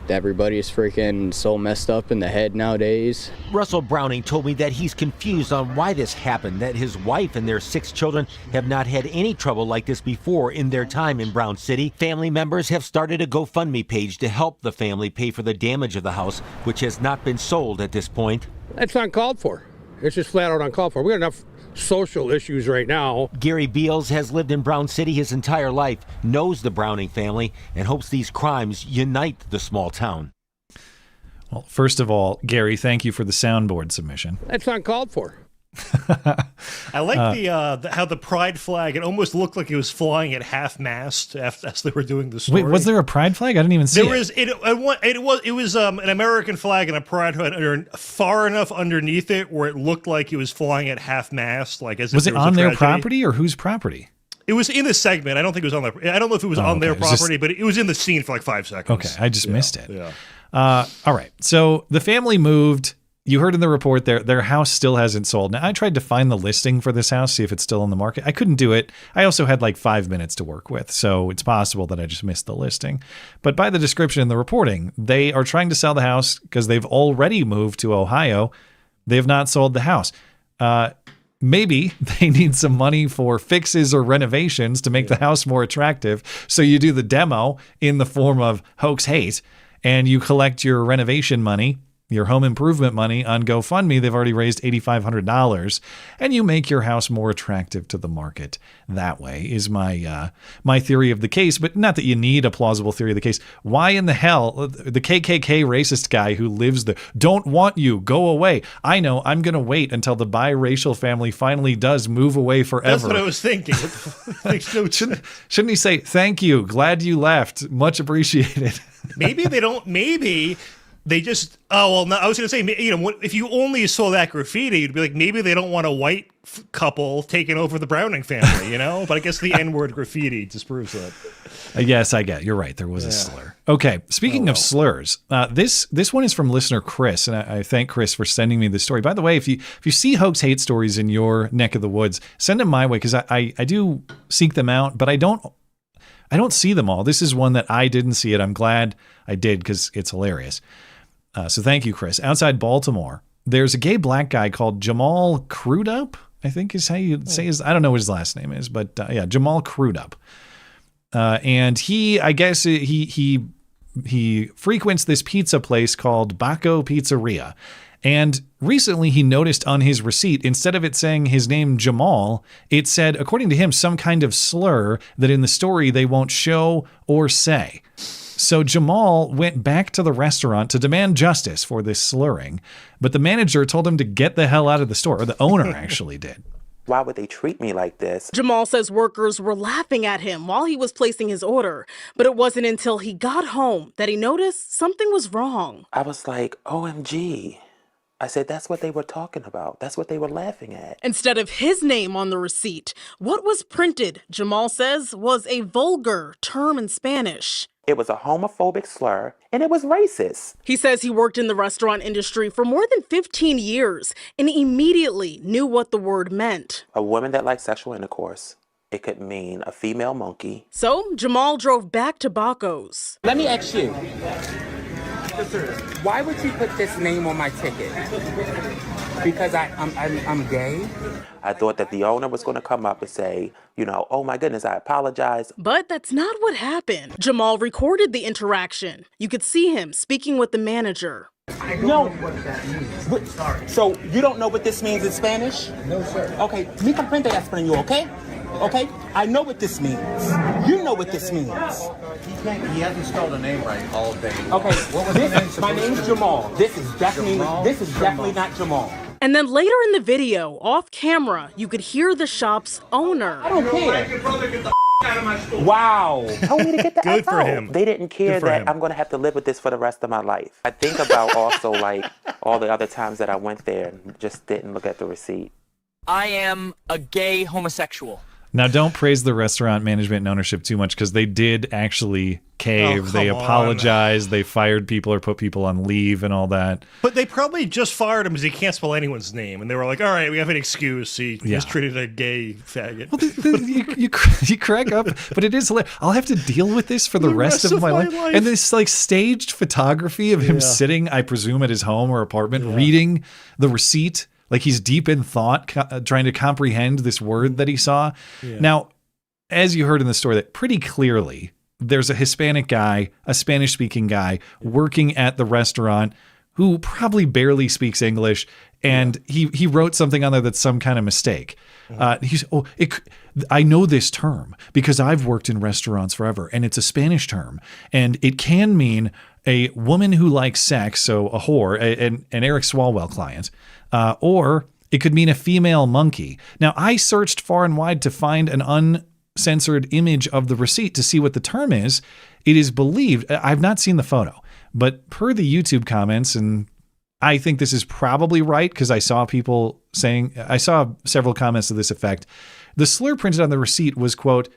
[SPEAKER 13] Everybody is freaking so messed up in the head nowadays.
[SPEAKER 8] Russell Browning told me that he's confused on why this happened, that his wife and their 6 children have not had any trouble like this before in their time in Brown City. Family members have started a GoFundMe page to help the family pay for the damage of the house, which has not been sold at this point.
[SPEAKER 23] It's uncalled for. It's just flat out uncalled for. We got enough social issues right now.
[SPEAKER 8] Gary Beals has lived in Brown City his entire life, knows the Browning family, and hopes these crimes unite the small town.
[SPEAKER 10] Well, first of all, Gary, thank you for the soundboard submission.
[SPEAKER 23] It's uncalled for.
[SPEAKER 11] I like how the pride flag, it almost looked like it was flying at half-mast as they were doing the story.
[SPEAKER 10] Wait, was there a pride flag? I didn't even see it.
[SPEAKER 11] It was an American flag and a pride flag far enough underneath it where it looked like it was flying at half-mast. Like as
[SPEAKER 10] was it on their property or whose property?
[SPEAKER 11] It was in the segment. I don't think it was on their. I don't know if it was on their property, but it was in the scene for like 5 seconds.
[SPEAKER 10] Okay, I just missed it.
[SPEAKER 11] Yeah.
[SPEAKER 10] All right, so the family moved. You heard in the report their house still hasn't sold. Now, I tried to find the listing for this house, see if it's still on the market. I couldn't do it. I also had like 5 minutes to work with, so it's possible that I just missed the listing. But by the description and the reporting, they are trying to sell the house because they've already moved to Ohio. They have not sold the house. Maybe they need some money for fixes or renovations to make the house more attractive. So you do the demo in the form of Hoax Hate, and you collect your renovation money, your home improvement money on GoFundMe. They've already raised $8,500, and you make your house more attractive to the market. That way is my theory of the case, but not that you need a plausible theory of the case. Why in the hell the KKK racist guy who lives there don't want you, go away? I know, I'm going to wait until the biracial family finally does move away forever.
[SPEAKER 11] That's what I was thinking.
[SPEAKER 10] Shouldn't he say, thank you, glad you left, much appreciated?
[SPEAKER 11] Maybe they don't, maybe they just, oh, well, no, I was going to say, if you only saw that graffiti, you'd be like, maybe they don't want a white couple taking over the Browning family, But I guess the N-word graffiti disproves that.
[SPEAKER 10] Yes, I get. You're right. There was a slur. Okay, speaking of slurs, this one is from listener Chris, and I thank Chris for sending me this story. By the way, if you see Hoax Hate stories in your neck of the woods, send them my way, because I do seek them out, but I don't see them all. This is one that I didn't see it. I'm glad I did because it's hilarious. So thank you, Chris. Outside Baltimore, there's a gay black guy called Jamal Crudup, I think is how you say his, I don't know what his last name is, but yeah, Jamal Crudup. And I guess he frequents this pizza place called Baco Pizzeria. And recently he noticed on his receipt, instead of it saying his name Jamal, it said, according to him, some kind of slur that in the story they won't show or say. So Jamal went back to the restaurant to demand justice for this slurring, but the manager told him to get the hell out of the store, or the owner actually did.
[SPEAKER 24] Why would they treat me like this?
[SPEAKER 25] Jamal says workers were laughing at him while he was placing his order, but it wasn't until he got home that he noticed something was wrong.
[SPEAKER 24] I was like, OMG. I said, that's what they were talking about. That's what they were laughing at.
[SPEAKER 25] Instead of his name on the receipt, what was printed, Jamal says, was a vulgar term in Spanish.
[SPEAKER 24] It was a homophobic slur, and it was racist.
[SPEAKER 25] He says he worked in the restaurant industry for more than 15 years and immediately knew what the word meant.
[SPEAKER 24] A woman that likes sexual intercourse. It could mean a female monkey.
[SPEAKER 25] So Jamal drove back to Baco's.
[SPEAKER 26] Let me ask you. Why would you put this name on my ticket? Because I'm gay?
[SPEAKER 24] I thought that the owner was going to come up and say, oh my goodness, I apologize.
[SPEAKER 25] But that's not what happened. Jamal recorded the interaction. You could see him speaking with the manager.
[SPEAKER 26] I don't know what that means. Sorry. So you don't know what this means in Spanish? No, sir. Okay, mi comprende español, okay? Okay? I know what this means. You know what this means.
[SPEAKER 4] He hasn't spelled a name right all day.
[SPEAKER 26] Okay, my name's Jamal. This is definitely not Jamal.
[SPEAKER 25] And then later in the video, off camera, you could hear the shop's owner.
[SPEAKER 26] I don't care. Wow.
[SPEAKER 24] Told me to get the
[SPEAKER 11] Good
[SPEAKER 24] F
[SPEAKER 11] for
[SPEAKER 24] out.
[SPEAKER 11] him.
[SPEAKER 24] They didn't care
[SPEAKER 11] Good for
[SPEAKER 24] that
[SPEAKER 11] him.
[SPEAKER 24] I'm going to have to live with this for the rest of my life. I think about also like all the other times that I went there and just didn't look at the receipt.
[SPEAKER 15] I am a gay homosexual.
[SPEAKER 10] Now, don't praise the restaurant management and ownership too much because they did actually cave.
[SPEAKER 11] Oh,
[SPEAKER 10] they
[SPEAKER 11] come
[SPEAKER 10] apologized. They fired people or put people on leave and all that.
[SPEAKER 11] But they probably just fired him because he can't spell anyone's name. And they were like, all right, we have an excuse. He was treated a gay faggot.
[SPEAKER 10] Well, you crack up, but it is hilarious. I'll have to deal with this for the rest of my life. And this like staged photography of him sitting, I presume, at his home or apartment, reading the receipt. Like he's deep in thought, trying to comprehend this word that he saw. Yeah. Now, as you heard in the story, that pretty clearly there's a Hispanic guy, a Spanish-speaking guy working at the restaurant who probably barely speaks English, and he wrote something on there that's some kind of mistake. I know this term because I've worked in restaurants forever, and it's a Spanish term, and it can mean a woman who likes sex, so a whore, an Eric Swalwell client, or it could mean a female monkey. Now, I searched far and wide to find an uncensored image of the receipt to see what the term is. It is believed, I've not seen the photo, but per the YouTube comments, and I think this is probably right because I saw people saying, I saw several comments to this effect. The slur printed on the receipt was, quote,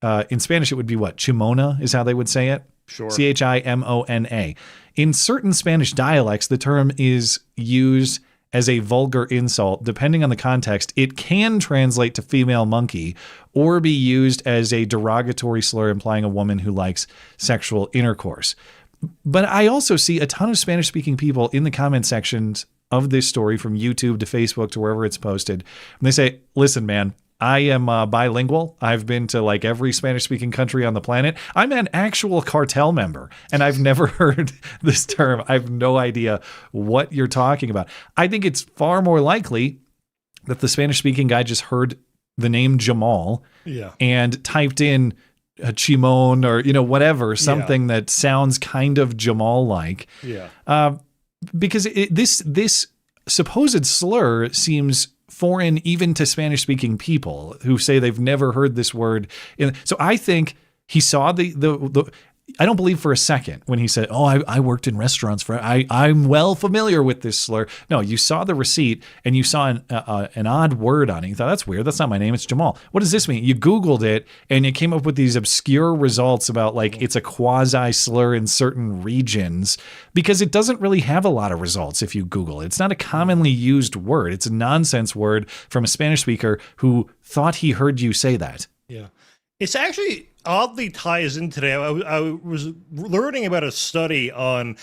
[SPEAKER 10] in Spanish, it would be what? Chimona is how they would say it.
[SPEAKER 11] Sure.
[SPEAKER 10] Chimona. In certain Spanish dialects, the term is used as a vulgar insult. Depending on the context, it can translate to female monkey or be used as a derogatory slur implying a woman who likes sexual intercourse. But I also see a ton of Spanish-speaking people in the comment sections of this story, from YouTube to Facebook to wherever it's posted. And they say, listen, man, I am bilingual. I've been to like every Spanish-speaking country on the planet. I'm an actual cartel member, and I've never heard this term. I have no idea what you're talking about. I think it's far more likely that the Spanish-speaking guy just heard the name Jamal and typed in a Chimon or, whatever, something that sounds kind of Jamal-like. Yeah. Because this supposed slur seems foreign even to Spanish-speaking people who say they've never heard this word. So I think he saw the I don't believe for a second when he said, oh, I worked in restaurants I'm well familiar with this slur. No, you saw the receipt and you saw an odd word on it. You thought, that's weird. That's not my name. It's Jamal. What does this mean? You Googled it and you came up with these obscure results about like it's a quasi slur in certain regions, because it doesn't really have a lot of results if you Google it. It's not a commonly used word. It's a nonsense word from a Spanish speaker who thought he heard you say that.
[SPEAKER 11] Yeah. It's actually oddly ties in today. I was learning about a study on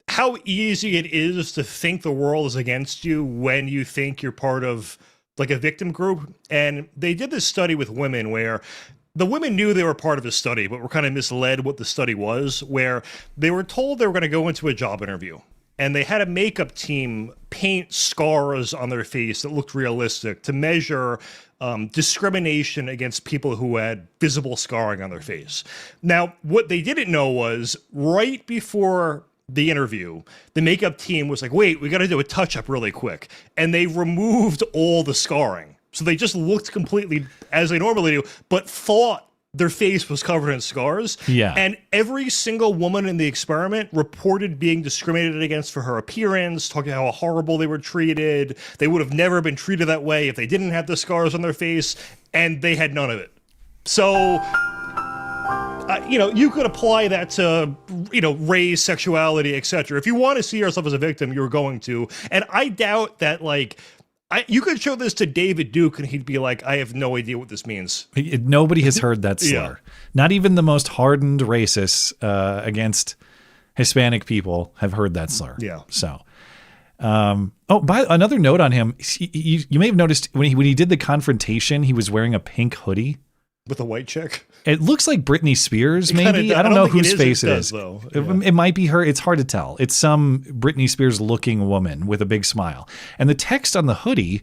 [SPEAKER 11] how easy it is to think the world is against you when you think you're part of like a victim group. And they did this study with women where the women knew they were part of a study, but were kind of misled what the study was, where they were told they were going to go into a job interview. And they had a makeup team paint scars on their face that looked realistic to measure discrimination against people who had visible scarring on their face. Now, what they didn't know was right before the interview, the makeup team was like, wait, we got to do a touch-up really quick. And they removed all the scarring. So they just looked completely as they normally do, but thought their face was covered in scars.
[SPEAKER 10] Yeah.
[SPEAKER 11] And every single woman in the experiment reported being discriminated against for her appearance, talking about how horrible they were treated. They would have never been treated that way if they didn't have the scars on their face, and they had none of it. So, you could apply that to, race, sexuality, etc. If you want to see yourself as a victim, you're going to. And I doubt that, you could show this to David Duke and he'd be like, I have no idea what this means.
[SPEAKER 10] Nobody has heard that slur. Yeah. Not even the most hardened racists against Hispanic people have heard that slur.
[SPEAKER 11] Yeah.
[SPEAKER 10] So, by another note on him, you may have noticed when he did the confrontation, he was wearing a pink hoodie.
[SPEAKER 11] With a white chick?
[SPEAKER 10] It looks like Britney Spears, maybe. I don't know whose face it is.
[SPEAKER 11] Though.
[SPEAKER 10] It might be her. It's hard to tell. It's some Britney Spears looking woman with a big smile. And the text on the hoodie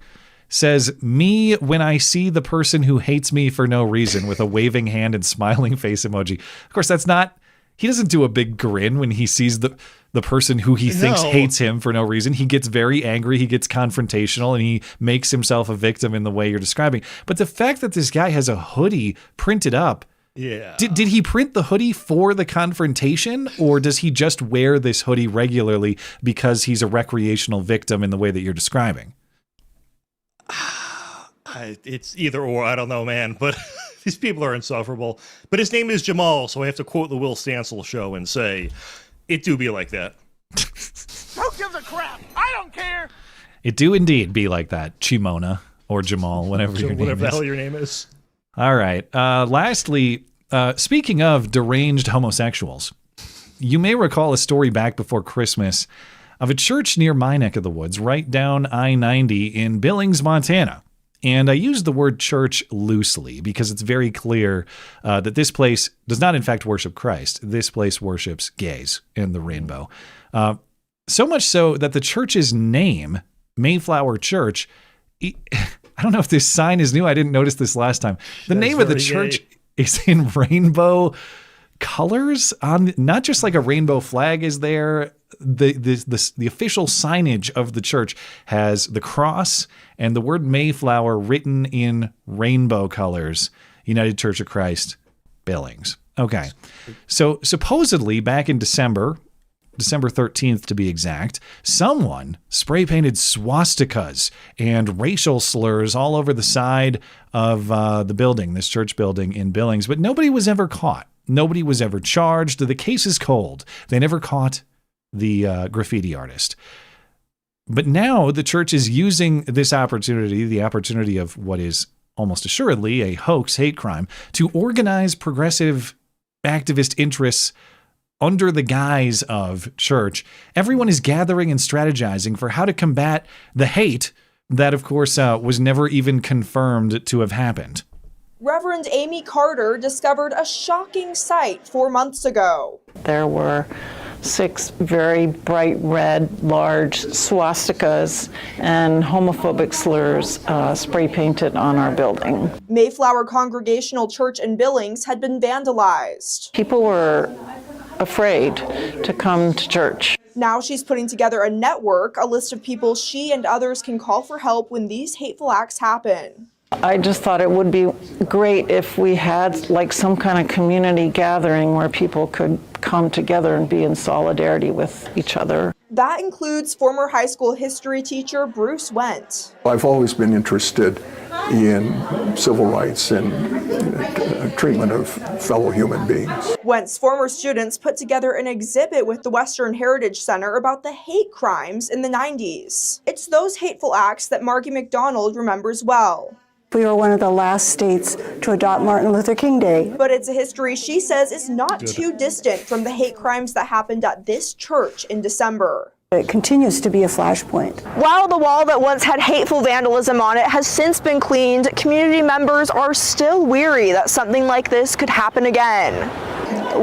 [SPEAKER 10] says, "Me when I see the person who hates me for no reason," with a waving hand and smiling face emoji. Of course, that's not, he doesn't do a big grin when he sees the person who he thinks hates him for no reason. He gets very angry, he gets confrontational, and he makes himself a victim in the way you're describing. But the fact that this guy has a hoodie printed up, did he print the hoodie for the confrontation, or does he just wear this hoodie regularly because he's a recreational victim in the way that you're describing?
[SPEAKER 11] It's either or, I don't know, man, but these people are insufferable. But his name is Jamal, so I have to quote the Will Stansel show and say, it do be like that.
[SPEAKER 12] Who gives a crap? I don't care.
[SPEAKER 10] It do indeed be like that, Chimona or Jamal, whatever your name is.
[SPEAKER 11] Whatever the hell your name is.
[SPEAKER 10] All right. Lastly, speaking of deranged homosexuals, you may recall a story back before Christmas of a church near my neck of the woods, right down I-90 in Billings, Montana. And I use the word church loosely because it's very clear that this place does not, in fact, worship Christ. This place worships gays and the rainbow. So much so that the church's name, Mayflower Church, I don't know if this sign is new. I didn't notice this last time. The name of the church is in rainbow colors, on not just like a rainbow flag is there. The official signage of the church has the cross and the word Mayflower written in rainbow colors. United Church of Christ, Billings. Okay. So supposedly back in December 13th to be exact, someone spray painted swastikas and racial slurs all over the side of the building, this church building in Billings, but nobody was ever caught. Nobody was ever charged. The case is cold. They never caught the graffiti artist. But now the church is using this opportunity, the opportunity of what is almost assuredly a hoax hate crime, to organize progressive activist interests under the guise of church. Everyone is gathering and strategizing for how to combat the hate that, of course, was never even confirmed to have happened.
[SPEAKER 17] Reverend Amy Carter discovered a shocking sight 4 months ago.
[SPEAKER 18] There were 6 very bright red, large swastikas and homophobic slurs spray painted on our building.
[SPEAKER 17] Mayflower Congregational Church in Billings had been vandalized.
[SPEAKER 18] People were afraid to come to church.
[SPEAKER 17] Now she's putting together a network, a list of people she and others can call for help when these hateful acts happen.
[SPEAKER 18] I just thought it would be great if we had like some kind of community gathering where people could come together and be in solidarity with each other.
[SPEAKER 17] That includes former high school history teacher Bruce Went.
[SPEAKER 19] I've always been interested in civil rights and treatment of fellow human beings.
[SPEAKER 17] Went's former students put together an exhibit with the Western Heritage Center about the hate crimes in the 90s. It's those hateful acts that Margie McDonald remembers well.
[SPEAKER 20] We were one of the last states to adopt Martin Luther King Day.
[SPEAKER 17] But it's a history she says is not too distant from the hate crimes that happened at this church in December.
[SPEAKER 20] It continues to be a flashpoint.
[SPEAKER 17] While the wall that once had hateful vandalism on it has since been cleaned, community members are still weary that something like this could happen again.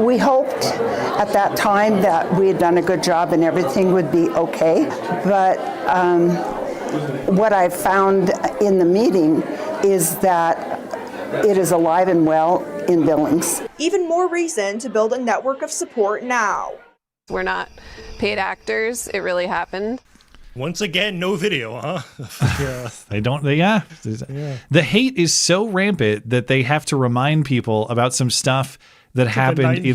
[SPEAKER 20] We hoped at that time that we had done a good job and everything would be okay. But what I've found in the meeting is that it is alive and well in Billings.
[SPEAKER 17] Even more reason to build a network of support now.
[SPEAKER 21] We're not paid actors. It really happened.
[SPEAKER 11] Once again, no video, huh?
[SPEAKER 10] Yeah. The hate is so rampant that they have to remind people about some stuff that happened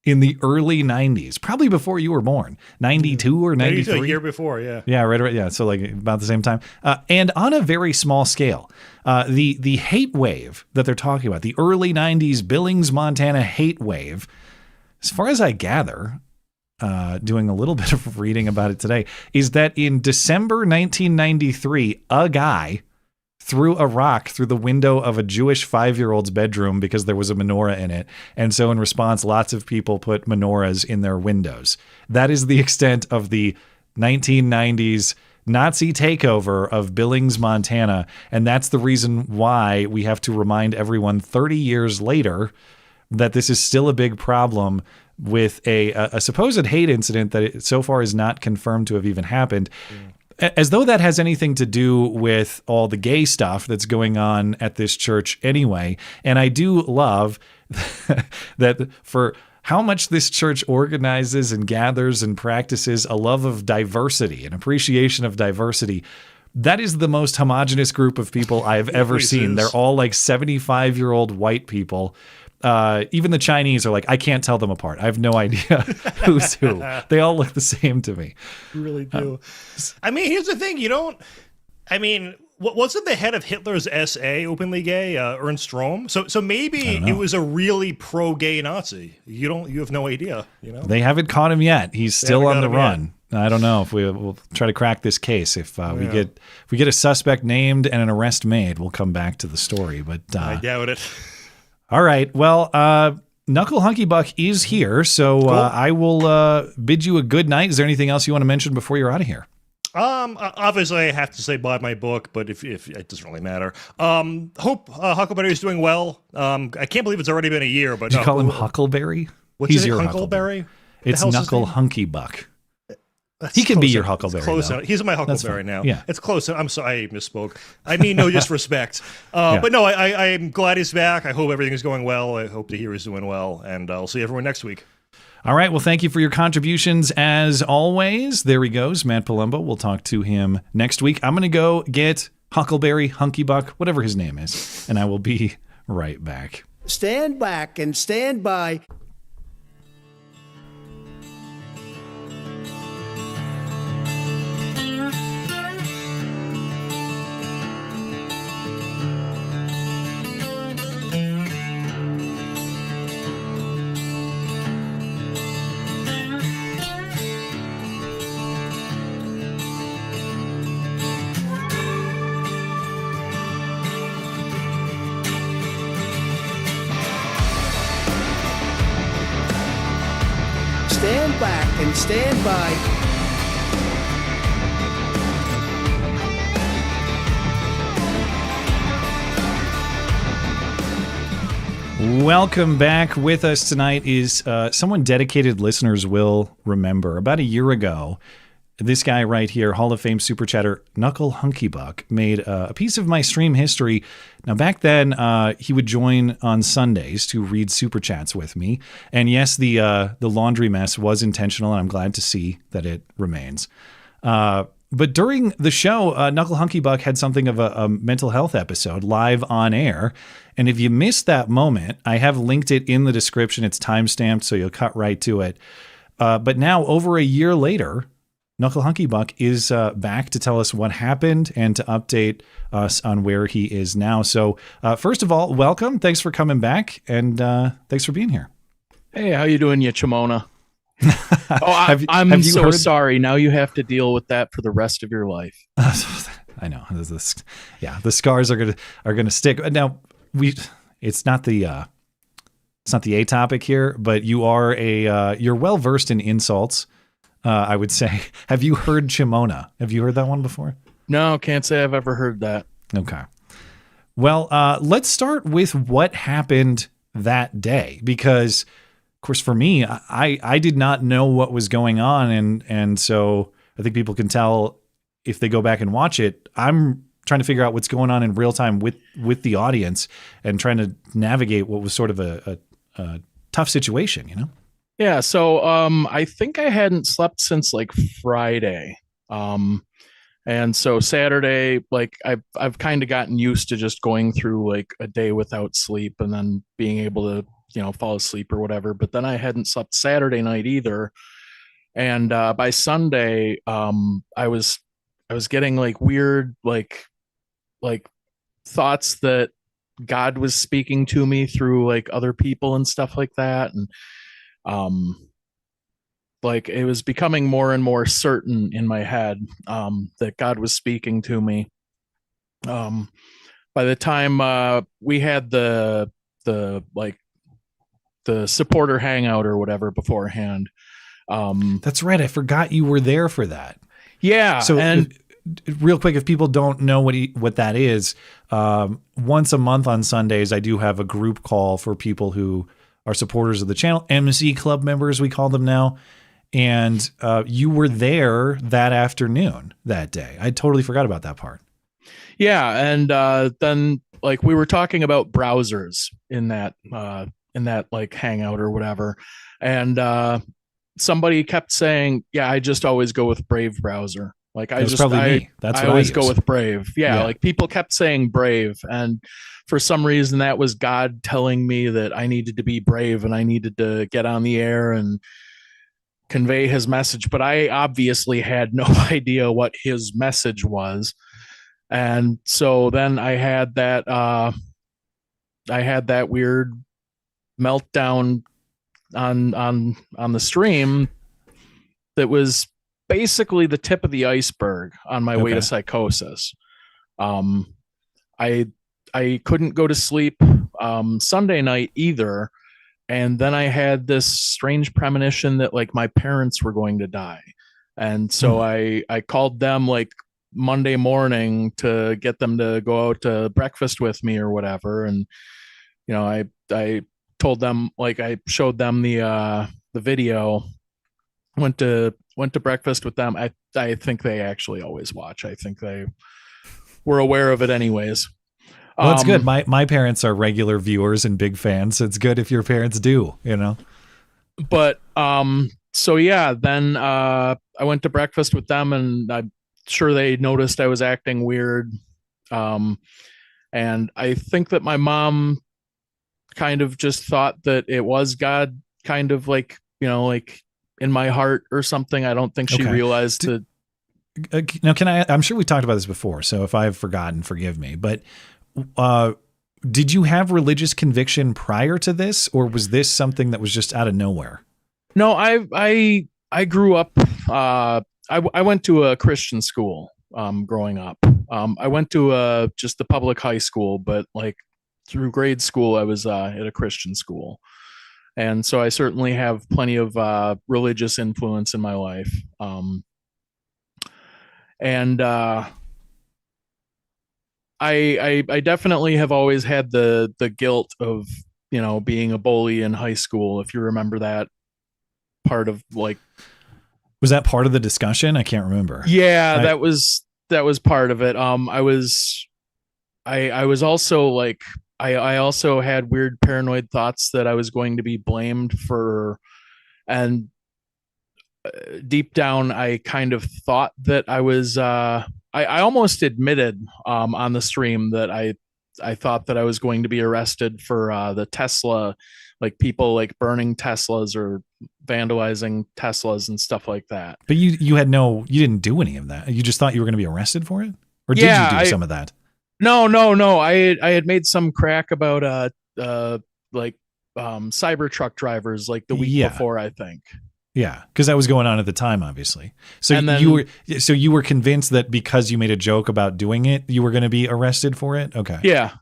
[SPEAKER 10] in the early 90s, probably before you were born, 92 or 93.
[SPEAKER 11] A year before, yeah.
[SPEAKER 10] Yeah, right. Yeah, so like about the same time. And on a very small scale, the hate wave that they're talking about, the early 90s Billings, Montana hate wave, as far as I gather, doing a little bit of reading about it today, is that in December 1993, a guy threw a rock through the window of a Jewish 5-year-old's bedroom because there was a menorah in it. And so in response, lots of people put menorahs in their windows. That is the extent of the 1990s Nazi takeover of Billings, Montana. And that's the reason why we have to remind everyone 30 years later that this is still a big problem with a supposed hate incident that so far is not confirmed to have even happened. As though that has anything to do with all the gay stuff that's going on at this church anyway. And I do love that for how much this church organizes and gathers and practices a love of diversity, an appreciation of diversity. That is the most homogenous group of people I've ever seen. They're all like 75-year-old white people. Even the Chinese are like, I can't tell them apart. I have no idea who's who. They all look the same to me.
[SPEAKER 11] Really do. I mean, here's the thing. Wasn't the head of Hitler's SA openly gay, Ernst Röhm? So maybe it was a really pro-gay Nazi. You have no idea.
[SPEAKER 10] They haven't caught him yet. He's still on the run. I don't know if we'll try to crack this case. If we get a suspect named and an arrest made, we'll come back to the story. But
[SPEAKER 11] I doubt it.
[SPEAKER 10] All right. Well, Knuckle Hunkybuck is here, so cool. I will bid you a good night. Is there anything else you want to mention before you're out of here?
[SPEAKER 11] Obviously, I have to say buy my book, but if it doesn't really matter. Hope Huckleberry is doing well. I can't believe it's already been a year. But
[SPEAKER 10] did you call him Huckleberry?
[SPEAKER 11] He's your Huckleberry.
[SPEAKER 10] It's Knuckle Hunkybuck. He can be your Huckleberry.
[SPEAKER 11] Close enough. He's my Huckleberry now.
[SPEAKER 10] Yeah.
[SPEAKER 11] It's close. I'm sorry, I misspoke. I mean no disrespect. But no, I'm glad he's back. I hope everything is going well. I hope to hear he's doing well, and I'll see everyone next week.
[SPEAKER 10] All right. Well, thank you for your contributions as always. There he goes, Matt Palumbo. We'll talk to him next week. I'm going to go get Huckleberry, Hunkybuck, whatever his name is, and I will be right back.
[SPEAKER 5] Stand back and stand by. Stand back and stand by.
[SPEAKER 10] Welcome back. With us tonight is someone dedicated listeners will remember. About a year ago, this guy right here, Hall of Fame super chatter, Knuckle Hunkybuck, made a piece of my stream history. Now, back then, he would join on Sundays to read super chats with me. And yes, the laundry mess was intentional, and I'm glad to see that it remains. But during the show, Knuckle Hunkybuck had something of a mental health episode live on air. And if you missed that moment, I have linked it in the description. It's timestamped, so you'll cut right to it. But now, over a year later, Knuckle Hunkybuck is back to tell us what happened and to update us on where he is now. So first of all, welcome. Thanks for coming back, and thanks for being here.
[SPEAKER 1] Hey, how you doing, you Chimona? I'm so sorry. Now you have to deal with that for the rest of your life.
[SPEAKER 10] I know. The scars are gonna stick. Now it's not the A topic here, but you are you're well versed in insults. I would say. Have you heard Chimona? Have you heard that one before?
[SPEAKER 1] No, can't say I've ever heard that.
[SPEAKER 10] Okay. Well, let's start with what happened that day, because, of course, for me, I did not know what was going on, and so I think people can tell if they go back and watch it. I'm trying to figure out what's going on in real time with the audience and trying to navigate what was sort of a tough situation, you know?
[SPEAKER 1] Yeah, so I think I hadn't slept since like Friday. And so Saturday, like I've kind of gotten used to just going through like a day without sleep and then being able to, fall asleep or whatever. But then I hadn't slept Saturday night either. And by Sunday, I was getting like weird like thoughts that God was speaking to me through like other people and stuff like that. And like it was becoming more and more certain in my head that God was speaking to me. By the time we had the supporter hangout or whatever beforehand.
[SPEAKER 10] That's right. I forgot you were there for that.
[SPEAKER 1] Yeah.
[SPEAKER 10] So real quick, if people don't know what that is, once a month on Sundays, I do have a group call for people who are supporters of the channel, MC Club members, we call them now. And you were there that afternoon that day. I totally forgot about that part.
[SPEAKER 1] Yeah, and then like we were talking about browsers in that like hangout or whatever, and somebody kept saying, "Yeah, I just always go with Brave browser." Like I always go with Brave. Yeah, like people kept saying Brave, and for some reason that was God telling me that I needed to be brave and I needed to get on the air and convey his message. But I obviously had no idea what his message was. And so then I had that weird meltdown on the stream that was basically the tip of the iceberg on my way to psychosis. I couldn't go to sleep Sunday night either, and then I had this strange premonition that like my parents were going to die, and so I called them like Monday morning to get them to go out to breakfast with me or whatever. And, you know, I told them, like, I showed them the video, went to breakfast with them. I think they actually always watch. I think they were aware of it anyways.
[SPEAKER 10] Well, it's good. My parents are regular viewers and big fans. So it's good if your parents do, you know?
[SPEAKER 1] But, so yeah, then, I went to breakfast with them, and I'm sure they noticed I was acting weird. And I think that my mom kind of just thought that it was God kind of like, you know, like in my heart or something. I don't think she realized that.
[SPEAKER 10] Now, I'm sure we talked about this before, so if I've forgotten, forgive me, but, did you have religious conviction prior to this, or was this something that was just out of nowhere?
[SPEAKER 1] No, I grew up, I went to a Christian school growing up. I went to just the public high school, but like through grade school, I was at a Christian school. And so I certainly have plenty of religious influence in my life. I definitely have always had the guilt of, you know, being a bully in high school. If you remember that part of like,
[SPEAKER 10] was that part of the discussion? I can't remember.
[SPEAKER 1] Yeah, that was part of it. I was also like, I also had weird paranoid thoughts that I was going to be blamed for, and deep down, I kind of thought that I was, I almost admitted on the stream that I thought that I was going to be arrested for the Tesla, like people like burning Teslas or vandalizing Teslas and stuff like that.
[SPEAKER 10] But you didn't do any of that. You just thought you were going to be arrested for it? Or did you do some of that?
[SPEAKER 1] No. I had made some crack about like Cybertruck drivers like the week before, I think.
[SPEAKER 10] Yeah, because that was going on at the time, obviously. So you were convinced that because you made a joke about doing it, you were going to be arrested for it? Okay.
[SPEAKER 1] Yeah.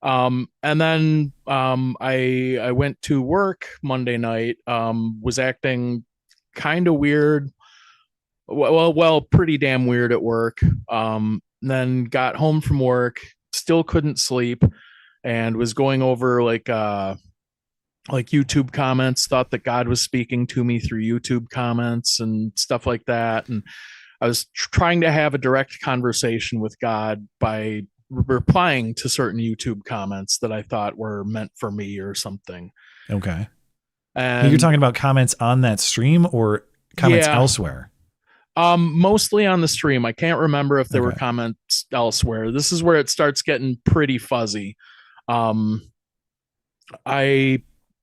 [SPEAKER 1] And then I went to work Monday night, was acting kind of weird. Well, pretty damn weird at work. Then got home from work, still couldn't sleep, and was going over like YouTube comments, thought that God was speaking to me through YouTube comments and stuff like that. And I was trying to have a direct conversation with God by replying to certain YouTube comments that I thought were meant for me or something.
[SPEAKER 10] Okay.
[SPEAKER 1] And
[SPEAKER 10] you're talking about comments on that stream or comments elsewhere?
[SPEAKER 1] Mostly on the stream. I can't remember if there were comments elsewhere. This is where it starts getting pretty fuzzy. I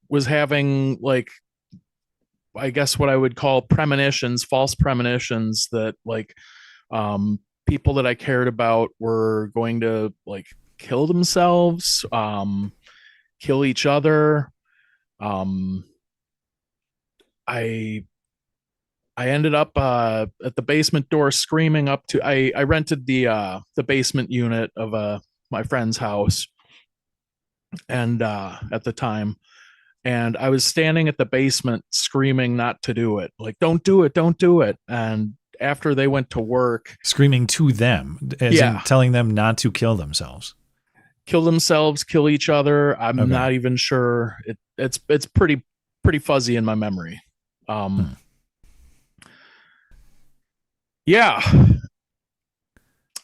[SPEAKER 1] was having like, I guess what I would call premonitions, false premonitions that like people that I cared about were going to like kill themselves, kill each other. I ended up at the basement door screaming up to, I rented the basement unit of my friend's house, and at the time, and I was standing at the basement screaming not to do it, like don't do it, and after they went to work,
[SPEAKER 10] screaming to them, as in telling them not to kill themselves.
[SPEAKER 1] Kill themselves, kill each other. I'm not even sure. It's pretty fuzzy in my memory. Yeah.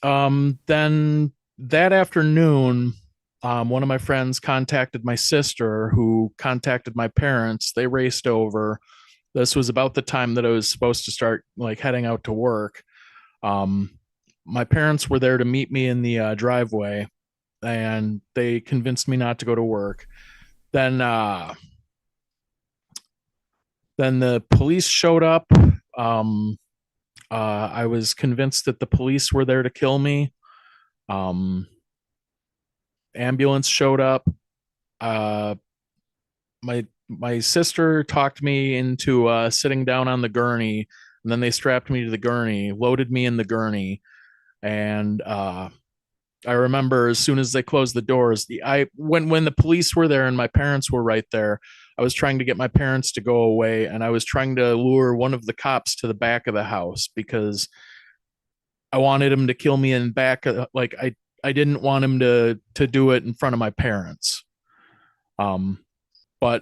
[SPEAKER 1] Then that afternoon, one of my friends contacted my sister, who contacted my parents. They raced over. This was about the time that I was supposed to start like heading out to work. My parents were there to meet me in the driveway, and they convinced me not to go to work. Then the police showed up. I was convinced that the police were there to kill me. Ambulance showed up. My sister talked me into sitting down on the gurney, and then they strapped me to the gurney, loaded me in the gurney, and I remember as soon as they closed the doors, when the police were there and my parents were right there, I was trying to get my parents to go away, and I was trying to lure one of the cops to the back of the house because I wanted him to kill me in back. Like I didn't want him to do it in front of my parents. But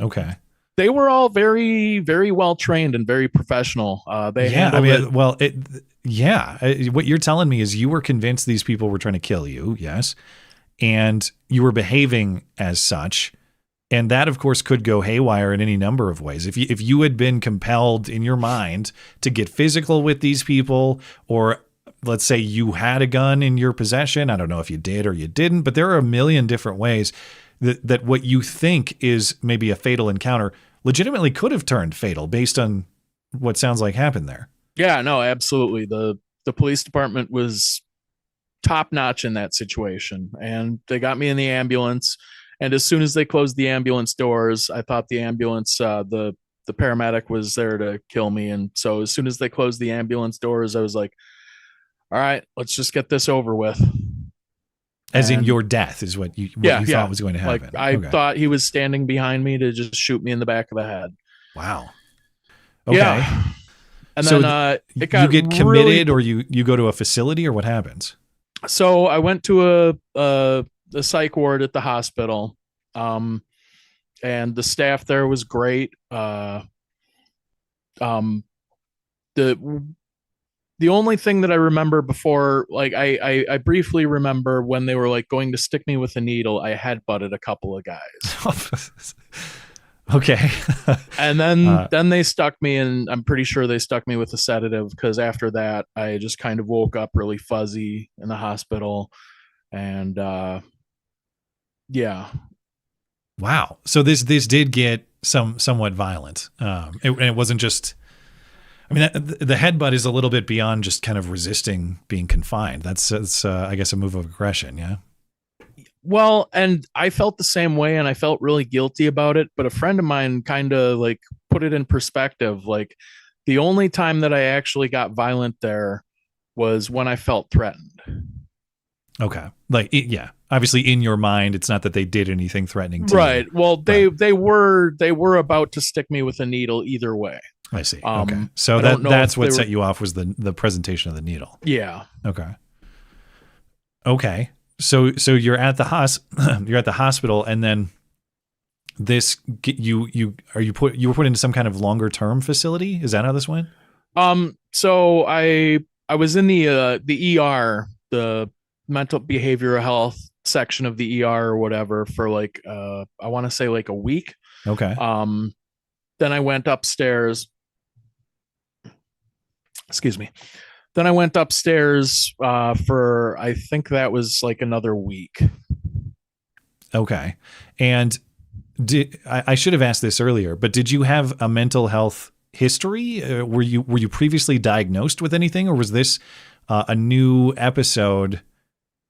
[SPEAKER 1] they were all very, very well trained and very professional. What you're telling me is you were convinced these people were trying to kill you. Yes. And you were behaving as such. And that, of course, could go haywire in any number of ways. If you had been compelled in your mind to get physical with these people, or let's say you had a gun in your possession, I don't know if you did or you didn't, but there are a million different ways that what you think is maybe a fatal encounter legitimately could have turned fatal based on what sounds like happened there. Yeah, no, absolutely. The police department was top notch in that situation, and they got me in the ambulance. And as soon as they closed the ambulance doors, I thought the ambulance, the paramedic was there to kill me. And so as soon as they closed the ambulance doors, I was like, all right, let's just get this over with.
[SPEAKER 10] As in your death is what you thought was going to happen.
[SPEAKER 1] Like I thought he was standing behind me to just shoot me in the back of the head.
[SPEAKER 10] Wow. Okay.
[SPEAKER 1] Yeah. And
[SPEAKER 10] so
[SPEAKER 1] then
[SPEAKER 10] you get committed, or you go to a facility, or what happens?
[SPEAKER 1] So I went to a psych ward at the hospital, and the staff there was great. The only thing that I remember before, like I briefly remember when they were like going to stick me with a needle, I headbutted a couple of guys.
[SPEAKER 10] Okay.
[SPEAKER 1] And then they stuck me, and I'm pretty sure they stuck me with a sedative, because after that I just kind of woke up really fuzzy in the hospital. And yeah.
[SPEAKER 10] Wow. So this did get somewhat violent. It wasn't just, I mean, the headbutt is a little bit beyond just kind of resisting being confined. That's I guess a move of aggression. Yeah.
[SPEAKER 1] Well, and I felt the same way, and I felt really guilty about it. But a friend of mine kind of like put it in perspective. Like the only time that I actually got violent there was when I felt threatened.
[SPEAKER 10] Okay. Like, yeah, obviously in your mind, it's not that they did anything threatening to
[SPEAKER 1] right.
[SPEAKER 10] you.
[SPEAKER 1] Well, they were about to stick me with a needle either way.
[SPEAKER 10] I see. Okay. So that's what set you off, was the presentation of the needle.
[SPEAKER 1] Yeah.
[SPEAKER 10] Okay. Okay. So you're at the hospital, and then you were put into some kind of longer term facility. Is that how this went?
[SPEAKER 1] So I was in the ER, the mental behavioral health section of the ER or whatever, for like I want to say like a week.
[SPEAKER 10] Okay.
[SPEAKER 1] Then I went upstairs. Excuse me. Then I went upstairs for, I think that was like another week.
[SPEAKER 10] Okay. And I should have asked this earlier, but did you have a mental health history? Were you previously diagnosed with anything, or was this a new episode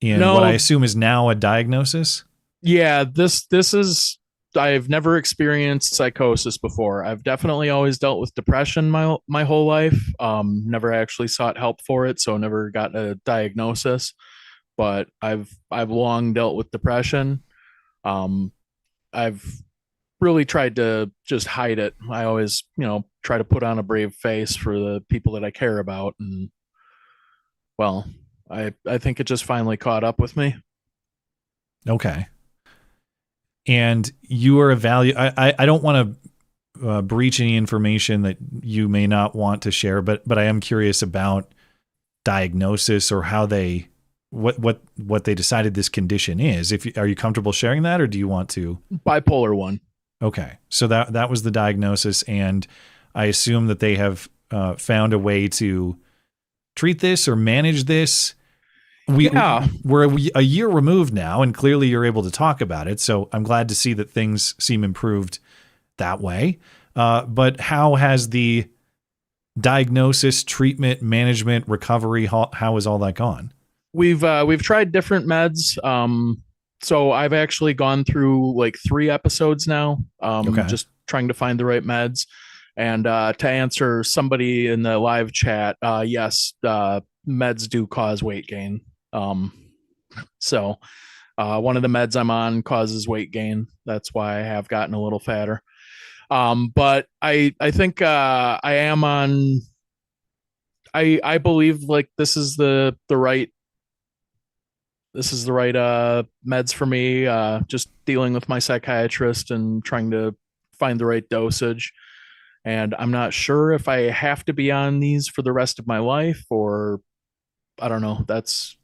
[SPEAKER 10] in what I assume is now a diagnosis?
[SPEAKER 1] Yeah, this is, I've never experienced psychosis before. I've definitely always dealt with depression my whole life. Never actually sought help for it, so never got a diagnosis. But I've long dealt with depression. I've really tried to just hide it. I always, try to put on a brave face for the people that I care about. And well, I think it just finally caught up with me.
[SPEAKER 10] Okay. And you are I don't want to breach any information that you may not want to share, but I am curious about diagnosis or how they, what they decided this condition is. Are you comfortable sharing that, or do you want to?
[SPEAKER 1] Bipolar 1.
[SPEAKER 10] Okay. So that was the diagnosis. And I assume that they have found a way to treat this or manage this. We're a year removed now, and clearly you're able to talk about it. So I'm glad to see that things seem improved that way. But how has the diagnosis, treatment, management, recovery, how has all that gone?
[SPEAKER 1] We've tried different meds. So I've actually gone through like 3 episodes now, just trying to find the right meds. And to answer somebody in the live chat, yes, meds do cause weight gain. So one of the meds I'm on causes weight gain. That's why I have gotten a little fatter. But I think I am on. I believe like this is the right. This is the right meds for me. Just dealing with my psychiatrist and trying to find the right dosage. And I'm not sure if I have to be on these for the rest of my life, or I don't know. That's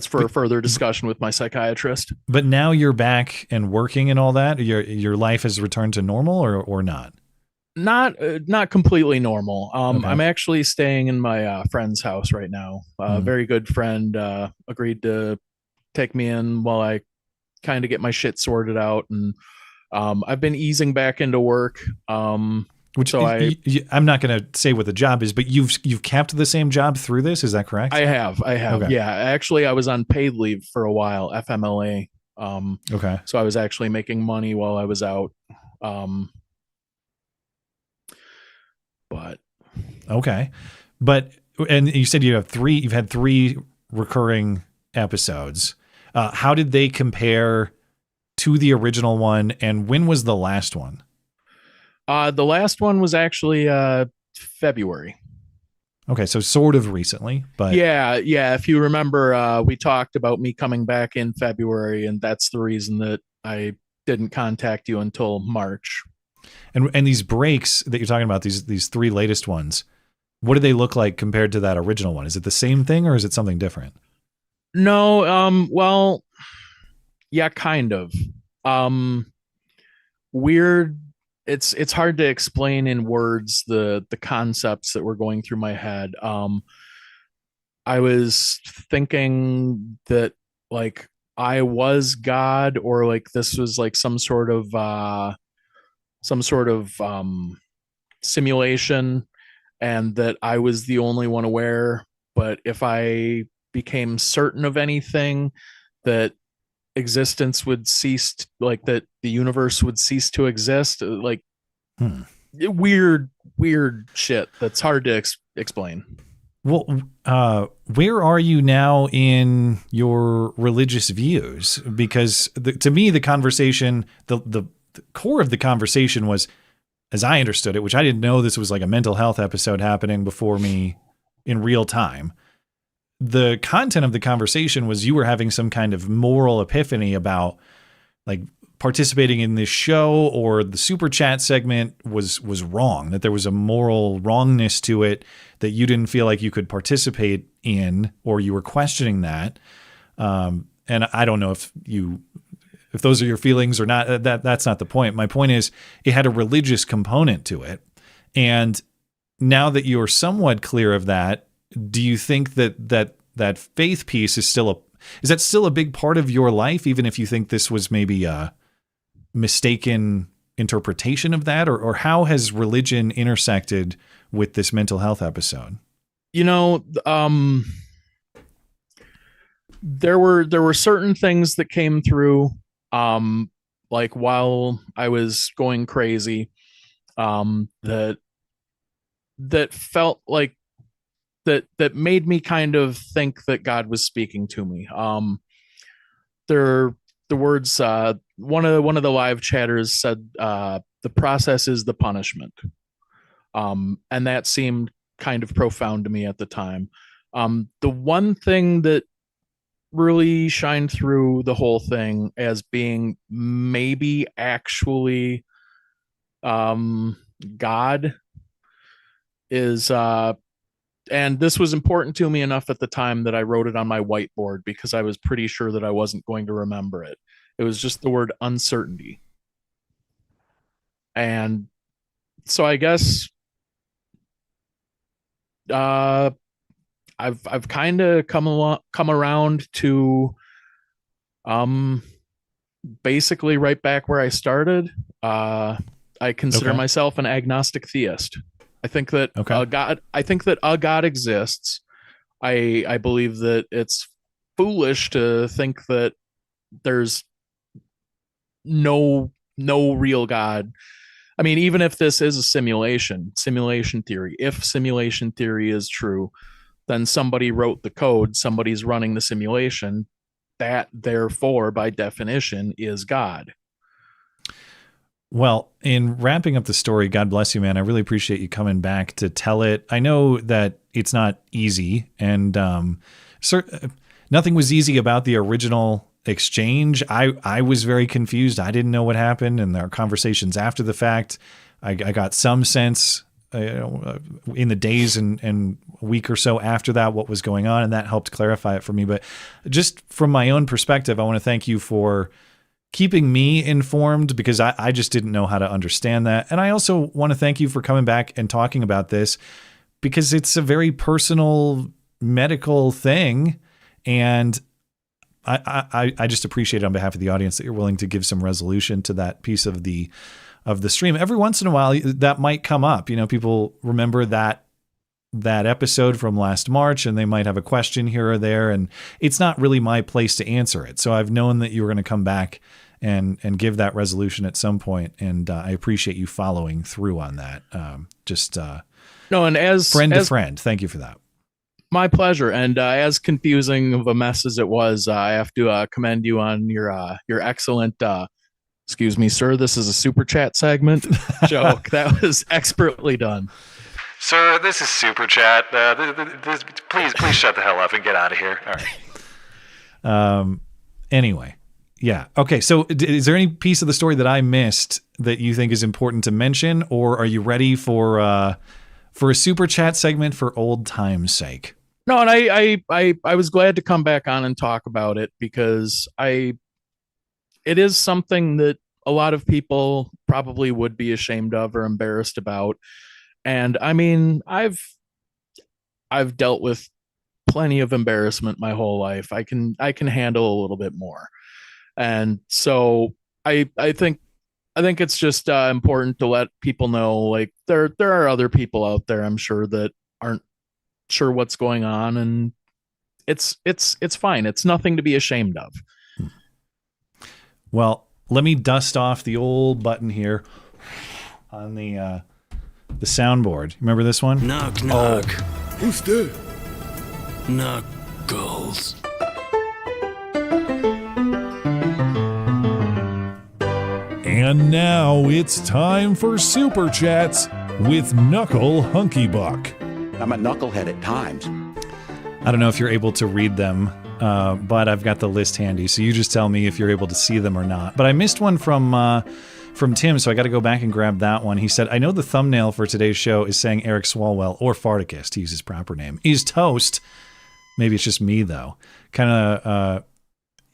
[SPEAKER 1] for a further discussion with my psychiatrist.
[SPEAKER 10] But now you're back and working and all that. Your life has returned to normal, or not?
[SPEAKER 1] Not completely normal. Okay. I'm actually staying in my friend's house right now. Very good friend agreed to take me in while I kind of get my shit sorted out, and I've been easing back into work. I'm not going to say what the job is, but you've kept the same job through this. Is that correct? I have. Okay. Yeah. Actually, I was on paid leave for a while, FMLA.
[SPEAKER 10] Okay.
[SPEAKER 1] So I was actually making money while I was out.
[SPEAKER 10] And you said you've had 3 recurring episodes. How did they compare to the original one, and when was the last one?
[SPEAKER 1] The last one was actually February.
[SPEAKER 10] Okay, so sort of recently, but
[SPEAKER 1] yeah. If you remember, we talked about me coming back in February, and that's the reason that I didn't contact you until March.
[SPEAKER 10] And these breaks that you're talking about, these 3 latest ones, what do they look like compared to that original one? Is it the same thing, or is it something different?
[SPEAKER 1] No, well, yeah, kind of. Weird. It's hard to explain in words the concepts that were going through my head. I was thinking that like I was God, or like this was like some sort of simulation, and that I was the only one aware. But if I became certain of anything, that existence would cease, like that the universe would cease to exist. Like weird shit that's hard to explain.
[SPEAKER 10] Well, where are you now in your religious views? Because to me, the conversation, the core of the conversation was, as I understood it, which I didn't know this was like a mental health episode happening before me in real time. The content of the conversation was you were having some kind of moral epiphany about like participating in this show, or the super chat segment was wrong, that there was a moral wrongness to it that you didn't feel like you could participate in, or you were questioning that. And I don't know if those are your feelings or not. That's not the point. My point is it had a religious component to it. And now that you're somewhat clear of that, do you think that faith piece is that still a big part of your life, even if you think this was maybe a mistaken interpretation of that, or how has religion intersected with this mental health episode?
[SPEAKER 1] There were certain things that came through, like while I was going crazy, that felt like that made me kind of think that God was speaking to me. There the words. One of the live chatters said, "The process is the punishment," and that seemed kind of profound to me at the time. The one thing that really shined through the whole thing as being maybe actually God is and this was important to me enough at the time that I wrote it on my whiteboard because I was pretty sure that I wasn't going to remember it. It was just the word uncertainty. And so I guess I've kind of come around to basically right back where I started. I consider myself an agnostic theist. I think that a God exists. I believe that it's foolish to think that there's no real God. I mean, even if this is a simulation theory, if simulation theory is true, then somebody wrote the code, somebody's running the simulation, that therefore by definition is God.
[SPEAKER 10] Well, in wrapping up the story, God bless you, man. I really appreciate you coming back to tell it. I know that it's not easy, and nothing was easy about the original exchange. I was very confused. I didn't know what happened, and our conversations after the fact, I got some sense in the days and week or so after that what was going on, and that helped clarify it for me. But just from my own perspective, I want to thank you for keeping me informed, because I just didn't know how to understand that. And I also want to thank you for coming back and talking about this, because it's a very personal medical thing. And I just appreciate it on behalf of the audience that you're willing to give some resolution to that piece of the stream. Every once in a while that might come up. You know, people remember that episode from last March and they might have a question here or there, and it's not really my place to answer it. So I've known that you were going to come back and give that resolution at some point. And I appreciate you following through on that.
[SPEAKER 1] No, and as
[SPEAKER 10] friend to friend, thank you for that.
[SPEAKER 1] My pleasure. And as confusing of a mess as it was, I have to commend you on your excellent, excuse me, sir, this is a super chat segment joke. That was expertly done.
[SPEAKER 10] Sir, this is Super Chat. Please shut the hell up and get out of here. All right. Anyway, yeah. Okay, so is there any piece of the story that I missed that you think is important to mention, or are you ready for a Super Chat segment for old time's sake?
[SPEAKER 1] No, and I was glad to come back on and talk about it, because it is something that a lot of people probably would be ashamed of or embarrassed about. And I mean, I've dealt with plenty of embarrassment my whole life. I can handle a little bit more. And so I think it's just important to let people know, like, there are other people out there, I'm sure, that aren't sure what's going on, and it's fine. It's nothing to be ashamed of.
[SPEAKER 10] Well, let me dust off the old button here on the soundboard. Remember this one?
[SPEAKER 2] Knock, knock.
[SPEAKER 10] Oh.
[SPEAKER 2] Who's there? Knuckles.
[SPEAKER 3] And now it's time for Super Chats with Knuckle Hunkybuck.
[SPEAKER 6] I'm a knucklehead at times.
[SPEAKER 10] I don't know if you're able to read them, but I've got the list handy, so you just tell me if you're able to see them or not. But I missed one from Tim, so I got to go back and grab that one. He said, I know the thumbnail for today's show is saying Eric Swalwell, or Farticus, to use his proper name, is toast. Maybe it's just me, though.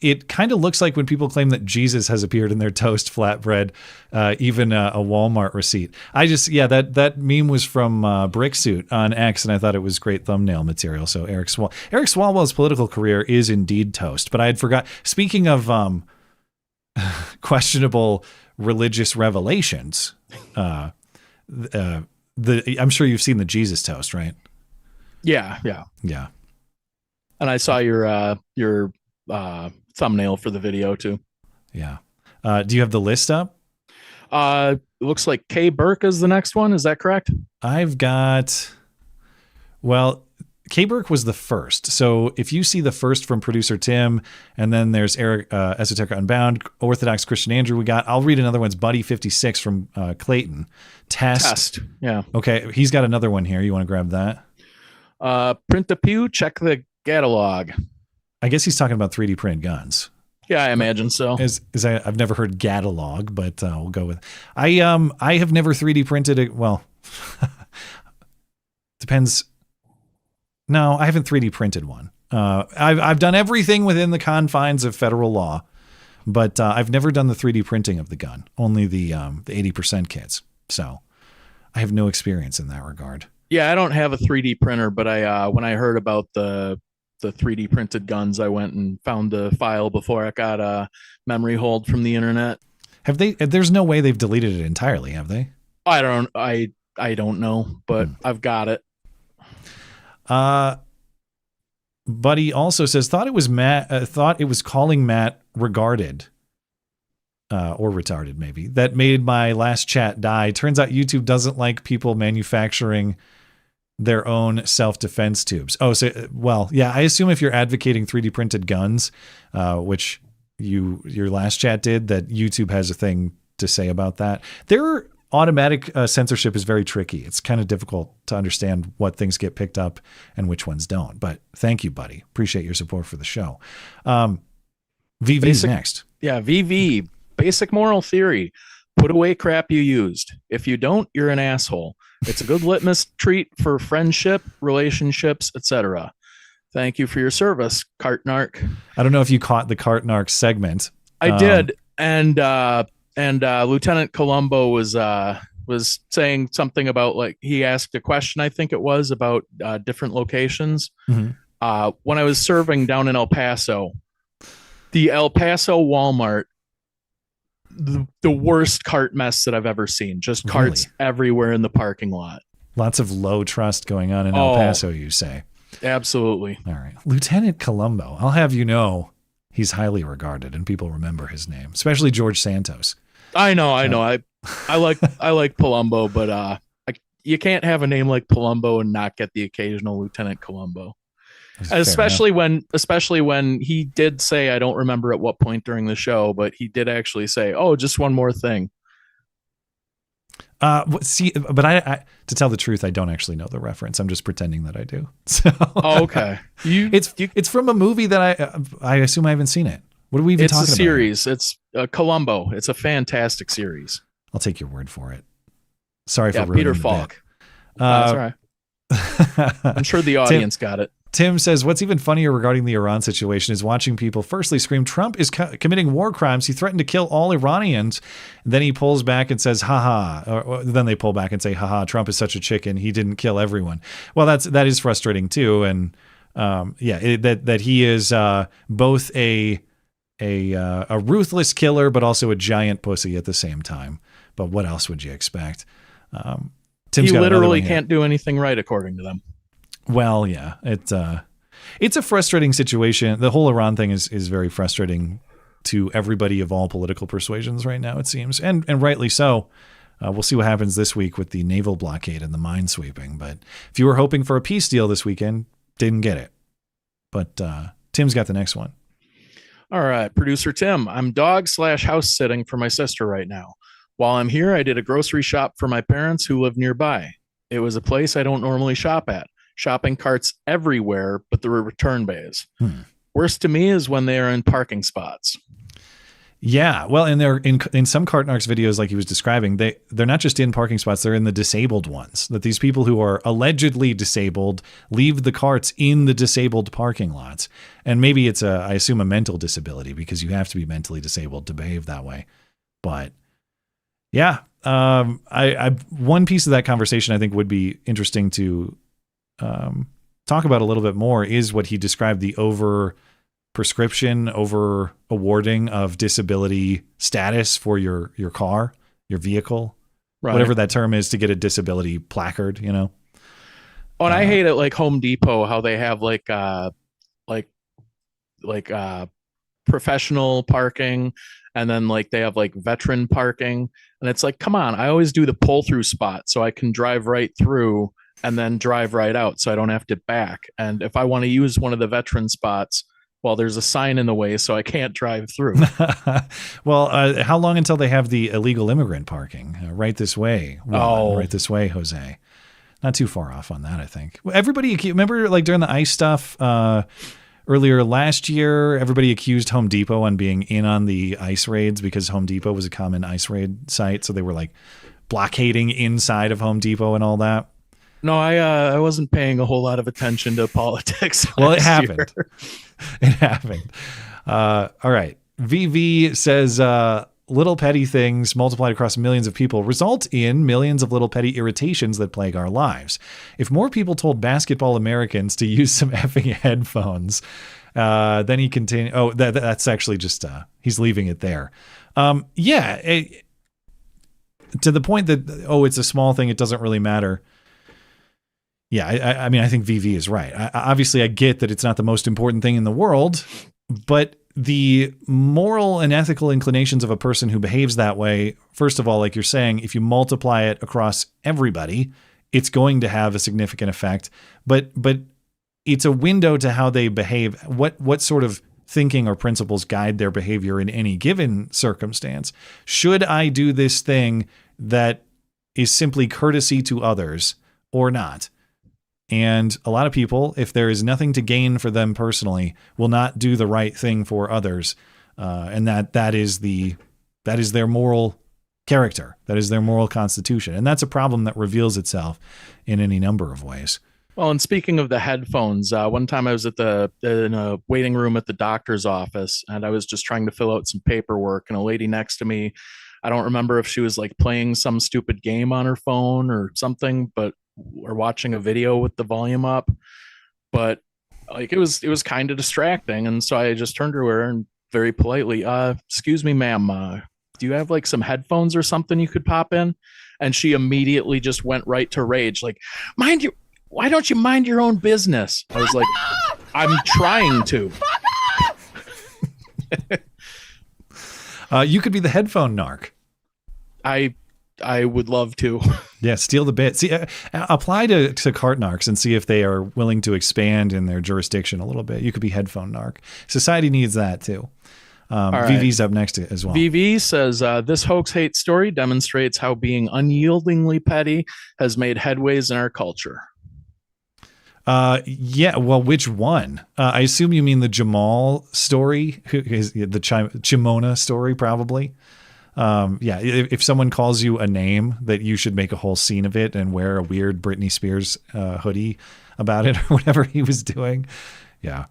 [SPEAKER 10] It kind of looks like when people claim that Jesus has appeared in their toast flatbread, even a Walmart receipt. That meme was from Bricksuit on X, and I thought it was great thumbnail material. So Eric Swalwell's political career is indeed toast. But I had forgot. Speaking of questionable religious revelations, I'm sure you've seen the Jesus toast, right?
[SPEAKER 1] Yeah. And I saw your thumbnail for the video too.
[SPEAKER 10] Yeah. Do you have the list up?
[SPEAKER 1] It looks like Kay Burke is the next one. Is that correct?
[SPEAKER 10] I've got, well, K-Burke was the first. So if you see the first from producer Tim, and then there's Eric, Esoterica Unbound, Orthodox Christian Andrew, I'll read another one's Buddy 56 from Clayton. Test.
[SPEAKER 1] Yeah.
[SPEAKER 10] Okay. He's got another one here. You want to grab that?
[SPEAKER 1] Print the pew, check the catalog.
[SPEAKER 10] I guess he's talking about 3D printed guns.
[SPEAKER 1] Yeah, I imagine so.
[SPEAKER 10] I've never heard catalog, but we'll go with. I have never 3D printed it. Well, depends. No, I haven't 3D printed one. I've done everything within the confines of federal law, but I've never done the 3D printing of the gun. Only the 80% kits. So I have no experience in that regard.
[SPEAKER 1] Yeah, I don't have a 3D printer, but I when I heard about the 3D printed guns, I went and found the file before I got a memory hold from the internet.
[SPEAKER 10] Have they? There's no way they've deleted it entirely, have they?
[SPEAKER 1] I don't know, but I've got it.
[SPEAKER 10] Buddy also says thought it was calling Matt regarded, or retarded maybe, that made my last chat die. Turns out YouTube doesn't like people manufacturing their own self-defense tubes. Oh, so well, yeah. I assume if you're advocating 3D printed guns, which your last chat did, that YouTube has a thing to say about that. Their automatic censorship is very tricky. It's kind of difficult to understand what things get picked up and which ones don't. But thank you, buddy. Appreciate your support for the show. VV's next.
[SPEAKER 1] Yeah, VV. Basic moral theory. Put away crap you used. If you don't, you're an asshole. It's a good litmus treat for friendship, relationships, etc. Thank you for your service, Cart Narc.
[SPEAKER 10] I don't know if you caught the Cart Narc segment.
[SPEAKER 1] I did, and Lieutenant Palumbo was saying something about, like, he asked a question, I think it was, about different locations.
[SPEAKER 10] Mm-hmm.
[SPEAKER 1] When I was serving down in El Paso, the El Paso Walmart, the worst cart mess that I've ever seen. Just carts everywhere in the parking lot.
[SPEAKER 10] Lots of low trust going on in El Paso, you say? Absolutely. All right. Lieutenant Columbo, I'll have you know, he's highly regarded and people remember his name, especially George Santos.
[SPEAKER 1] I know. I like Palumbo, but you can't have a name like Palumbo and not get the occasional Lieutenant Columbo. Especially when he did say, I don't remember at what point during the show, but he did actually say, "Oh, just one more thing."
[SPEAKER 10] See, but I to tell the truth, I don't actually know the reference. I'm just pretending that I do. So,
[SPEAKER 1] okay.
[SPEAKER 10] It's from a movie that I assume I haven't seen it. What are we even talking about?
[SPEAKER 1] It's a series. It's Columbo. It's a fantastic series.
[SPEAKER 10] I'll take your word for it. Sorry for ruining
[SPEAKER 1] Peter
[SPEAKER 10] the
[SPEAKER 1] Falk.
[SPEAKER 10] bit.
[SPEAKER 1] That's all right. I'm sure the audience got it.
[SPEAKER 10] Tim says, what's even funnier regarding the Iran situation is watching people firstly scream, Trump is committing war crimes. He threatened to kill all Iranians. And then he pulls back and says, haha. Or then they pull back and say, haha, Trump is such a chicken. He didn't kill everyone. Well, that is frustrating too. And that he is both a ruthless killer, but also a giant pussy at the same time. But what else would you expect? Tim's
[SPEAKER 1] he literally can't do anything right, according to them.
[SPEAKER 10] Well, yeah, it's a frustrating situation. The whole Iran thing is very frustrating to everybody of all political persuasions right now, it seems, and rightly so. We'll see what happens this week with the naval blockade and the minesweeping. But if you were hoping for a peace deal this weekend, didn't get it. But Tim's got the next one.
[SPEAKER 1] All right, producer Tim. I'm dog/house sitting for my sister right now. While I'm here, I did a grocery shop for my parents who live nearby. It was a place I don't normally shop at. Shopping carts everywhere, but there were return bays. Worst to me is when they are in parking spots.
[SPEAKER 10] Yeah, well, and they're in some Cart Narcs videos, like he was describing, they're not just in parking spots, they're in the disabled ones. That these people who are allegedly disabled leave the carts in the disabled parking lots. And maybe it's I assume a mental disability, because you have to be mentally disabled to behave that way. But yeah, I one piece of that conversation I think would be interesting to talk about a little bit more is what he described, the over awarding of disability status for your car, your vehicle, right, whatever that term is, to get a disability placard, you know.
[SPEAKER 1] Oh, and I hate it, like Home Depot, how they have like professional parking, and then like they have like veteran parking, and it's like, come on, I always do the pull through spot so I can drive right through and then drive right out so I don't have to back. And if I want to use one of the veteran spots, well, there's a sign in the way, so I can't drive through.
[SPEAKER 10] Well, how long until they have the illegal immigrant parking? Right this way. Right this way, Jose. Not too far off on that, I think. Everybody, remember like during the ICE stuff earlier last year, everybody accused Home Depot on being in on the ICE raids because Home Depot was a common ICE raid site. So they were like blockading inside of Home Depot and all that.
[SPEAKER 1] No, I wasn't paying a whole lot of attention to politics.
[SPEAKER 10] Well, it happened. It happened. All right. VV says, little petty things multiplied across millions of people result in millions of little petty irritations that plague our lives. If more people told basketball Americans to use some effing headphones, then he continued. Oh, that's actually just, he's leaving it there. To the point that, it's a small thing. It doesn't really matter. Yeah, I mean, I think VV is right. Obviously, I get that it's not the most important thing in the world, but the moral and ethical inclinations of a person who behaves that way, first of all, like you're saying, if you multiply it across everybody, it's going to have a significant effect. But it's a window to how they behave. What sort of thinking or principles guide their behavior in any given circumstance? Should I do this thing that is simply courtesy to others or not? And a lot of people, if there is nothing to gain for them personally, will not do the right thing for others. And that is their moral character. That is their moral constitution. And that's a problem that reveals itself in any number of ways.
[SPEAKER 1] Well, and speaking of the headphones, one time I was in a waiting room at the doctor's office, and I was just trying to fill out some paperwork, and a lady next to me, I don't remember if she was like playing some stupid game on her phone or something, or watching a video with the volume up, but like it was kind of distracting. And so I just turned to her and very politely, excuse me, ma'am, do you have like some headphones or something you could pop in? And she immediately just went right to rage. Like, why don't you mind your own business? I was like, I'm trying to.
[SPEAKER 10] You could be the headphone narc.
[SPEAKER 1] I would love to.
[SPEAKER 10] Yeah, steal the bit. See, apply to cart narcs and see if they are willing to expand in their jurisdiction a little bit. You could be headphone narc. Society needs that too. Right. VV's up next as well.
[SPEAKER 1] VV says, this hoax hate story demonstrates how being unyieldingly petty has made headways in our culture.
[SPEAKER 10] Yeah, well, which one? I assume you mean the Jamal story, the Chimona story, probably. Yeah, if someone calls you a name, that you should make a whole scene of it and wear a weird Britney Spears hoodie about it or whatever he was doing. Yeah.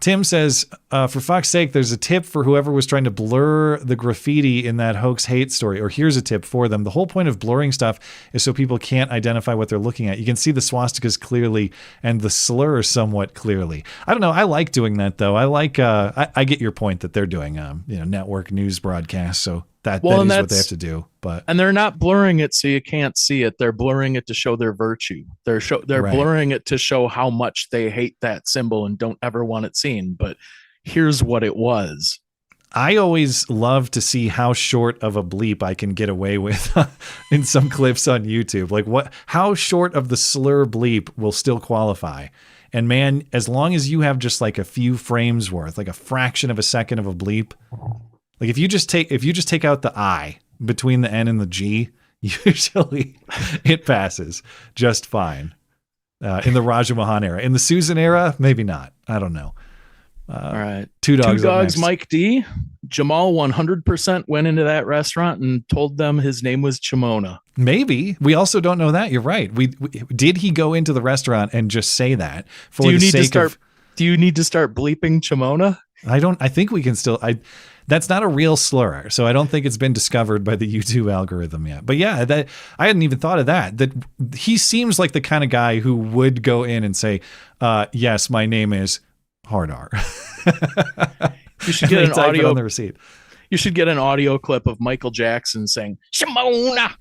[SPEAKER 10] Tim says, for fuck's sake, there's a tip for whoever was trying to blur the graffiti in that hoax hate story. Or here's a tip for them. The whole point of blurring stuff is so people can't identify what they're looking at. You can see the swastikas clearly and the slur somewhat clearly. I don't know. I like doing that, though. I like, I get your point that they're doing, network news broadcasts. So that is what they have to do. And
[SPEAKER 1] they're not blurring it so you can't see it. They're blurring it to show their virtue. They're blurring it to show how much they hate that symbol and don't ever want it seen. But here's what it was.
[SPEAKER 10] I always love to see how short of a bleep I can get away with in some clips on YouTube. Like how short of the slur bleep will still qualify. And man, as long as you have just like a few frames worth, like a fraction of a second of a bleep, like if you just take out the I between the N and the G, usually it passes just fine. In the Raja Mohan era. In the Susan era, maybe not. I don't know.
[SPEAKER 1] All right.
[SPEAKER 10] Two dogs,
[SPEAKER 1] Mike D. Jamal 100% went into that restaurant and told them his name was Chimona.
[SPEAKER 10] Maybe. We also don't know that. You're right. Did he go into the restaurant and just say that for the sake of...
[SPEAKER 1] Do you need to start bleeping Chimona?
[SPEAKER 10] I think we can still... That's not a real slur, so I don't think it's been discovered by the YouTube algorithm yet. But yeah, I hadn't even thought of that. That he seems like the kind of guy who would go in and say, yes, my name is Hard R.
[SPEAKER 1] You should get an audio
[SPEAKER 10] on the receipt.
[SPEAKER 1] You should get an audio clip of Michael Jackson saying "Shimona."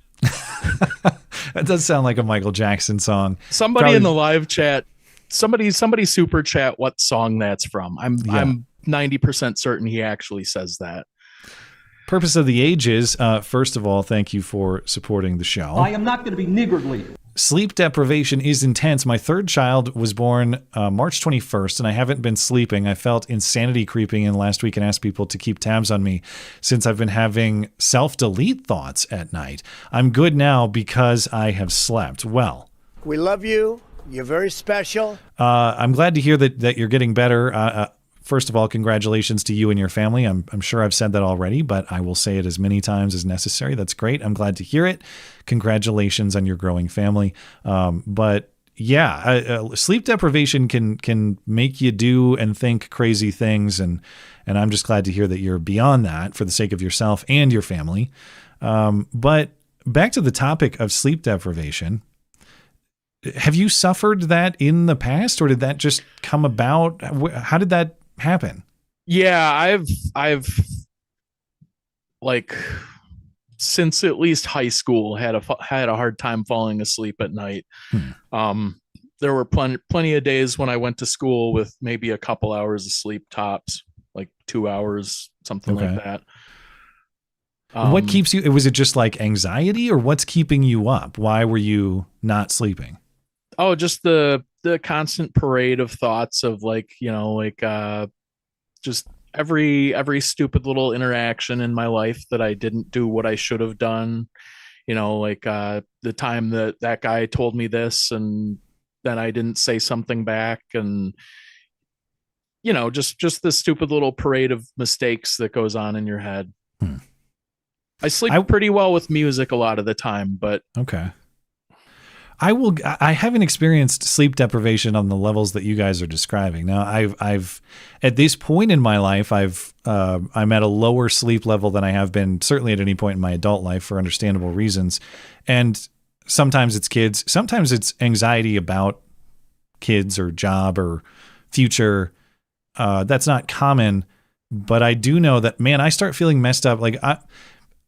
[SPEAKER 10] That does sound like a Michael Jackson song.
[SPEAKER 1] Somebody in the live chat, somebody super chat what song that's from. I'm 90% certain he actually says that.
[SPEAKER 10] Purpose of the Ages. First of all, thank you for supporting the show.
[SPEAKER 2] I am not going to be niggardly.
[SPEAKER 10] Sleep deprivation is intense. My third child was born March 21st, and I haven't been sleeping. I felt insanity creeping in last week and asked people to keep tabs on me since I've been having self-delete thoughts at night. I'm good now because I have slept well.
[SPEAKER 5] We love you. You're very special.
[SPEAKER 10] I'm glad to hear that you're getting better. First of all, congratulations to you and your family. I'm sure I've said that already, but I will say it as many times as necessary. That's great. I'm glad to hear it. Congratulations on your growing family. But yeah, sleep deprivation can make you do and think crazy things, and I'm just glad to hear that you're beyond that for the sake of yourself and your family. But back to the topic of sleep deprivation. Have you suffered that in the past, or did that just come about? How did that happen?
[SPEAKER 1] Yeah, I've like since at least high school had a hard time falling asleep at night. There were plenty of days when I went to school with maybe a couple hours of sleep tops, like 2 hours, something like that.
[SPEAKER 10] What keeps you? Was it just like anxiety, or what's keeping you up? Why were you not sleeping?
[SPEAKER 1] Oh, just the constant parade of thoughts of just every stupid little interaction in my life that I didn't do what I should have done. The time that guy told me this and then I didn't say something back, and just the stupid little parade of mistakes that goes on in your head. I sleep pretty well with music a lot of the time, but
[SPEAKER 10] okay. I haven't experienced sleep deprivation on the levels that you guys are describing. Now, I've at this point in my life, I'm at a lower sleep level than I have been certainly at any point in my adult life for understandable reasons. And sometimes it's kids, sometimes it's anxiety about kids or job or future. That's not common, but I do know that, man, I start feeling messed up. Like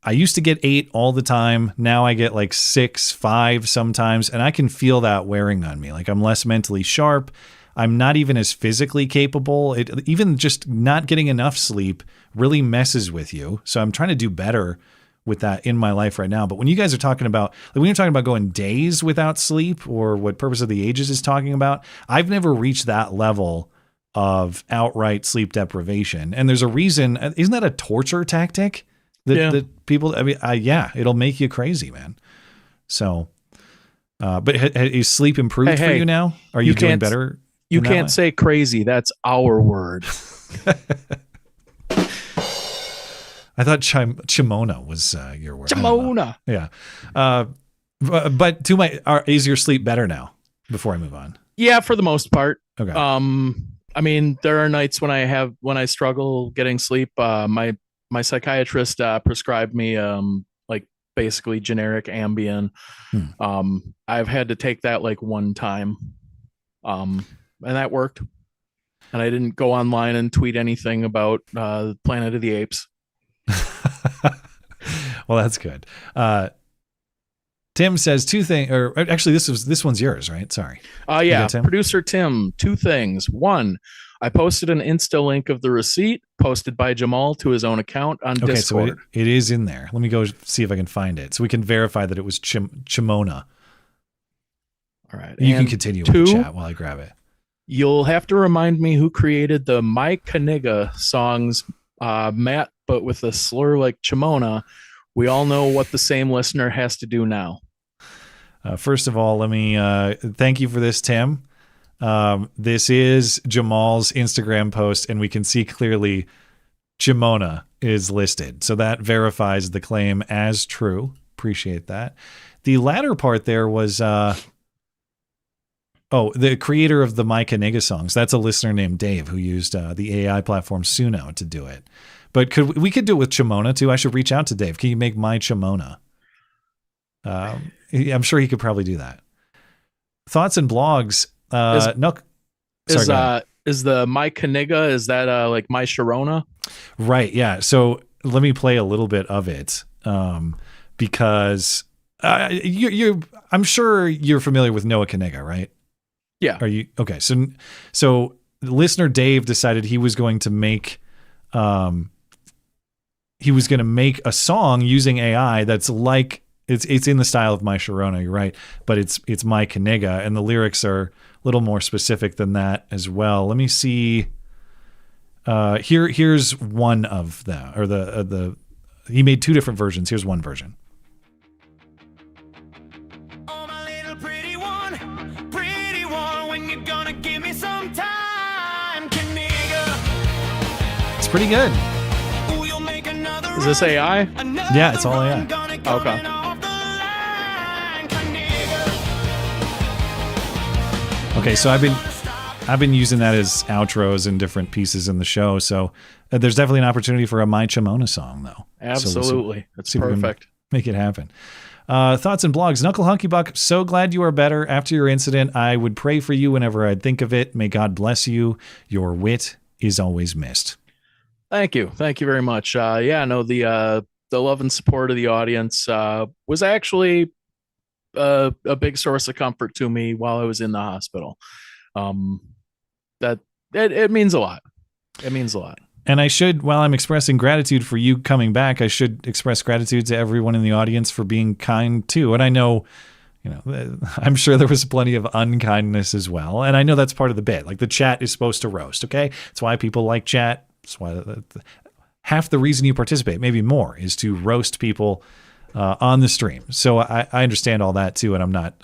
[SPEAKER 10] I used to get 8 all the time. Now I get like 6, 5 sometimes. And I can feel that wearing on me. Like I'm less mentally sharp. I'm not even as physically capable. Even just not getting enough sleep really messes with you. So I'm trying to do better with that in my life right now. But when you guys are talking about, like when you're talking about going days without sleep, or what Purpose of the Ages is talking about, I've never reached that level of outright sleep deprivation. And there's a reason. Isn't that a torture tactic? That people, it'll make you crazy, man. So, but is sleep improved for you now? Are you doing better?
[SPEAKER 1] You can't say crazy. That's our word.
[SPEAKER 10] I thought chimona was your word.
[SPEAKER 1] Chimona.
[SPEAKER 10] Yeah. But is your sleep better now before I move on?
[SPEAKER 1] Yeah, for the most part.
[SPEAKER 10] Okay.
[SPEAKER 1] I mean, there are nights when I struggle getting sleep. My psychiatrist prescribed me like basically generic Ambien. I've had to take that like one time, and that worked. And I didn't go online and tweet anything about Planet of the Apes.
[SPEAKER 10] Well, that's good. Tim says 2 things, or actually this one's yours, right? Sorry.
[SPEAKER 1] Yeah. Producer Tim, 2 things. 1, I posted an Insta link of the receipt posted by Jamal to his own account on Discord.
[SPEAKER 10] So it is in there. Let me go see if I can find it so we can verify that it was Chimona.
[SPEAKER 1] All right.
[SPEAKER 10] You can continue with the chat while I grab it.
[SPEAKER 1] You'll have to remind me who created the My Knigga songs, Matt, but with a slur like Chimona. We all know what the same listener has to do now.
[SPEAKER 10] First of all, let me thank you for this, Tim. This is Jamal's Instagram post, and we can see clearly Chimona is listed. So that verifies the claim as true. Appreciate that. The latter part there was, the creator of the My Knigga songs. That's a listener named Dave who used the AI platform Suno to do it. But we could do it with Chimona too. I should reach out to Dave. Can you make my Chimona? I'm sure he could probably do that. Thoughts and blogs.
[SPEAKER 1] Is the My Knigga, is that like My Sharona?
[SPEAKER 10] Right. Yeah. So let me play a little bit of it because I'm sure you're familiar with Noah Knigga, right?
[SPEAKER 1] Yeah.
[SPEAKER 10] Are you okay? So listener Dave decided he was going to make a song using AI that's like It's in the style of My Sharona, you're right, but it's My Knigga, and the lyrics are a little more specific than that as well. Let me see. Here's one of them, or the he made two different versions. Here's one version.
[SPEAKER 12] Oh, my little pretty one, when you gonna give me some time, Knigga.
[SPEAKER 10] It's pretty good.
[SPEAKER 12] Ooh, you'll make another
[SPEAKER 1] Is this AI?
[SPEAKER 10] Yeah, it's all AI.
[SPEAKER 1] Okay.
[SPEAKER 10] Okay, so I've been using that as outros in different pieces in the show. So there's definitely an opportunity for a My Chimona song, though.
[SPEAKER 1] Absolutely.
[SPEAKER 10] So
[SPEAKER 1] It's
[SPEAKER 10] see if we can
[SPEAKER 1] perfect.
[SPEAKER 10] Make it happen. Thoughts and blogs. Knuckle Hunkybuck, so glad you are better after your incident. I would pray for you whenever I'd think of it. May God bless you. Your wit is always missed.
[SPEAKER 1] Thank you. Thank you very much. The love and support of the audience was actually a big source of comfort to me while I was in the hospital. That it means a lot. It means a lot.
[SPEAKER 10] And I should, while I'm expressing gratitude for you coming back, I should express gratitude to everyone in the audience for being kind too. And I know, I'm sure there was plenty of unkindness as well. And I know that's part of the bit. Like, the chat is supposed to roast, okay? That's why people like chat. That's why half the reason you participate, maybe more, is to roast people on the stream. So I understand all that too. And I'm not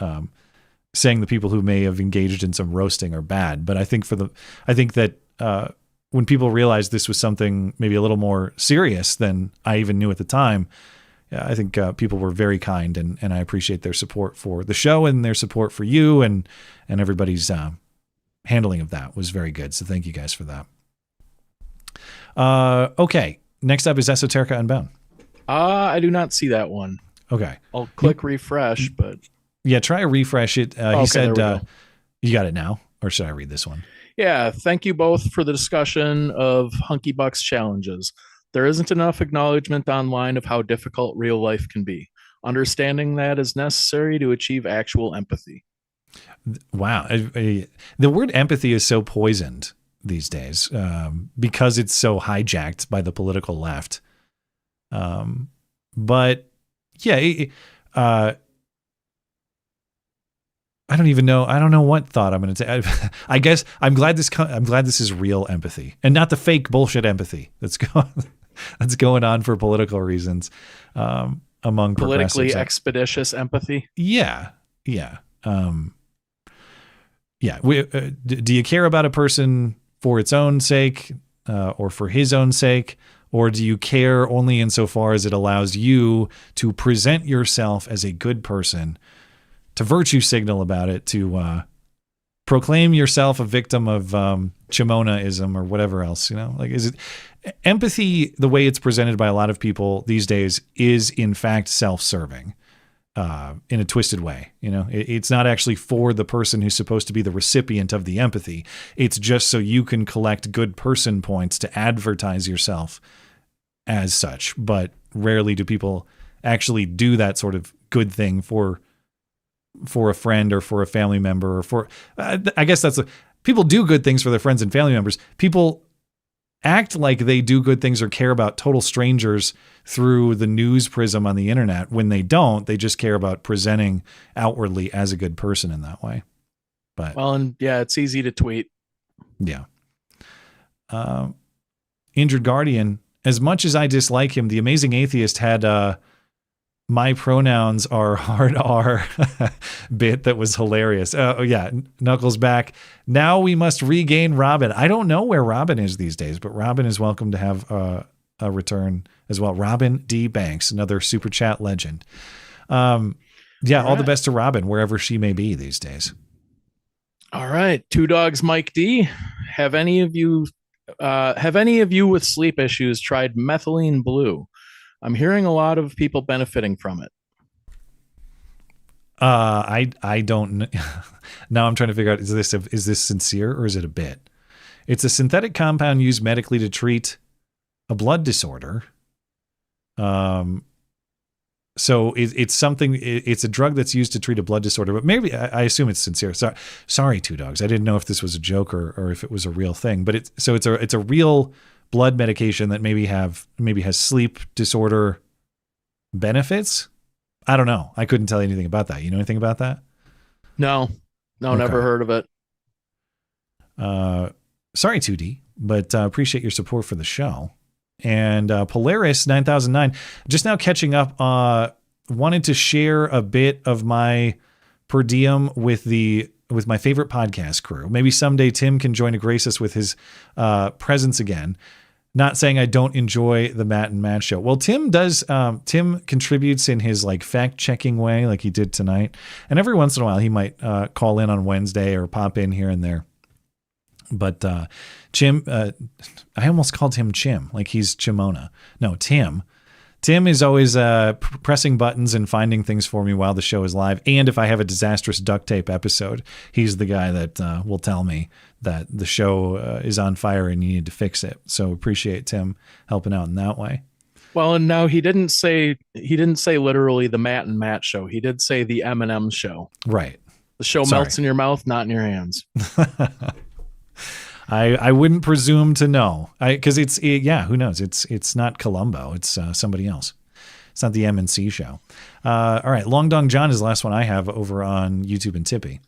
[SPEAKER 10] saying the people who may have engaged in some roasting are bad, but I think that when people realized this was something maybe a little more serious than I even knew at the time, I think people were very kind, and I appreciate their support for the show and their support for you, and everybody's handling of that was very good. So thank you guys for that. Okay. Next up is Esoterica Unbound.
[SPEAKER 1] I do not see that one.
[SPEAKER 10] Okay.
[SPEAKER 1] I'll click refresh, but
[SPEAKER 10] yeah, try a refresh it. He said,
[SPEAKER 1] go.
[SPEAKER 10] You got it now, or should I read this one?
[SPEAKER 1] Yeah, thank you both for the discussion of Hunkybuck's challenges. There isn't enough acknowledgement online of how difficult real life can be. Understanding that is necessary to achieve actual empathy.
[SPEAKER 10] Wow. The word empathy is so poisoned these days because it's so hijacked by the political left. But yeah, I don't even know. I don't know what thought I'm going to take. I guess I'm glad this is real empathy and not the fake bullshit empathy that's going on for political reasons among
[SPEAKER 1] politically
[SPEAKER 10] progressives.
[SPEAKER 1] expeditious empathy.
[SPEAKER 10] Yeah. Do you care about a person for its own sake or for his own sake? Or do you care only insofar as it allows you to present yourself as a good person, to virtue signal about it, to proclaim yourself a victim of Chimonaism or whatever else, like, is it empathy? The way it's presented by a lot of people these days is in fact self-serving in a twisted way. It's not actually for the person who's supposed to be the recipient of the empathy. It's just so you can collect good person points to advertise yourself as such. But rarely do people actually do that sort of good thing for a friend or for a family member, or for, I guess people do good things for their friends and family members. People act like they do good things or care about total strangers through the news prism on the internet when they don't. They just care about presenting outwardly as a good person in that way. But
[SPEAKER 1] it's easy to tweet.
[SPEAKER 10] Yeah. Injured Guardian, as much as I dislike him, the Amazing Atheist had my pronouns are hard R bit that was hilarious. Oh yeah, Knuckles back. Now we must regain Robin. I don't know where Robin is these days, but Robin is welcome to have a return as well. Robin D. Banks, another super chat legend. All the best to Robin wherever she may be these days.
[SPEAKER 1] All right, Two Dogs Mike D. Have any of you with sleep issues tried methylene blue? I'm hearing a lot of people benefiting from it.
[SPEAKER 10] I don't. Now I'm trying to figure out, is this sincere or is it a bit? It's a synthetic compound used medically to treat a blood disorder. So it's something. It's a drug that's used to treat a blood disorder. But maybe I assume it's sincere. Sorry, Two Dogs. I didn't know if this was a joke or if it was a real thing. But it's a real blood medication that maybe has sleep disorder benefits. I don't know. I couldn't tell you anything about that. You know anything about that?
[SPEAKER 1] No, never heard of it.
[SPEAKER 10] Sorry, 2D, but appreciate your support for the show. And Polaris 9009, just now catching up, wanted to share a bit of my per diem with my favorite podcast crew. Maybe someday Tim can join to grace us with his presence again. Not saying I don't enjoy the Matt and Matt show. Well, Tim does. Tim contributes in his like fact checking way, like he did tonight. And every once in a while, he might call in on Wednesday or pop in here and there. But Chim, I almost called him Chim, like he's Chimona. No, Tim. Tim is always pressing buttons and finding things for me while the show is live. And if I have a disastrous duct tape episode, he's the guy that will tell me that the show is on fire and you need to fix it. So appreciate Tim helping out in that way.
[SPEAKER 1] Well, and now he didn't say literally the Matt and Matt show. He did say the M&M show.
[SPEAKER 10] Right.
[SPEAKER 1] The show melts in your mouth, not in your hands.
[SPEAKER 10] I wouldn't presume to know, because who knows? It's not Palumbo. It's somebody else. It's not the M&C show. All right, Long Dong John is the last one I have over on YouTube and Tippy.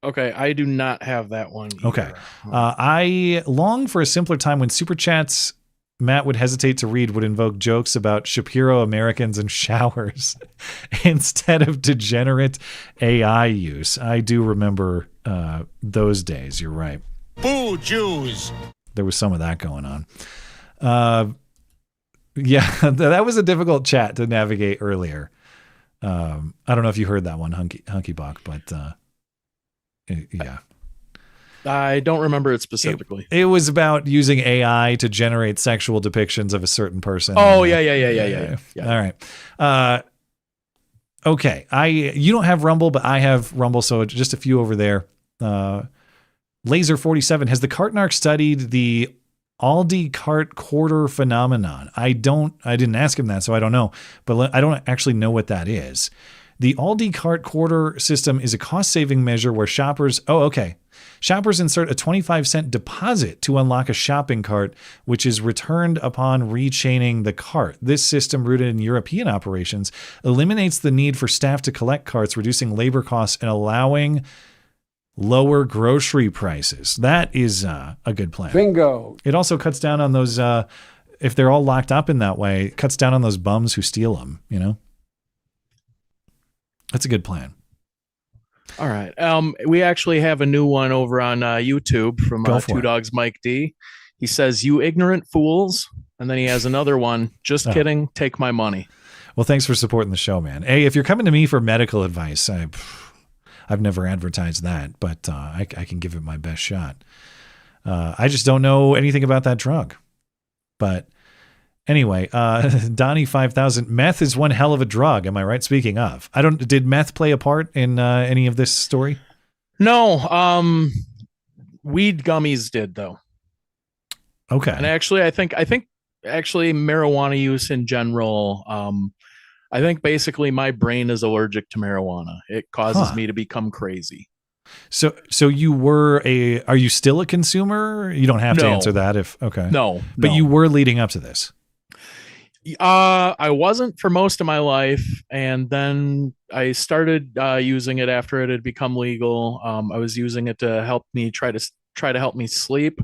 [SPEAKER 1] Okay, I do not have that one either.
[SPEAKER 10] Okay, I long for a simpler time when Superchats Matt would hesitate to read would invoke jokes about Shapiro Americans and showers instead of degenerate AI use. I do remember those days. You're right.
[SPEAKER 12] Boo Jews.
[SPEAKER 10] There was some of that going on. Yeah, that was a difficult chat to navigate earlier. I don't know if you heard that one, Hunkybuck, but yeah.
[SPEAKER 1] I don't remember it specifically.
[SPEAKER 10] It was about using AI to generate sexual depictions of a certain person.
[SPEAKER 1] Oh, yeah.
[SPEAKER 10] All right. Okay. You don't have Rumble, but I have Rumble, so just a few over there. Laser 47, has the Cartnarch studied the Aldi cart quarter phenomenon? I didn't ask him that, so I don't know, but I don't actually know what that is. The Aldi cart quarter system is a cost-saving measure where shoppers insert a 25-cent deposit to unlock a shopping cart, which is returned upon rechaining the cart. This system, rooted in European operations, eliminates the need for staff to collect carts, reducing labor costs and allowing lower grocery prices. That is a good plan.
[SPEAKER 23] Bingo.
[SPEAKER 10] It also cuts down on those, if they're all locked up in that way, it cuts down on those bums who steal them, you know? That's a good plan.
[SPEAKER 1] All right. We actually have a new one over on YouTube from Two Dogs Mike D. He says, "You ignorant fools." And then he has another one. "Just kidding. Take my money."
[SPEAKER 10] Well, thanks for supporting the show, man. Hey, if you're coming to me for medical advice, I've never advertised that, but I can give it my best shot. I just don't know anything about that drug. But anyway, Donnie 5000, meth is one hell of a drug. Am I right? Speaking of, did meth play a part in any of this story?
[SPEAKER 1] No. Weed gummies did though.
[SPEAKER 10] Okay.
[SPEAKER 1] And actually, I think marijuana use in general, I think basically my brain is allergic to marijuana. It causes me to become crazy.
[SPEAKER 10] So are you still a consumer? You don't have to answer that
[SPEAKER 1] No.
[SPEAKER 10] But you were leading up to this.
[SPEAKER 1] I wasn't for most of my life. And then I started using it after it had become legal. I was using it to help me try to help me sleep.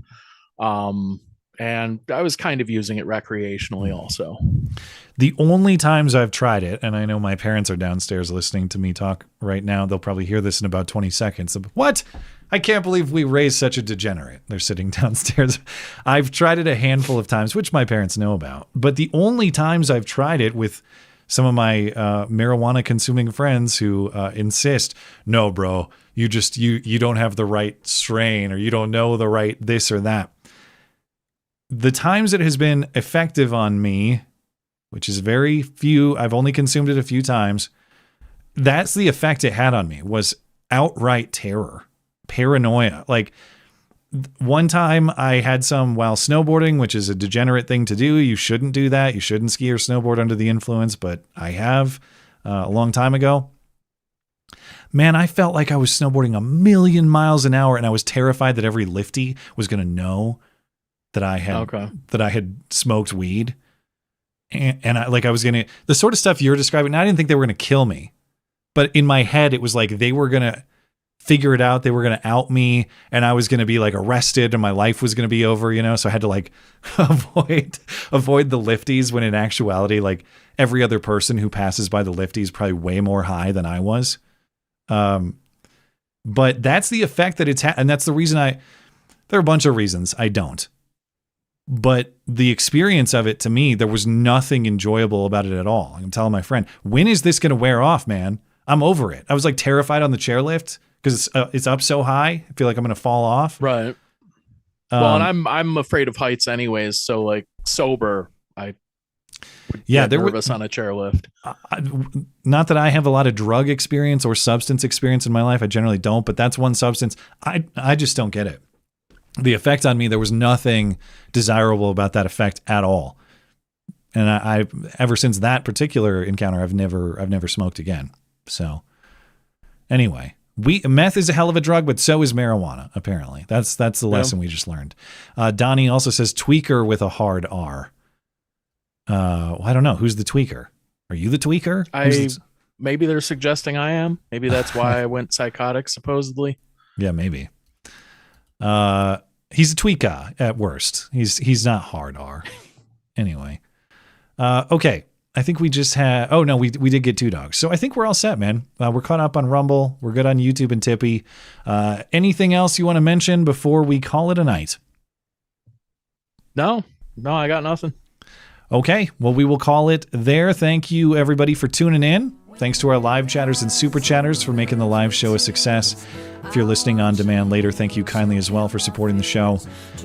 [SPEAKER 1] And I was kind of using it recreationally also.
[SPEAKER 10] The only times I've tried it, and I know my parents are downstairs listening to me talk right now. They'll probably hear this in about 20 seconds. What? I can't believe we raised such a degenerate. They're sitting downstairs. I've tried it a handful of times, which my parents know about. But the only times I've tried it with some of my marijuana consuming friends who insist, no, bro, you don't have the right strain, or you don't know the right this or that. The times it has been effective on me, which is very few, I've only consumed it a few times, that's the effect it had on me, was outright terror, paranoia. Like one time I had some while snowboarding, which is a degenerate thing to do. You shouldn't do that. You shouldn't ski or snowboard under the influence, but I have a long time ago. Man, I felt like I was snowboarding 1,000,000 miles an hour, and I was terrified that every lifty was going to know that I had smoked weed. And I was going to, the sort of stuff you're describing, I didn't think they were going to kill me. But in my head, it was like they were going to figure it out. They were going to out me, and I was going to be like arrested, and my life was going to be over, so I had to like avoid the lifties, when in actuality, like every other person who passes by the lifties is probably way more high than I was. But that's the effect that it's and that's the reason there are a bunch of reasons I don't. But the experience of it, to me, there was nothing enjoyable about it at all. I'm telling my friend, when is this going to wear off, man? I'm over it. I was like terrified on the chairlift because it's up so high. I feel like I'm going to fall off.
[SPEAKER 1] Right. Well, and I'm afraid of heights anyways. So like sober, I would get nervous on a chairlift.
[SPEAKER 10] Not that I have a lot of drug experience or substance experience in my life. I generally don't, but that's one substance. I just don't get it. The effect on me, there was nothing desirable about that effect at all. And I ever since that particular encounter, I've never smoked again. So anyway, meth is a hell of a drug, but so is marijuana, apparently. That's the lesson we just learned. Donnie also says tweaker with a hard R. Well, I don't know. Who's the tweaker? Are you the tweaker?
[SPEAKER 1] Maybe they're suggesting I am. Maybe that's why I went psychotic, supposedly.
[SPEAKER 10] Yeah, maybe. He's a tweaker at worst. He's not hard R. Anyway. Okay. I think we just had, we did get 2 dogs. So I think we're all set, man. We're caught up on Rumble. We're good on YouTube and Tippy. Anything else you want to mention before we call it a night?
[SPEAKER 1] No, I got nothing.
[SPEAKER 10] Okay. Well, we will call it there. Thank you everybody for tuning in. Thanks to our live chatters and super chatters for making the live show a success. If you're listening on demand later, thank you kindly as well for supporting the show.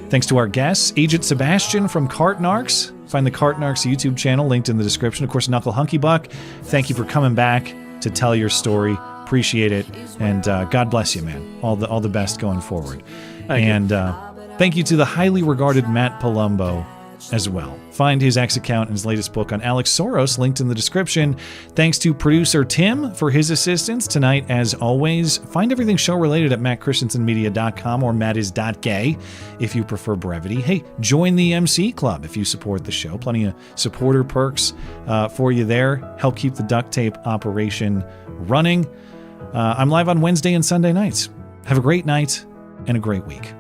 [SPEAKER 10] Thanks to our guests, Agent Sebastian from Narcs. Find the Narcs YouTube channel linked in the description. Of course, Knuckle Hunkybuck. Thank you for coming back to tell your story. Appreciate it. And God bless you, man. All the best going forward. Thank you to the highly regarded Matt Palumbo as well. Find his X account and his latest book on Alex Soros linked in the description. Thanks to producer Tim for his assistance tonight, as always. Find everything show related at mattchristiansenmedia.com or mattis.gay if you prefer brevity. Hey, join the MC Club if you support the show. Plenty of supporter perks for you there. Help keep the duct tape operation running. I'm live on Wednesday and Sunday nights. Have a great night and a great week.